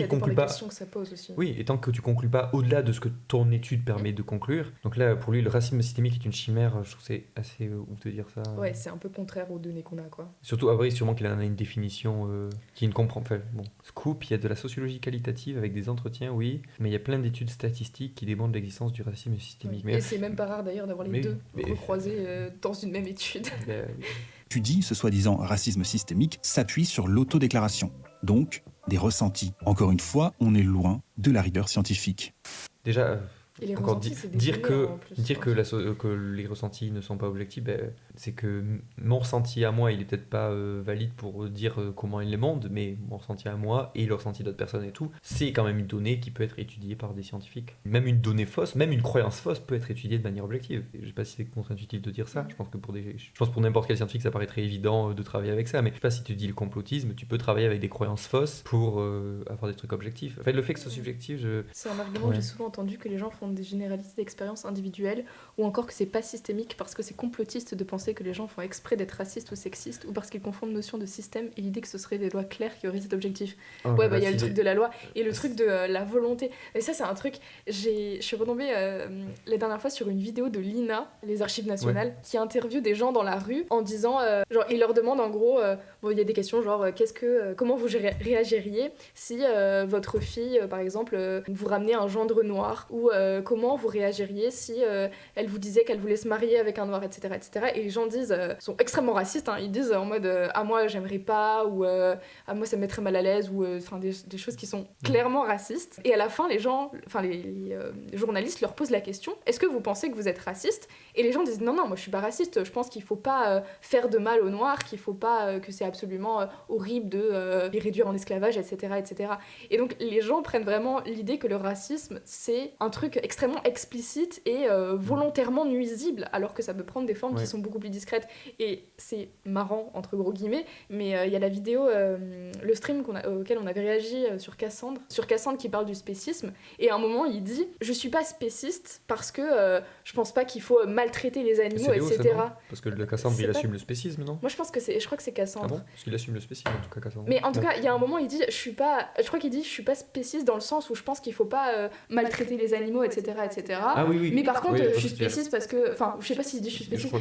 concluent pas. Que ça pose aussi. Oui, et tant que tu conclues pas au-delà de ce que ton étude permet de conclure. Donc là, pour lui, le racisme systémique est une chimère. Je trouve que c'est assez ouf de dire ça. Ouais, c'est un peu contraire aux données qu'on a, quoi. Surtout, après, sûrement qu'il en a une définition qui ne comprend pas. Bon, Scoop, il y a de la sociologie qualitative avec des entretiens, oui, mais il y a plein d'études statistiques qui démontrent l'existence du racisme systémique. Oui. Et c'est même pas rare d'ailleurs d'avoir les deux recroisés dans une même étude. Étudie ce soi-disant racisme systémique s'appuie sur l'autodéclaration, donc des ressentis. Encore une fois, on est loin de la rigueur scientifique. Déjà, Et les encore ressentis, c'est des dire données, que en plus, dire enfin. que les ressentis ne sont pas objectifs, c'est que mon ressenti à moi, il est peut-être pas valide pour dire comment il est le monde, mais mon ressenti à moi et le ressenti d'autres personnes et tout, c'est quand même une donnée qui peut être étudiée par des scientifiques. Même une donnée fausse, même une croyance fausse peut être étudiée de manière objective. Et je sais pas si c'est contre-intuitif de dire ça. Je pense que pour n'importe quel scientifique, ça paraît très évident de travailler avec ça, mais je sais pas si tu dis le complotisme, tu peux travailler avec des croyances fausses pour avoir des trucs objectifs. En fait, le fait que ce soit subjectif, C'est un argument que j'ai souvent entendu, que les gens font des généralités d'expériences individuelles, ou encore que c'est pas systémique parce que c'est complotiste de penser que les gens font exprès d'être racistes ou sexistes, ou parce qu'ils confondent notion de système et l'idée que ce serait des lois claires qui auraient cet objectif. Ouais, bah il y a le truc de la loi et le truc de la volonté. Et ça, c'est un truc. Je suis retombée la dernière fois sur une vidéo de l'INA, les Archives nationales, qui interviewe des gens dans la rue en disant, genre, ils leur demandent en gros, bon, il y a des questions genre, comment vous réagiriez si votre fille, par exemple, vous ramenez un gendre noir, ou comment vous réagiriez si elle vous disait qu'elle voulait se marier avec un noir, etc. etc. Et les gens sont extrêmement racistes, hein. Ils disent en mode à moi j'aimerais pas, ou à moi ça me mettrait mal à l'aise, ou des choses qui sont clairement racistes. Et à la fin, les journalistes leur posent la question, est-ce que vous pensez que vous êtes raciste? Et les gens disent non, moi je suis pas raciste, je pense qu'il faut pas faire de mal aux noirs, qu'il faut pas, que c'est absolument horrible de les réduire en esclavage, etc., etc. Et donc les gens prennent vraiment l'idée que le racisme c'est un truc extrêmement explicite et volontairement nuisible, alors que ça peut prendre des formes qui sont beaucoup plus discrètes. Et c'est marrant entre gros guillemets, mais il y a la vidéo, le stream auquel on avait réagi sur Cassandre qui parle du spécisme, et à un moment il dit je suis pas spéciste parce que je pense pas qu'il faut maltraiter les animaux, etc. Parce que le Cassandre il assume le spécisme, non? Moi je crois que c'est Cassandre. Ah bon? Parce qu'il assume le spécisme en tout cas, Cassandre. Mais en tout cas il y a un moment il dit je crois qu'il dit je suis pas spéciste dans le sens où je pense qu'il faut pas maltraiter les animaux, etc., etc. Ah oui. Mais par contre je suis spéciste spéciste parce que, enfin je sais pas s'il dit je suis spéciste,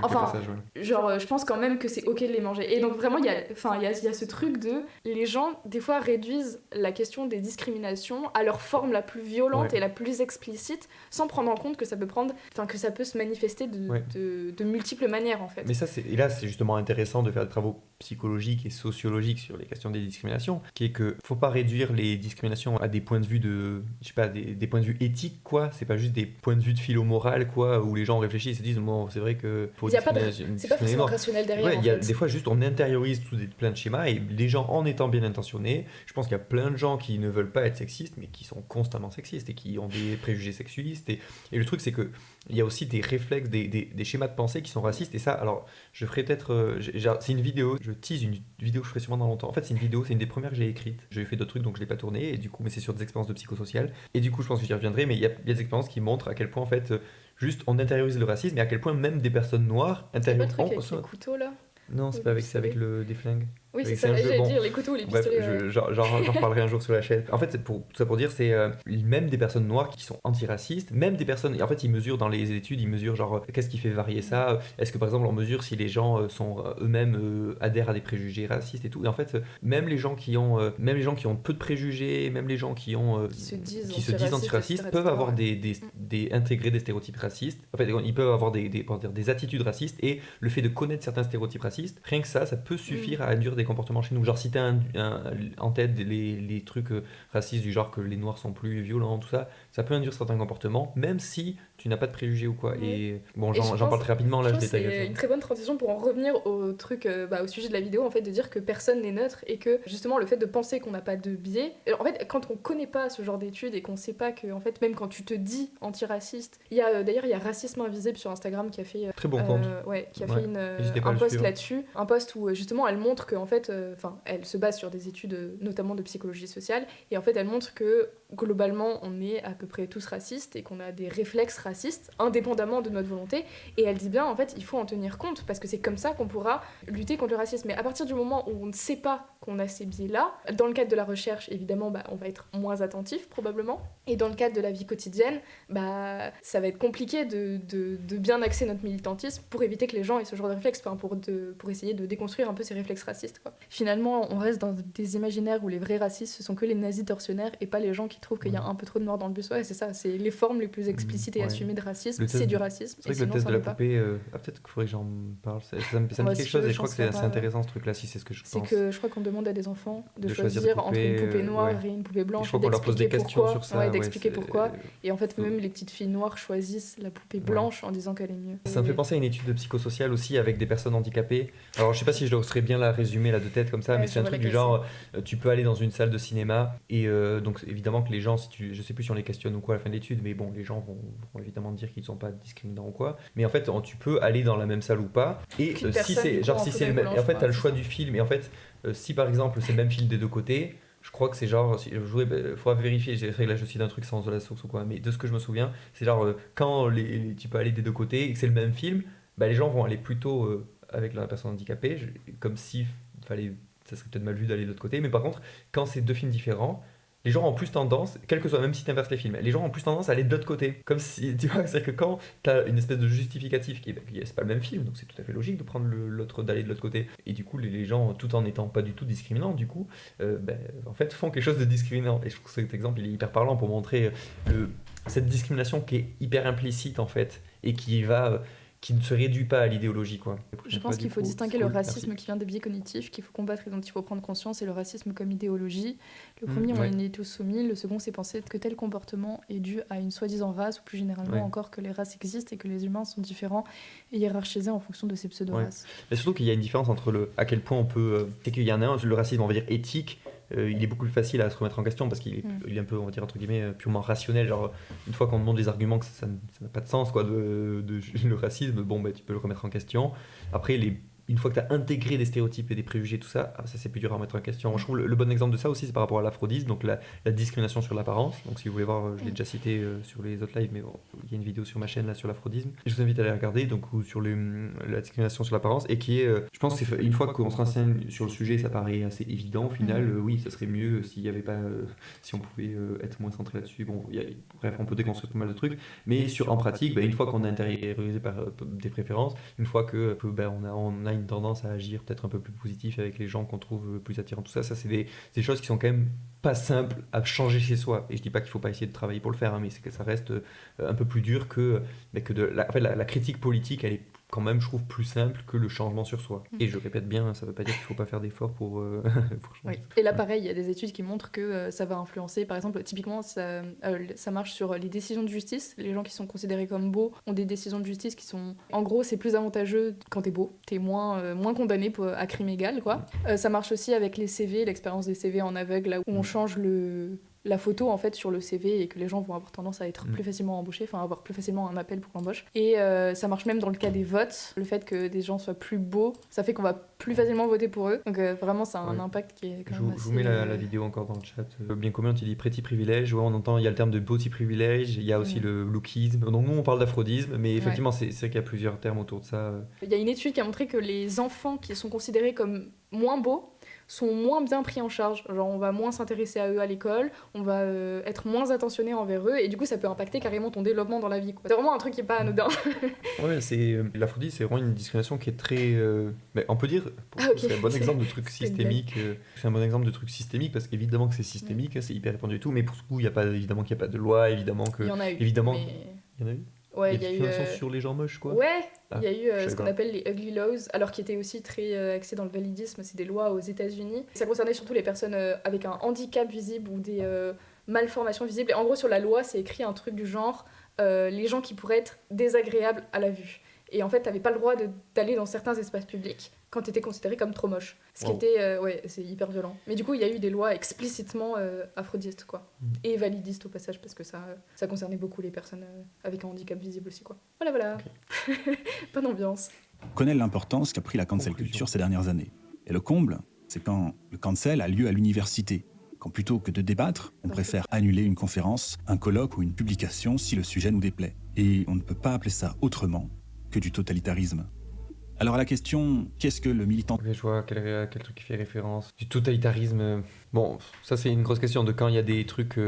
enfin genre je pense quand même que c'est ok de les manger. Et donc vraiment il y a ce truc de les gens des fois réduisent la question des discriminations à leur forme la plus violente et la plus explicite, sans prendre en compte que ça peut se manifester de multiples manières en fait. Mais ça et là c'est justement intéressant de faire des travaux psychologiques et sociologiques sur les questions des discriminations, qui est que faut pas réduire les discriminations à des points de vue des points de vue éthiques, quoi. C'est pas juste des points de vue de philo-morale, quoi, où les gens réfléchissent et se disent bon c'est vrai que faut c'est pas forcément rationnel derrière. Il y a des fois juste on intériorise plein de schémas, et les gens en étant bien intentionnés, je pense qu'il y a plein de gens qui ne veulent pas être sexistes mais qui sont constamment sexistes et qui ont des préjugés sexuistes, et le truc c'est que il y a aussi des réflexes, des schémas de pensée qui sont racistes. Et ça, alors je ferai peut-être c'est une vidéo, je tease une vidéo que je ferai sûrement dans longtemps. En fait c'est une des premières que j'ai écrites, j'ai fait d'autres trucs donc je l'ai pas tournée, et du coup mais c'est sur des expériences de psychosocial, et du coup je pense que j'y reviendrai, mais il y a des expériences qui montrent à quel point en fait juste on intériorise le racisme, et à quel point même des personnes noires intériorisent. C'est pas le truc avec les couteaux là? Non, c'est pas avec, c'est avec des flingues. Oui, c'est ça, j'allais dire les couteaux, les pistolets. Bref, j'en reparlerai un jour sur la chaîne. En fait, c'est tout ça pour dire, c'est même des personnes noires qui sont antiracistes, même des personnes. En fait, ils mesurent dans les études, ils mesurent genre qu'est-ce qui fait varier ça. Est-ce que par exemple on mesure si les gens sont eux-mêmes adhèrent à des préjugés racistes et tout. Et en fait, même les gens qui ont peu de préjugés, même les gens qui se disent antiracistes peuvent avoir intégrer des stéréotypes racistes. En fait, ils peuvent avoir des attitudes racistes, et le fait de connaître certains stéréotypes racistes, rien que ça peut suffire à induire des comportements chez nous. Genre si t'as en tête les trucs racistes du genre que les noirs sont plus violents, tout ça, ça peut induire certains comportements, même si tu n'as pas de préjugés ou quoi. Et bon, j'en parle très rapidement, là je détaille. C'est une très bonne transition pour en revenir au truc, au sujet de la vidéo, en fait, de dire que personne n'est neutre, et que justement le fait de penser qu'on n'a pas de biais, en fait, quand on connaît pas ce genre d'études et qu'on sait pas que, en fait, même quand tu te dis antiraciste, d'ailleurs il y a Racisme Invisible sur Instagram qui a fait très bon compte, qui a fait un post là-dessus, un post où justement elle montre que en fait, elle se base sur des études notamment de psychologie sociale, et en fait elle montre que globalement on est à peu près tous racistes et qu'on a des réflexes racistes indépendamment de notre volonté, et elle dit bien en fait il faut en tenir compte parce que c'est comme ça qu'on pourra lutter contre le racisme. Mais à partir du moment où on ne sait pas qu'on a ces biais là, dans le cadre de la recherche évidemment on va être moins attentif probablement, et dans le cadre de la vie quotidienne ça va être compliqué de bien axer notre militantisme pour éviter que les gens aient ce genre de réflexes, pour essayer de déconstruire un peu ces réflexes racistes, quoi. Finalement on reste dans des imaginaires où les vrais racistes ce sont que les nazis tortionnaires et pas les gens qui trouvent qu'il y a un peu trop de noir dans le bus. Ouais, c'est ça, c'est les formes les plus explicites et Ouais. assumées de racisme, Le test c'est du de- racisme. C'est vrai Et que le sinon, test ça de la l'est pas. poupée, peut-être qu'il faudrait que j'en parle. Ça me dit Ouais, quelque si chose tu veux, et je crois que j'en c'est sais assez pas. intéressant ce truc-là, si c'est ce que je C'est pense. que je crois qu'on demande à des enfants de De choisir choisir des entre une poupées, poupée noire ouais. et une poupée Et blanche je crois qu'on leur pose des d'expliquer questions pourquoi. sur ça. Ouais, ouais, d'expliquer c'est- pourquoi. Et en fait, faut- même les petites filles noires choisissent la poupée Ouais. blanche en disant qu'elle est mieux. Ça me fait penser à une étude psychosociale aussi avec des personnes handicapées. Alors je sais pas si je saurais bien la résumer là de tête comme ça, Ouais, mais je c'est un vois truc du laquelle genre, tu peux aller dans une salle de cinéma et donc évidemment que les gens, je sais plus si on les questionne ou quoi à la fin de l'étude, mais bon, les gens vont évidemment dire qu'ils sont pas discriminants ou quoi. Mais en fait, tu peux aller dans la même salle ou pas. Et Qu'une si personne, c'est du coup, genre en si c'est fauteuil le même, roulant, et en je fait crois, t'as le c'est choix ça. du film. Et en fait, si par exemple c'est le même film des deux côtés. Je crois que c'est genre, si je jouais, faudra vérifier, là je cite un truc sans la source ou quoi, mais de ce que je me souviens, c'est genre quand tu peux aller des deux côtés et que c'est le même film, bah, les gens vont aller plutôt avec la personne handicapée, comme si fallait, ça serait peut-être mal vu d'aller de l'autre côté, mais par contre, quand c'est deux films différents, les gens ont plus tendance, quel que soit, même si tu inverses les films, les gens ont plus tendance à aller de l'autre côté. Comme si, tu vois, c'est-à-dire que quand tu as une espèce de justificatif c'est pas le même film, donc c'est tout à fait logique de prendre d'aller de l'autre côté. Et du coup, les gens, tout en n'étant pas du tout discriminants, du coup, en fait, font quelque chose de discriminant. Et je trouve que cet exemple, il est hyper parlant pour montrer cette discrimination qui est hyper implicite, en fait, et qui ne se réduit pas à l'idéologie, quoi. Je pense qu'il faut distinguer le racisme qui vient des biais cognitifs, qu'il faut combattre et dont il faut prendre conscience, et le racisme comme idéologie. Le premier, on ouais. y est tous soumis. Le second, c'est penser que tel comportement est dû à une soi-disant race, ou plus généralement Ouais. encore que les races existent et que les humains sont différents et hiérarchisés en fonction de ces pseudo-races. Mais surtout qu'il y a une différence entre à quel point on peut. C'est qu'il y en a un, le racisme, on va dire éthique, il est beaucoup plus facile à se remettre en question parce qu'il est, il est un peu, on va dire, entre guillemets, purement rationnel. Genre, une fois qu'on demande les arguments que ça n'a pas de sens, quoi, le racisme, bon, bah, tu peux le remettre en question. Après, une fois que tu as intégré des stéréotypes et des préjugés, tout ça, ça c'est plus dur à remettre en question. Moi, je trouve le bon exemple de ça aussi, c'est par rapport à l'aphrodisme, donc la discrimination sur l'apparence. Donc si vous voulez voir, je l'ai déjà cité sur les autres lives, mais bon, il y a une vidéo sur ma chaîne là sur l'aphrodisme. Je vous invite à aller regarder, donc ou sur la discrimination sur l'apparence, et qui est, je pense que une fois qu'on se renseigne sur le sujet, ça paraît assez évident. Au final, oui, ça serait mieux s'il y avait pas, si on pouvait être moins centré là-dessus. Bon, bref, on peut déconstruire pas mal de trucs, mais en pratique, une fois qu'on est intériorisé par des préférences, une fois que on a une tendance à agir peut-être un peu plus positif avec les gens qu'on trouve plus attirants, tout ça c'est des choses qui sont quand même pas simples à changer chez soi. Et je dis pas qu'il faut pas essayer de travailler pour le faire, hein, mais c'est que ça reste un peu plus dur que la critique politique, elle est quand même, je trouve, plus simple que le changement sur soi. Et je répète bien, ça veut pas dire qu'il faut pas faire d'efforts pour changer. Oui. Et là, pareil, il y a des études qui montrent que ça va influencer. Par exemple, typiquement, ça marche sur les décisions de justice. Les gens qui sont considérés comme beaux ont des décisions de justice qui sont... En gros, c'est plus avantageux quand t'es beau. T'es moins condamné à crime égal, quoi. Ça marche aussi avec les CV, l'expérience des CV en aveugle, là où on change la photo en fait sur le CV et que les gens vont avoir tendance à être plus facilement embauchés, enfin avoir plus facilement un appel pour l'embauche. Et ça marche même dans le cas des votes. Le fait que des gens soient plus beaux, ça fait qu'on va plus facilement voter pour eux. Donc vraiment, ça a un impact qui est quand même assez... Je vous mets la vidéo encore dans le chat. Bien commun, tu dis pretty privilège. Ouais, on entend, il y a le terme de beauty privilege, il y a aussi le lookisme. Donc nous, on parle d'aphrodisme, mais effectivement, c'est vrai qu'il y a plusieurs termes autour de ça. Il y a une étude qui a montré que les enfants qui sont considérés comme moins beaux sont moins bien pris en charge. Genre, on va moins s'intéresser à eux à l'école, on va être moins attentionné envers eux, et du coup, ça peut impacter carrément ton développement dans la vie, quoi. C'est vraiment un truc qui est pas anodin. Ouais, l'aphrodite, c'est vraiment une discrimination qui est très... mais on peut dire, c'est un bon exemple de truc systémique. C'est un bon exemple de truc systémique, parce qu'évidemment que c'est systémique, c'est hyper répandu et tout, mais pour ce coup, évidemment qu'il n'y a pas de loi, évidemment que... Il y en a eu. Évidemment, mais... il y en a eu. Ouais, il y a eu sur les gens moches, quoi. Ouais, Ah, il y a eu je sais ce qu'on pas. appelle les ugly laws, alors qui étaient aussi très axés dans le validisme. C'est des lois aux États-Unis. Ça concernait surtout les personnes avec un handicap visible ou des malformations visibles. Et en gros, sur la loi, c'est écrit un truc du genre les gens qui pourraient être désagréables à la vue. Et en fait, t'avais pas le droit d'aller dans certains espaces publics quand t'étais considéré comme trop moche. Ce qui était... ouais, c'est hyper violent. Mais du coup, il y a eu des lois explicitement aphrodistes, quoi. Et validistes au passage, parce que ça concernait beaucoup les personnes avec un handicap visible aussi, quoi. Voilà. Okay. Bonne ambiance. On connaît l'importance qu'a pris la cancel culture ces dernières années. Et le comble, c'est quand le cancel a lieu à l'université. Quand plutôt que de débattre, on préfère annuler une conférence, un colloque ou une publication si le sujet nous déplaît. Et on ne peut pas appeler ça autrement que du totalitarisme. Alors à la question, qu'est-ce que le militant Ok, je vois quel truc qui fait référence. Du totalitarisme. Bon, ça c'est une grosse question de quand il y a des trucs.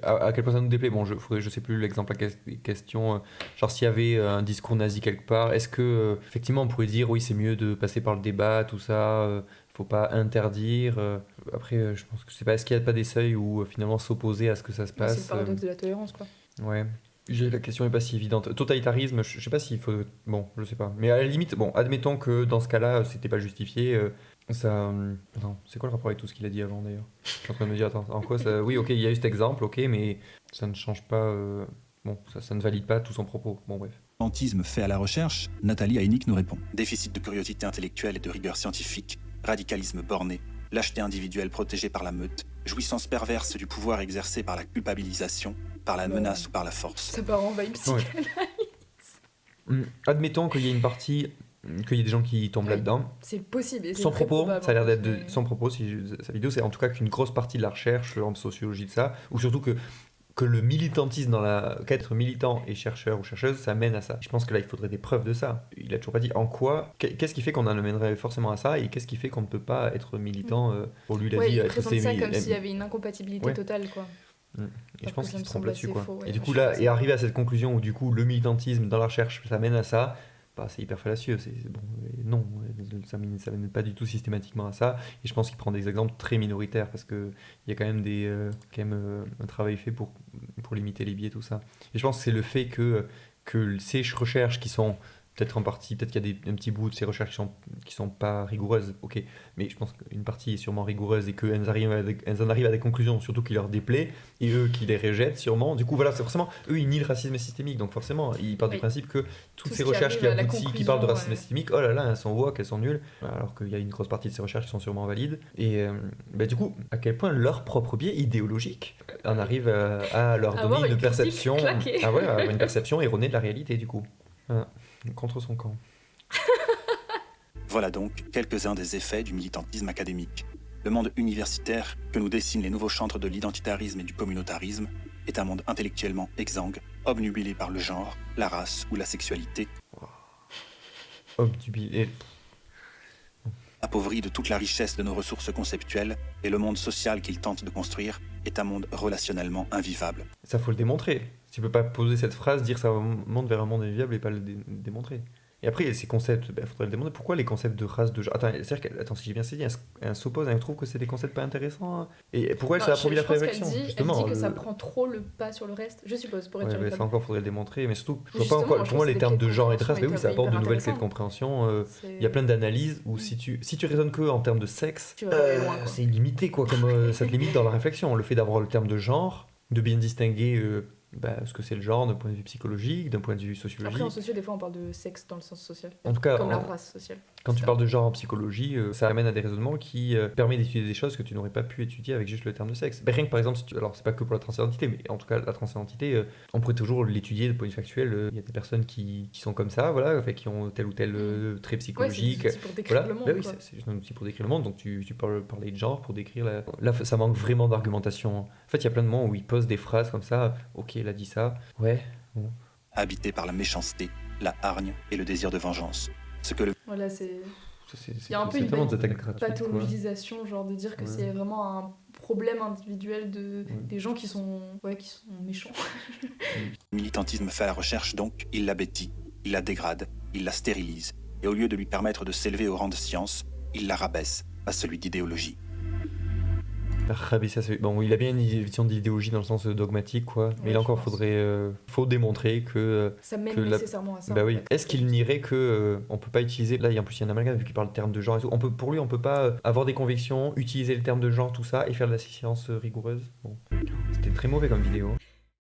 À quel point ça nous déplaît. Bon, je sais plus l'exemple à question. Genre s'il y avait un discours nazi quelque part, est-ce que effectivement on pourrait dire oui, c'est mieux de passer par le débat, tout ça. Faut pas interdire. Après, je pense que je sais pas, est-ce qu'il n'y a pas des seuils où finalement s'opposer à ce que ça se passe. C'est le paradoxe de la tolérance, quoi. Ouais. La question est pas si évidente. Totalitarisme, je sais pas s'il faut. Bon, je sais pas. Mais à la limite, bon, admettons que dans ce cas-là, c'était pas justifié. Ça. Attends, c'est quoi le rapport avec tout ce qu'il a dit avant d'ailleurs? Je suis en train de me dire, attends, en quoi ça. Oui, ok, il y a eu cet exemple, ok, mais ça ne change pas. Bon, ça ne valide pas tout son propos. Bon, bref. militantisme fait à la recherche, Nathalie Haynick nous répond. Déficit de curiosité intellectuelle et de rigueur scientifique, radicalisme borné, lâcheté individuelle protégée par la meute, jouissance perverse du pouvoir exercé par la culpabilisation, par la menace ou par la force. Ça part en vibe psychanalyse. Admettons qu'il y ait une partie, qu'il y ait des gens qui tombent Ouais. là-dedans. C'est possible. et c'est Sans très propos, probable, ça a l'air d'être mais- sans propos. Sa vidéo, c'est en tout cas qu'une grosse partie de la recherche en sociologie de ça, ou surtout que le militantisme qu'être militant et chercheur ou chercheuse, ça mène à ça. Je pense que là, il faudrait des preuves de ça. Il a toujours pas dit en quoi, qu'est-ce qui fait qu'on en amènerait forcément à ça, et qu'est-ce qui fait qu'on ne peut pas être militant. Pour lui, il a Ouais, dit il être présente ça comme s'il y avait une incompatibilité Ouais. totale, quoi. Et je Alors pense que qu'il ça me se trompe semble là-dessus, assez quoi. faux, ouais, Et du je coup, suis là, d'accord. et arriver à cette conclusion où du coup, le militantisme dans la recherche, ça mène à ça, bah, c'est hyper fallacieux. C'est bon, non, ça mène pas du tout systématiquement à ça. Et je pense qu'il prend des exemples très minoritaires parce que il y a quand même un travail fait pour limiter les biais, tout ça. Et je pense que c'est le fait que ces recherches qui sont peut-être en partie, peut-être qu'il y a un petit bout de ces recherches qui sont pas rigoureuses, ok, mais je pense qu'une partie est sûrement rigoureuse et qu'elles en arrivent à des conclusions, surtout qui leur déplaît, et eux qui les rejettent sûrement. Du coup, voilà, c'est forcément, eux ils nient le racisme systémique, donc forcément, ils partent du Oui. principe que toutes Tout ces ce qui recherches qui arrive à la aboutissent, qui parlent de racisme conclusion, systémique, oh là là, elles sont woke, elles sont nulles, alors qu'il y a une grosse partie de ces recherches qui sont sûrement valides. Et du coup, à quel point leur propre biais idéologique en arrive à leur Avoir donner une une critique perception, claquée. avoir une perception erronée de la réalité, du coup. Voilà. Contre son camp. Voilà donc quelques-uns des effets du militantisme académique. Le monde universitaire que nous dessinent les nouveaux chantres de l'identitarisme et du communautarisme est un monde intellectuellement exsangue, obnubilé par le genre, la race ou la sexualité, Obnubilé. appauvri de toute la richesse de nos ressources conceptuelles, et le monde social qu'il tente de construire est un monde relationnellement invivable. Ça, faut le démontrer. Tu peux pas poser cette phrase, dire ça monte vers un monde invivable et pas le démontrer. Et après, ces concepts, faudrait le démontrer. Pourquoi les concepts de race, de genre. Attends, si j'ai bien saisi, elle s'oppose, elle trouve que c'est des concepts pas intéressants. Hein. Et pourquoi elle Non, s'est approuvé la je pense qu'elle réflexion dit, elle justement, dit que ça le- prend trop le pas sur le reste, je suppose, pour être Ouais, sur mais les ça tables. encore, faudrait le démontrer. Mais surtout, je vois Justement, pas encore. moi, je Pour moi, trouve les que termes c'est de des genre et de race, compréhensions oui, ça apporte de hyper nouvelles clés de intéressantes. compréhension. Il y a plein d'analyses où si tu raisonnes que en termes de sexe, Tu vas aller loin, quoi. c'est limité, quoi. Comme ça te limite dans la réflexion. Le fait d'avoir le terme de genre, de bien distinguer ce que c'est le genre d'un point de vue psychologique, d'un point de vue sociologique. Après, en socio, des fois, on parle de sexe dans le sens social. En tout cas, Comme la race sociale. quand tu Ça. parles de genre en psychologie, ça amène à des raisonnements qui permettent d'étudier des choses que tu n'aurais pas pu étudier avec juste le terme de sexe. Rien que par exemple, alors c'est pas que pour la transidentité, mais en tout cas la transidentité, on pourrait toujours l'étudier de point de vue factuel. Il y a des personnes qui sont comme ça, voilà, qui ont tel ou tel trait Ouais, c'est psychologique. des outils pour décrire Voilà. le monde. Ben oui, quoi. c'est juste un outil pour décrire le monde, donc tu peux parler de genre pour décrire Là, ça manque vraiment d'argumentation. En fait, il y a plein de moments où ils posent des phrases comme ça, ok, il a dit ça, ouais, bon. Habité par la méchanceté, la hargne et le désir de vengeance. Ce que le Voilà, c'est C'est Il y a un peu c'est une tellement des attaques gratuites, quoi. pathologisation, genre de dire que Ouais. c'est vraiment un problème individuel Ouais. des gens qui sont méchants. militantisme fait à la recherche, donc, il la bêtit, il la dégrade, il la stérilise, et au lieu de lui permettre de s'élever au rang de science, il la rabaisse à celui d'idéologie. Rabaisser à celui- Bon, il a bien une vision d'idéologie dans le sens dogmatique, quoi. Mais Ouais, là je encore, pense. faut démontrer que. Ça mène Que la- nécessairement à ça. Bah en oui. fait. Est-ce qu'il nierait que on peut pas utiliser. Là, en plus, il y a un amalgame vu qu'il parle de termes de genre et tout. Pour lui, on peut pas avoir des convictions, utiliser le terme de genre, tout ça, et faire de la science rigoureuse. Bon. C'était très mauvais comme vidéo.